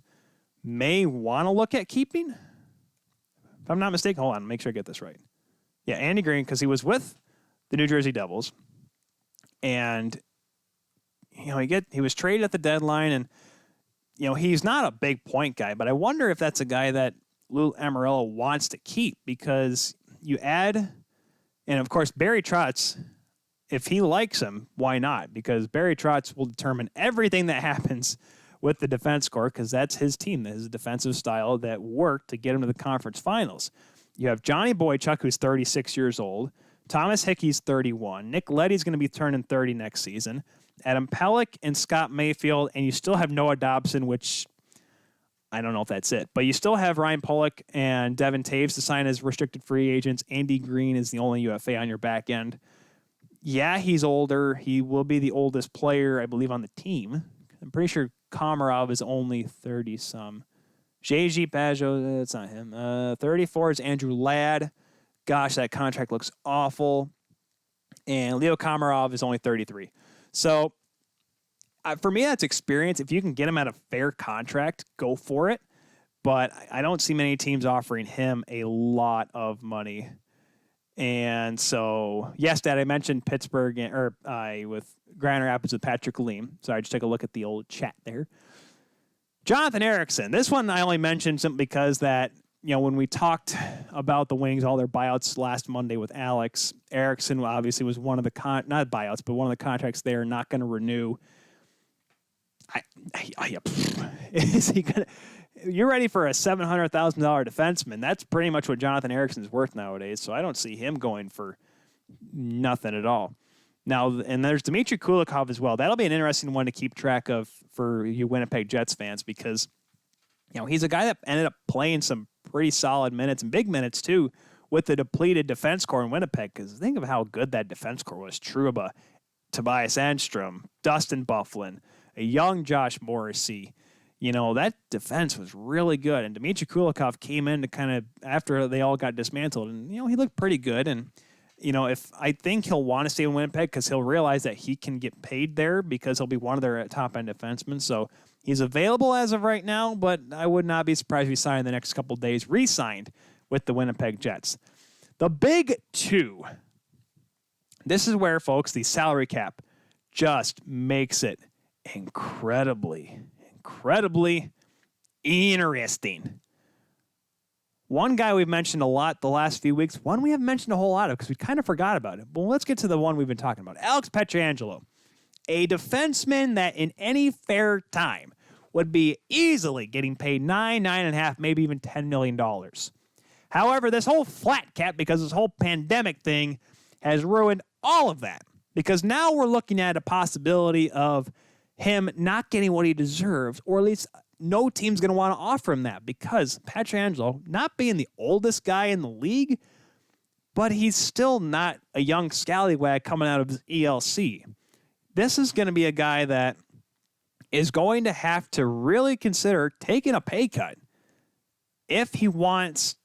may want to look at keeping. If I'm not mistaken, hold on, make sure I get this right. Yeah, Andy Green, because he was with the New Jersey Devils, and he was traded at the deadline, and he's not a big point guy, but I wonder if that's a guy that Lou Lamoriello wants to keep because you add, and of course Barry Trotz, if he likes him, why not? Because Barry Trotz will determine everything that happens with the defense corps because that's his team, his defensive style that worked to get him to the conference finals. You have Johnny Boychuk, who's 36 years old. Thomas Hickey's 31. Nick Leddy's going to be turning 30 next season. Adam Pelech and Scott Mayfield, and you still have Noah Dobson, which I don't know if that's it. But you still have Ryan Pollock and Devin Taves to sign as restricted free agents. Andy Green is the only UFA on your back end. Yeah, he's older. He will be the oldest player, I believe, on the team. I'm pretty sure Komarov is only 30-some. J.G. Pajot, that's not him. 34 is Andrew Ladd. Gosh, that contract looks awful. And Leo Komarov is only 33. So, for me, that's experience. If you can get him at a fair contract, go for it. But I don't see many teams offering him a lot of money. And so, yes, Dad, I mentioned Pittsburgh with Grand Rapids with Patrick Aleem. So I just took a look at the old chat there. Jonathan Ericsson. This one I only mentioned simply because that, when we talked about the Wings, all their buyouts last Monday with Alex, Ericsson obviously was one of the not buyouts, but one of the contracts they're not going to renew. Is he gonna? You're ready for a $700,000 defenseman. That's pretty much what Jonathan Ericsson's worth nowadays. So I don't see him going for nothing at all. Now, and there's Dmitry Kulikov as well. That'll be an interesting one to keep track of for you Winnipeg Jets fans because, he's a guy that ended up playing some pretty solid minutes and big minutes too with the depleted defense core in Winnipeg. Because think of how good that defense core was. Trouba, Tobias Enstrom, Dustin Byfuglien, a young Josh Morrissey. That defense was really good. And Dmitry Kulikov came in to kind of, after they all got dismantled, and, he looked pretty good. And, if I think he'll want to stay in Winnipeg because he'll realize that he can get paid there because he'll be one of their top-end defensemen. So he's available as of right now, but I would not be surprised if he signed in the next couple of days, re-signed with the Winnipeg Jets. The big two. This is where, folks, the salary cap just makes it incredibly interesting. One guy we've mentioned a lot the last few weeks, one we haven't mentioned a whole lot of because we kind of forgot about it. But let's get to the one we've been talking about. Alex Pietrangelo, a defenseman that in any fair time would be easily getting paid $9.5, maybe even $10 million. However, this whole flat cap, because this whole pandemic thing has ruined all of that. Because now we're looking at a possibility of him not getting what he deserves, or at least no team's going to want to offer him that, because Pietrangelo, not being the oldest guy in the league, but he's still not a young scallywag coming out of his ELC. This is going to be a guy that is going to have to really consider taking a pay cut if he wants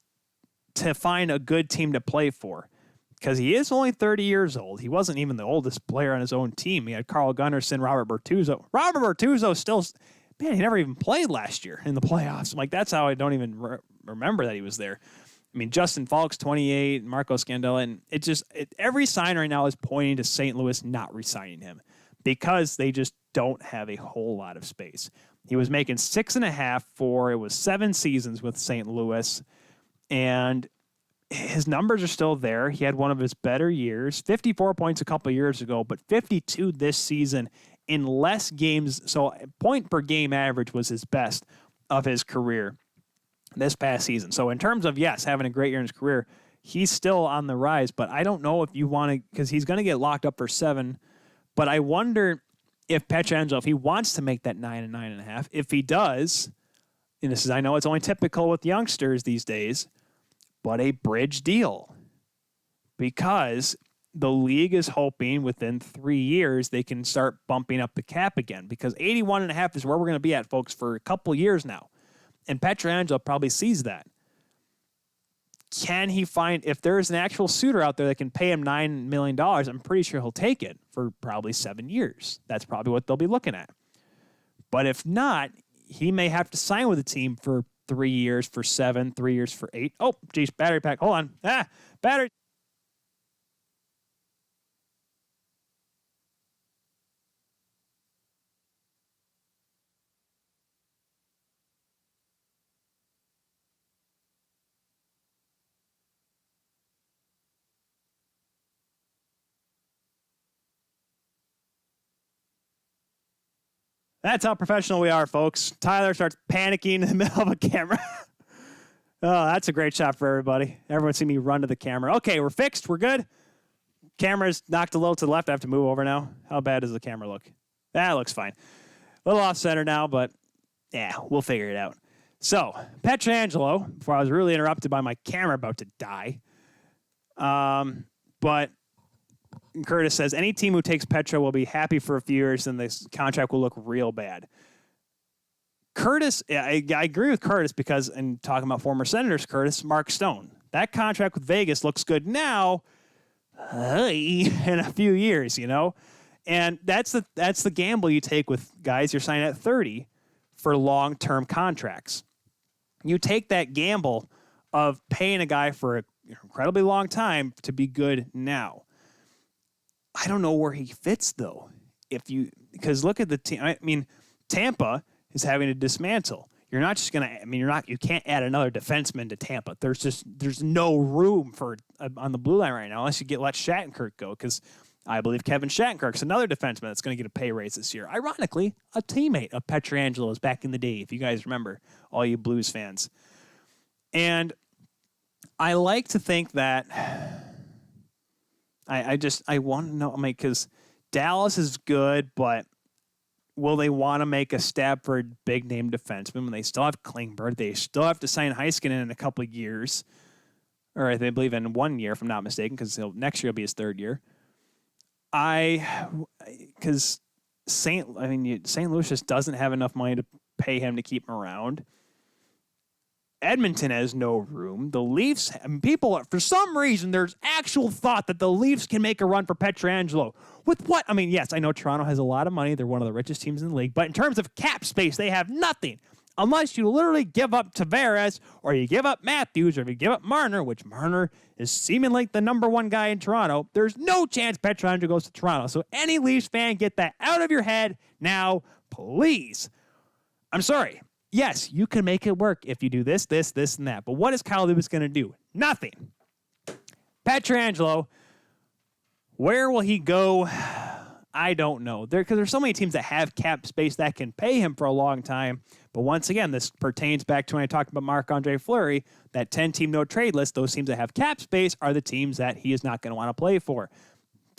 to find a good team to play for. Because he is only 30 years old. He wasn't even the oldest player on his own team. He had Carl Gunnarsson, Robert Bertuzzo. Robert Bertuzzo still... Man, he never even played last year in the playoffs. I'm like, that's how I don't even remember that he was there. I mean, Justin Falk's 28, Marco Scandella, and every sign right now is pointing to St. Louis not re-signing him because they just don't have a whole lot of space. He was making $6.5 for 7 seasons with St. Louis, and his numbers are still there. He had one of his better years, 54 points a couple years ago, but 52 this season in less games. So point per game average was his best of his career this past season. So in terms of, yes, having a great year in his career, he's still on the rise, but I don't know if you want to, because he's going to get locked up for 7, but I wonder if Pietrangelo, if he wants to make that 9 and 9.5, if he does, and this is, I know it's only typical with youngsters these days, but a bridge deal, because the league is hoping within 3 years they can start bumping up the cap again, because 81.5 is where we're going to be at, folks, for a couple years now. And Pietrangelo probably sees that. Can he find, if there's an actual suitor out there that can pay him $9 million, I'm pretty sure he'll take it for probably 7 years. That's probably what they'll be looking at. But if not, he may have to sign with a team for 3 years, for 7, 3 years for 8. Oh, geez, battery pack. Hold on. Battery. That's how professional we are, folks. Tyler starts panicking in the middle of a camera. Oh, that's a great shot for everybody. Everyone see me run to the camera. Okay, we're fixed. We're good. Camera's knocked a little to the left. I have to move over now. How bad does the camera look? That looks fine. A little off center now, but yeah, we'll figure it out. So, Pietrangelo, before I was really interrupted by my camera about to die. But Curtis says, any team who takes Petra will be happy for a few years and this contract will look real bad. Curtis, I agree with Curtis because, in talking about former Senators, Curtis, Mark Stone, that contract with Vegas looks good now in a few years, you know? And that's the gamble you take with guys you're signing at 30 for long-term contracts. You take that gamble of paying a guy for an incredibly long time to be good now. I don't know where he fits, though. Because look at the team. I mean, Tampa is having to dismantle. You're not just going to, you can't add another defenseman to Tampa. There's no room for on the blue line right now unless you let Shattenkirk go, because I believe Kevin Shattenkirk's another defenseman that's going to get a pay raise this year. Ironically, a teammate of Pietrangelo's back in the day, if you guys remember, all you Blues fans. And I like to think that I want to know, because Dallas is good, but will they want to make a stab for a big-name defenseman when they still have Klingberg? They still have to sign Heiskanen in a couple of years, or I believe in 1 year, if I'm not mistaken, because next year will be his 3rd year. Because St. Louis just doesn't have enough money to pay him to keep him around. Edmonton has no room. The Leafs, people, for some reason, there's actual thought that the Leafs can make a run for Pietrangelo. With what? Yes, I know Toronto has a lot of money. They're one of the richest teams in the league. But in terms of cap space, they have nothing. Unless you literally give up Tavares, or you give up Matthews, or if you give up Marner, which Marner is seemingly the number 1 guy in Toronto, there's no chance Pietrangelo goes to Toronto. So any Leafs fan, get that out of your head now, please. I'm sorry. Yes, you can make it work if you do this, and that. But what is Kyle Dubas going to do? Nothing. Pietrangelo, where will he go? I don't know. Because there's so many teams that have cap space that can pay him for a long time. But once again, this pertains back to when I talked about Marc-Andre Fleury, that 10-team no-trade list. Those teams that have cap space are the teams that he is not going to want to play for.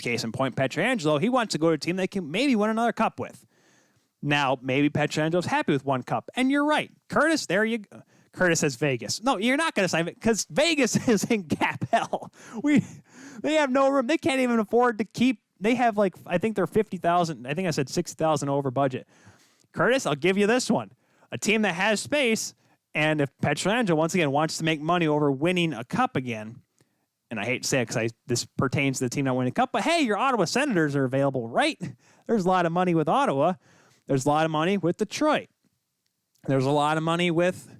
Case in point, Pietrangelo, he wants to go to a team that can maybe win another cup with. Now, maybe Pietrangelo's happy with one cup. And you're right. Curtis, there you go. Curtis says Vegas. No, you're not going to sign it because Vegas is in cap hell. They have no room. They can't even afford to keep. They have I think they're 50,000. I think I said 60,000 over budget. Curtis, I'll give you this one. A team that has space, and if Pietrangelo once again wants to make money over winning a cup again, and I hate to say it because this pertains to the team not winning a cup, but hey, your Ottawa Senators are available, right? There's a lot of money with Ottawa. There's a lot of money with Detroit. There's a lot of money with,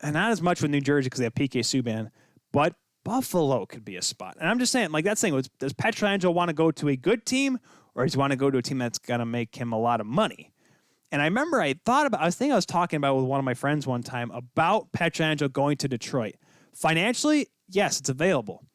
and not as much with New Jersey because they have PK Subban, but Buffalo could be a spot. And I'm just saying, that's saying, does Pietrangelo want to go to a good team, or does he want to go to a team that's going to make him a lot of money? And I remember I was talking about with one of my friends one time about Pietrangelo going to Detroit. Financially, yes, it's available.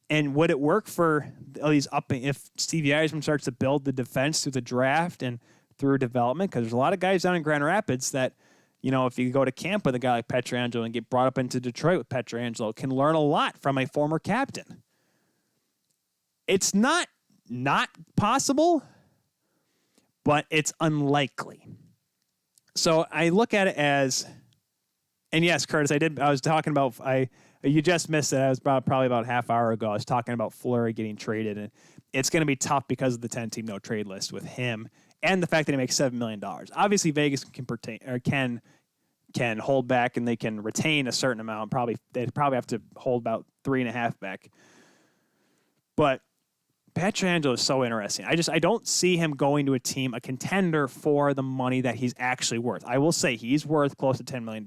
And would it work for all these if Stevie Yzerman starts to build the defense through the draft and through development? Because there's a lot of guys down in Grand Rapids that, if you go to camp with a guy like Pietrangelo and get brought up into Detroit with Pietrangelo, can learn a lot from a former captain. It's not possible, but it's unlikely. So I look at it as, and yes, Curtis, I was talking about, you just missed it. I was probably about half hour ago. I was talking about Fleury getting traded, and it's going to be tough because of the 10-team no-trade list with him and the fact that he makes $7 million. Obviously, Vegas can hold back and they can retain a certain amount. They'd probably have to hold about 3.5 back. But Pietrangelo is so interesting. I don't see him going to a contender for the money that he's actually worth. I will say he's worth close to $10 million.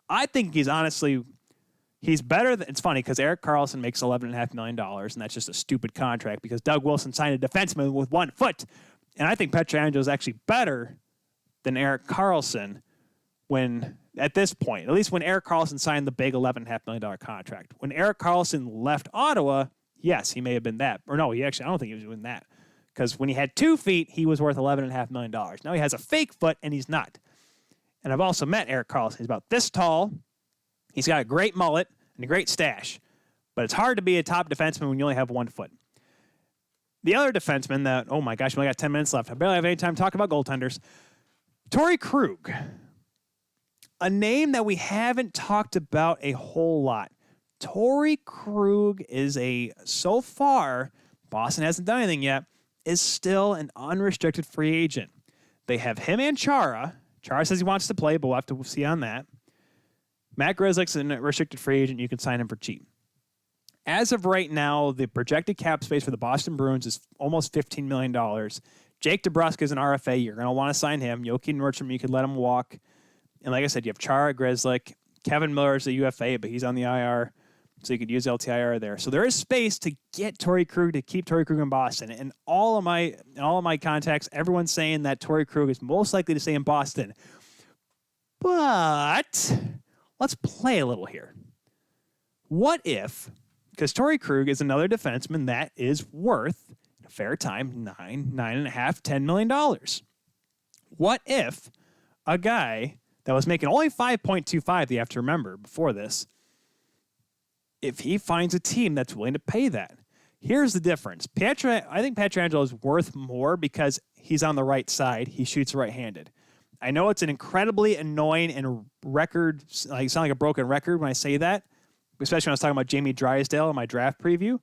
I think he's better than, it's funny because Erik Karlsson makes $11.5 million, and that's just a stupid contract because Doug Wilson signed a defenseman with 1 foot. And I think Pietrangelo is actually better than Erik Karlsson at this point, at least when Erik Karlsson signed the big $11.5 million contract. When Erik Karlsson left Ottawa, yes, he may have been that. Or no, I don't think he was doing that. Because when he had 2 feet, he was worth $11.5 million. Now he has a fake foot, and he's not. And I've also met Erik Karlsson. He's about this tall. He's got a great mullet and a great stash. But it's hard to be a top defenseman when you only have 1 foot. The other defenseman that, oh my gosh, we only got 10 minutes left. I barely have any time to talk about goaltenders. Torrey Krug. A name that we haven't talked about a whole lot. Torrey Krug is so far, Boston hasn't done anything yet, is still an unrestricted free agent. They have him and Chara. Chara says he wants to play, but we'll have to see on that. Matt Grzelcyk's a restricted free agent. You can sign him for cheap. As of right now, the projected cap space for the Boston Bruins is almost $15 million. Jake DeBrusk is an RFA. You're going to want to sign him. Joakim Nordstrom, you could let him walk. And like I said, you have Chara, Grzelcyk. Kevin Miller is a UFA, but he's on the IR, so you could use LTIR there. So there is space to get Torrey Krug, to keep Torrey Krug in Boston. And all of my contacts, everyone's saying that Torrey Krug is most likely to stay in Boston. But let's play a little here. What if, because Torrey Krug is another defenseman that is worth, in a fair time, $9.5, $10 million. What if a guy that was making only 5.25, you have to remember, before this, if he finds a team that's willing to pay that? Here's the difference. I think Pietrangelo is worth more because he's on the right side. He shoots right-handed. I know it's an incredibly annoying and sound like a broken record when I say that, especially when I was talking about Jamie Drysdale in my draft preview,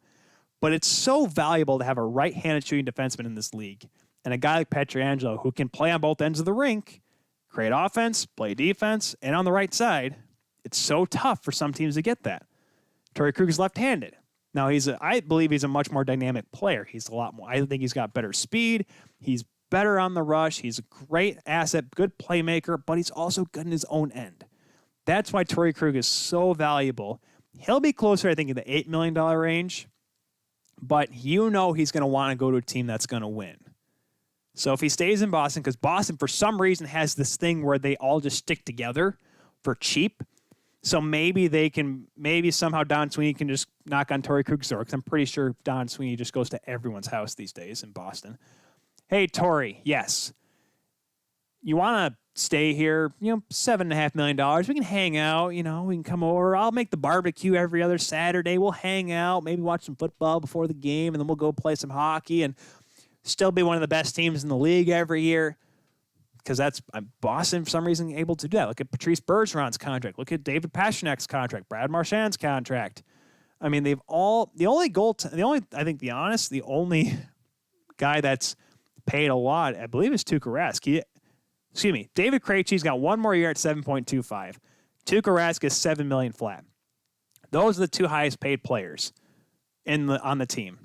but it's so valuable to have a right-handed shooting defenseman in this league. And a guy like Pietrangelo who can play on both ends of the rink, create offense, play defense, and on the right side, it's so tough for some teams to get that. Torrey Krug is left-handed. Now, I believe he's a much more dynamic player. He's a lot more. I think he's got better speed. He's better on the rush. He's a great asset, good playmaker, but he's also good in his own end. That's why Torrey Krug is so valuable. He'll be closer, I think, in the $8 million range, but he's going to want to go to a team that's going to win. So if he stays in Boston, because Boston, for some reason, has this thing where they all just stick together for cheap, so maybe somehow Don Sweeney can just knock on Torrey Krug's door, because I'm pretty sure Don Sweeney just goes to everyone's house these days in Boston. hey, Tori, yes, you want to stay here, $7.5 million. We can hang out, we can come over. I'll make the barbecue every other Saturday. We'll hang out, maybe watch some football before the game, and then we'll go play some hockey and still be one of the best teams in the league every year. Because that's Boston, for some reason, able to do that. Look at Patrice Bergeron's contract. Look at David Pastrnak's contract. Brad Marchand's contract. I mean, the only guy that's paid a lot, I believe, is Tuukka Rask. David Krejci's got one more year at 7.25. Tuukka Rask is $7 million flat. Those are the two highest paid players on the team.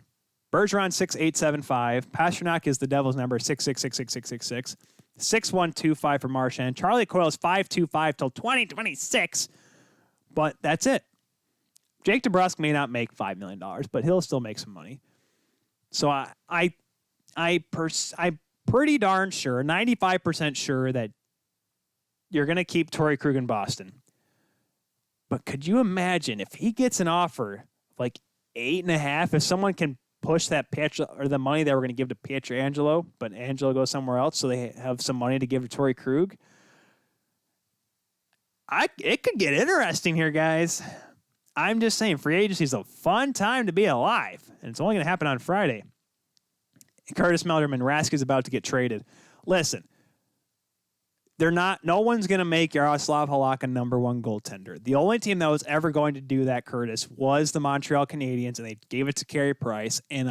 Bergeron 6.875. Pastrnak is the Devils' number 6.6666666. 6.125 for Marchand. Charlie Coyle is 5.25 till 2026, but that's it. Jake DeBrusk may not make $5 million, but he'll still make some money. So I'm pretty darn sure, 95% sure that you're going to keep Torrey Krug in Boston. But could you imagine if he gets an offer of like 8.5, if someone can push that or the money that we're going to give to Pietrangelo, but Angelo goes somewhere else, so they have some money to give to Torrey Krug. It could get interesting here, guys. I'm just saying, free agency is a fun time to be alive, and it's only going to happen on Friday. Curtis Melderman, Rask is about to get traded. Listen, no one's going to make Yaroslav Halak a number one goaltender. The only team that was ever going to do that, Curtis, was the Montreal Canadiens, and they gave it to Carey Price. And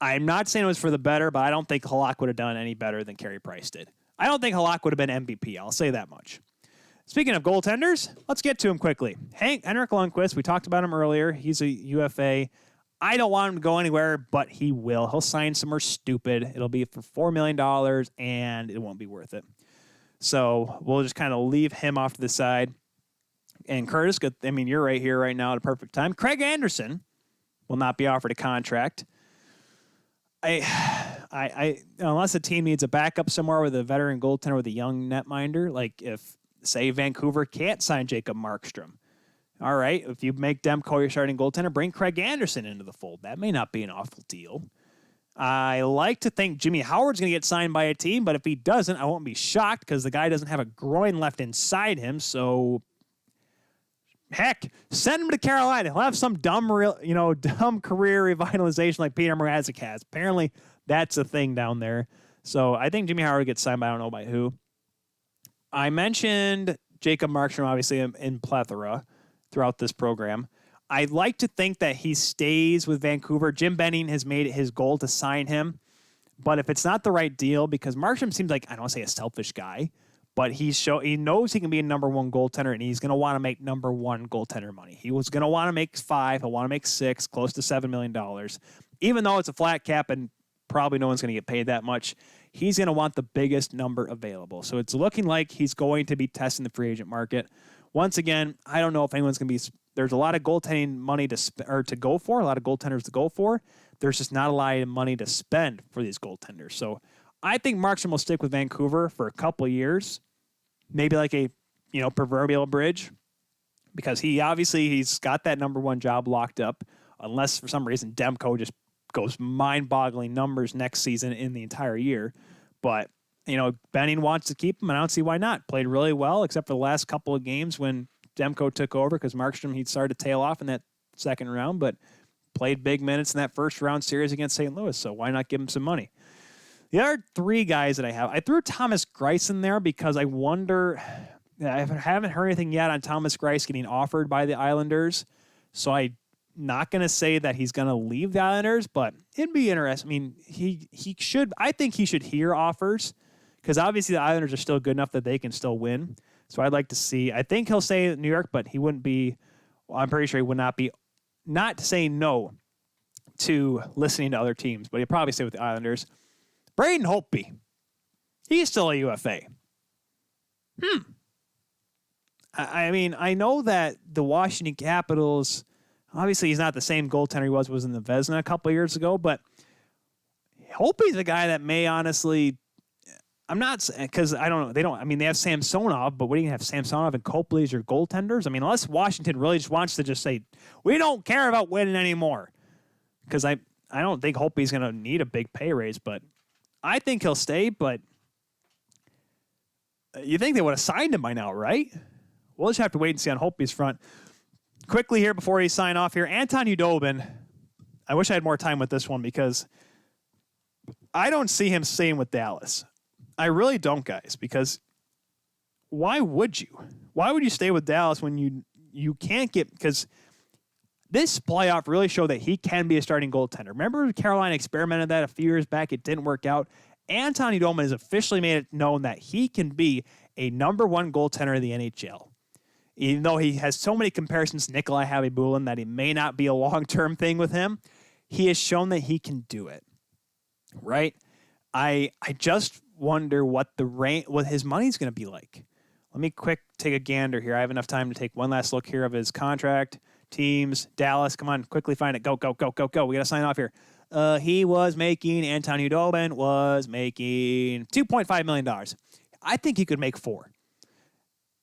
I'm not saying it was for the better, but I don't think Halak would have done any better than Carey Price did. I don't think Halak would have been MVP. I'll say that much. Speaking of goaltenders, let's get to him quickly. Henrik Lundqvist, we talked about him earlier. He's a UFA. I don't want him to go anywhere, but he will. He'll sign somewhere stupid. It'll be for $4 million, and it won't be worth it. So we'll just kind of leave him off to the side. And Curtis, you're right here right now at a perfect time. Craig Anderson will not be offered a contract. Unless a team needs a backup somewhere with a veteran goaltender with a young netminder, like if, say, Vancouver can't sign Jacob Markstrom. All right, if you make Demko your starting goaltender, bring Craig Anderson into the fold. That may not be an awful deal. I like to think Jimmy Howard's going to get signed by a team, but if he doesn't, I won't be shocked because the guy doesn't have a groin left inside him. So, heck, send him to Carolina. He'll have some dumb career revitalization like Peter Mrazek has. Apparently, that's a thing down there. So, I think Jimmy Howard gets signed, but I don't know by who. I mentioned Jacob Markstrom, obviously, in plethora throughout this program. I'd like to think that he stays with Vancouver. Jim Benning has made it his goal to sign him. But if it's not the right deal, because Markstrom seems like, I don't want to say a selfish guy, but he knows he can be a number one goaltender, and he's going to want to make number one goaltender money. He was going to want to make 5. He'll want to make 6, close to $7 million. Even though it's a flat cap and probably no one's going to get paid that much, he's going to want the biggest number available. So it's looking like he's going to be testing the free agent market. Once again, I don't know if anyone's going to be. There's a lot of goaltending money to go for, a lot of goaltenders to go for. There's just not a lot of money to spend for these goaltenders. So I think Markstrom will stick with Vancouver for a couple of years, maybe like a proverbial bridge, because he's got that number one job locked up. Unless for some reason Demko just goes mind-boggling numbers next season in the entire year, but. Benning wants to keep him, and I don't see why not. Played really well, except for the last couple of games when Demko took over, because Markstrom, he started to tail off in that second round, but played big minutes in that first round series against St. Louis, so why not give him some money? The other 3 guys that I threw Thomas Greiss in there because I wonder, I haven't heard anything yet on Thomas Greiss getting offered by the Islanders, so I'm not going to say that he's going to leave the Islanders, but it'd be interesting. I think he should hear offers, because obviously the Islanders are still good enough that they can still win. So I'd like to see. I think he'll say New York, but he wouldn't be. Well, I'm pretty sure he would not be. Not saying no to listening to other teams, but he'll probably stay with the Islanders. Braden Holtby, he's still a UFA. I know that the Washington Capitals. Obviously, he's not the same goaltender he was in the Vezina a couple of years ago, but Holtby's a guy that may honestly. I'm not, because I don't know. They have Samsonov, but what are you going to have Samsonov and Copley as your goaltenders? Unless Washington really just wants to just say, we don't care about winning anymore. Because I don't think Holtby's going to need a big pay raise, but I think he'll stay, but you think they would have signed him by now, right? We'll just have to wait and see on Holtby's front. Quickly here before he sign off here, Anton Khudobin. I wish I had more time with this one because I don't see him staying with Dallas. I really don't, guys, because why would you? Why would you stay with Dallas when you can't get, because this playoff really showed that he can be a starting goaltender. Remember Carolina experimented that a few years back. It didn't work out. Anton Khudobin has officially made it known that he can be a number one goaltender in the NHL. Even though he has so many comparisons to Nikolai Khabibulin that he may not be a long-term thing with him, he has shown that he can do it. Right? I just wonder what his money's going to be like. Let me take a gander here. I have enough time to take one last look here of his contract. Teams, Dallas, come on, quickly find it. Go. We got to sign off here. Anton Khudobin was making $2.5 million. I think he could make $4 million.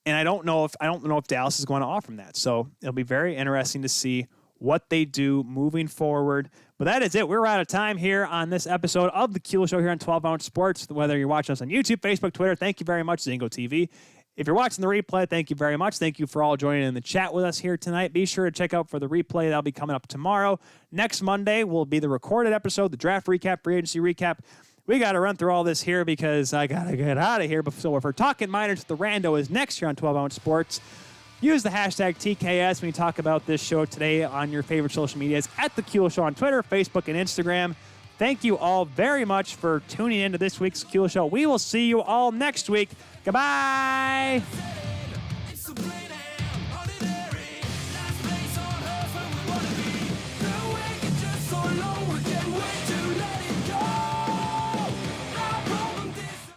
And I don't know if Dallas is going to offer him that. So it'll be very interesting to see what they do moving forward. But that is it. We're out of time here on this episode of The Kilo Show here on 12 Ounce Sports. Whether you're watching us on YouTube, Facebook, Twitter, thank you very much, Zingo TV. If you're watching the replay, thank you very much. Thank you for all joining in the chat with us here tonight. Be sure to check out for the replay. That'll be coming up tomorrow. Next Monday will be the recorded episode, the draft recap, free agency recap. We got to run through all this here because I got to get out of here. So if we're talking minors, the Rando is next here on 12 Ounce Sports. Use the hashtag TKS when you talk about this show today on your favorite social medias at The Kilo Show on Twitter, Facebook, and Instagram. Thank you all very much for tuning into this week's Kilo Show. We will see you all next week. Goodbye.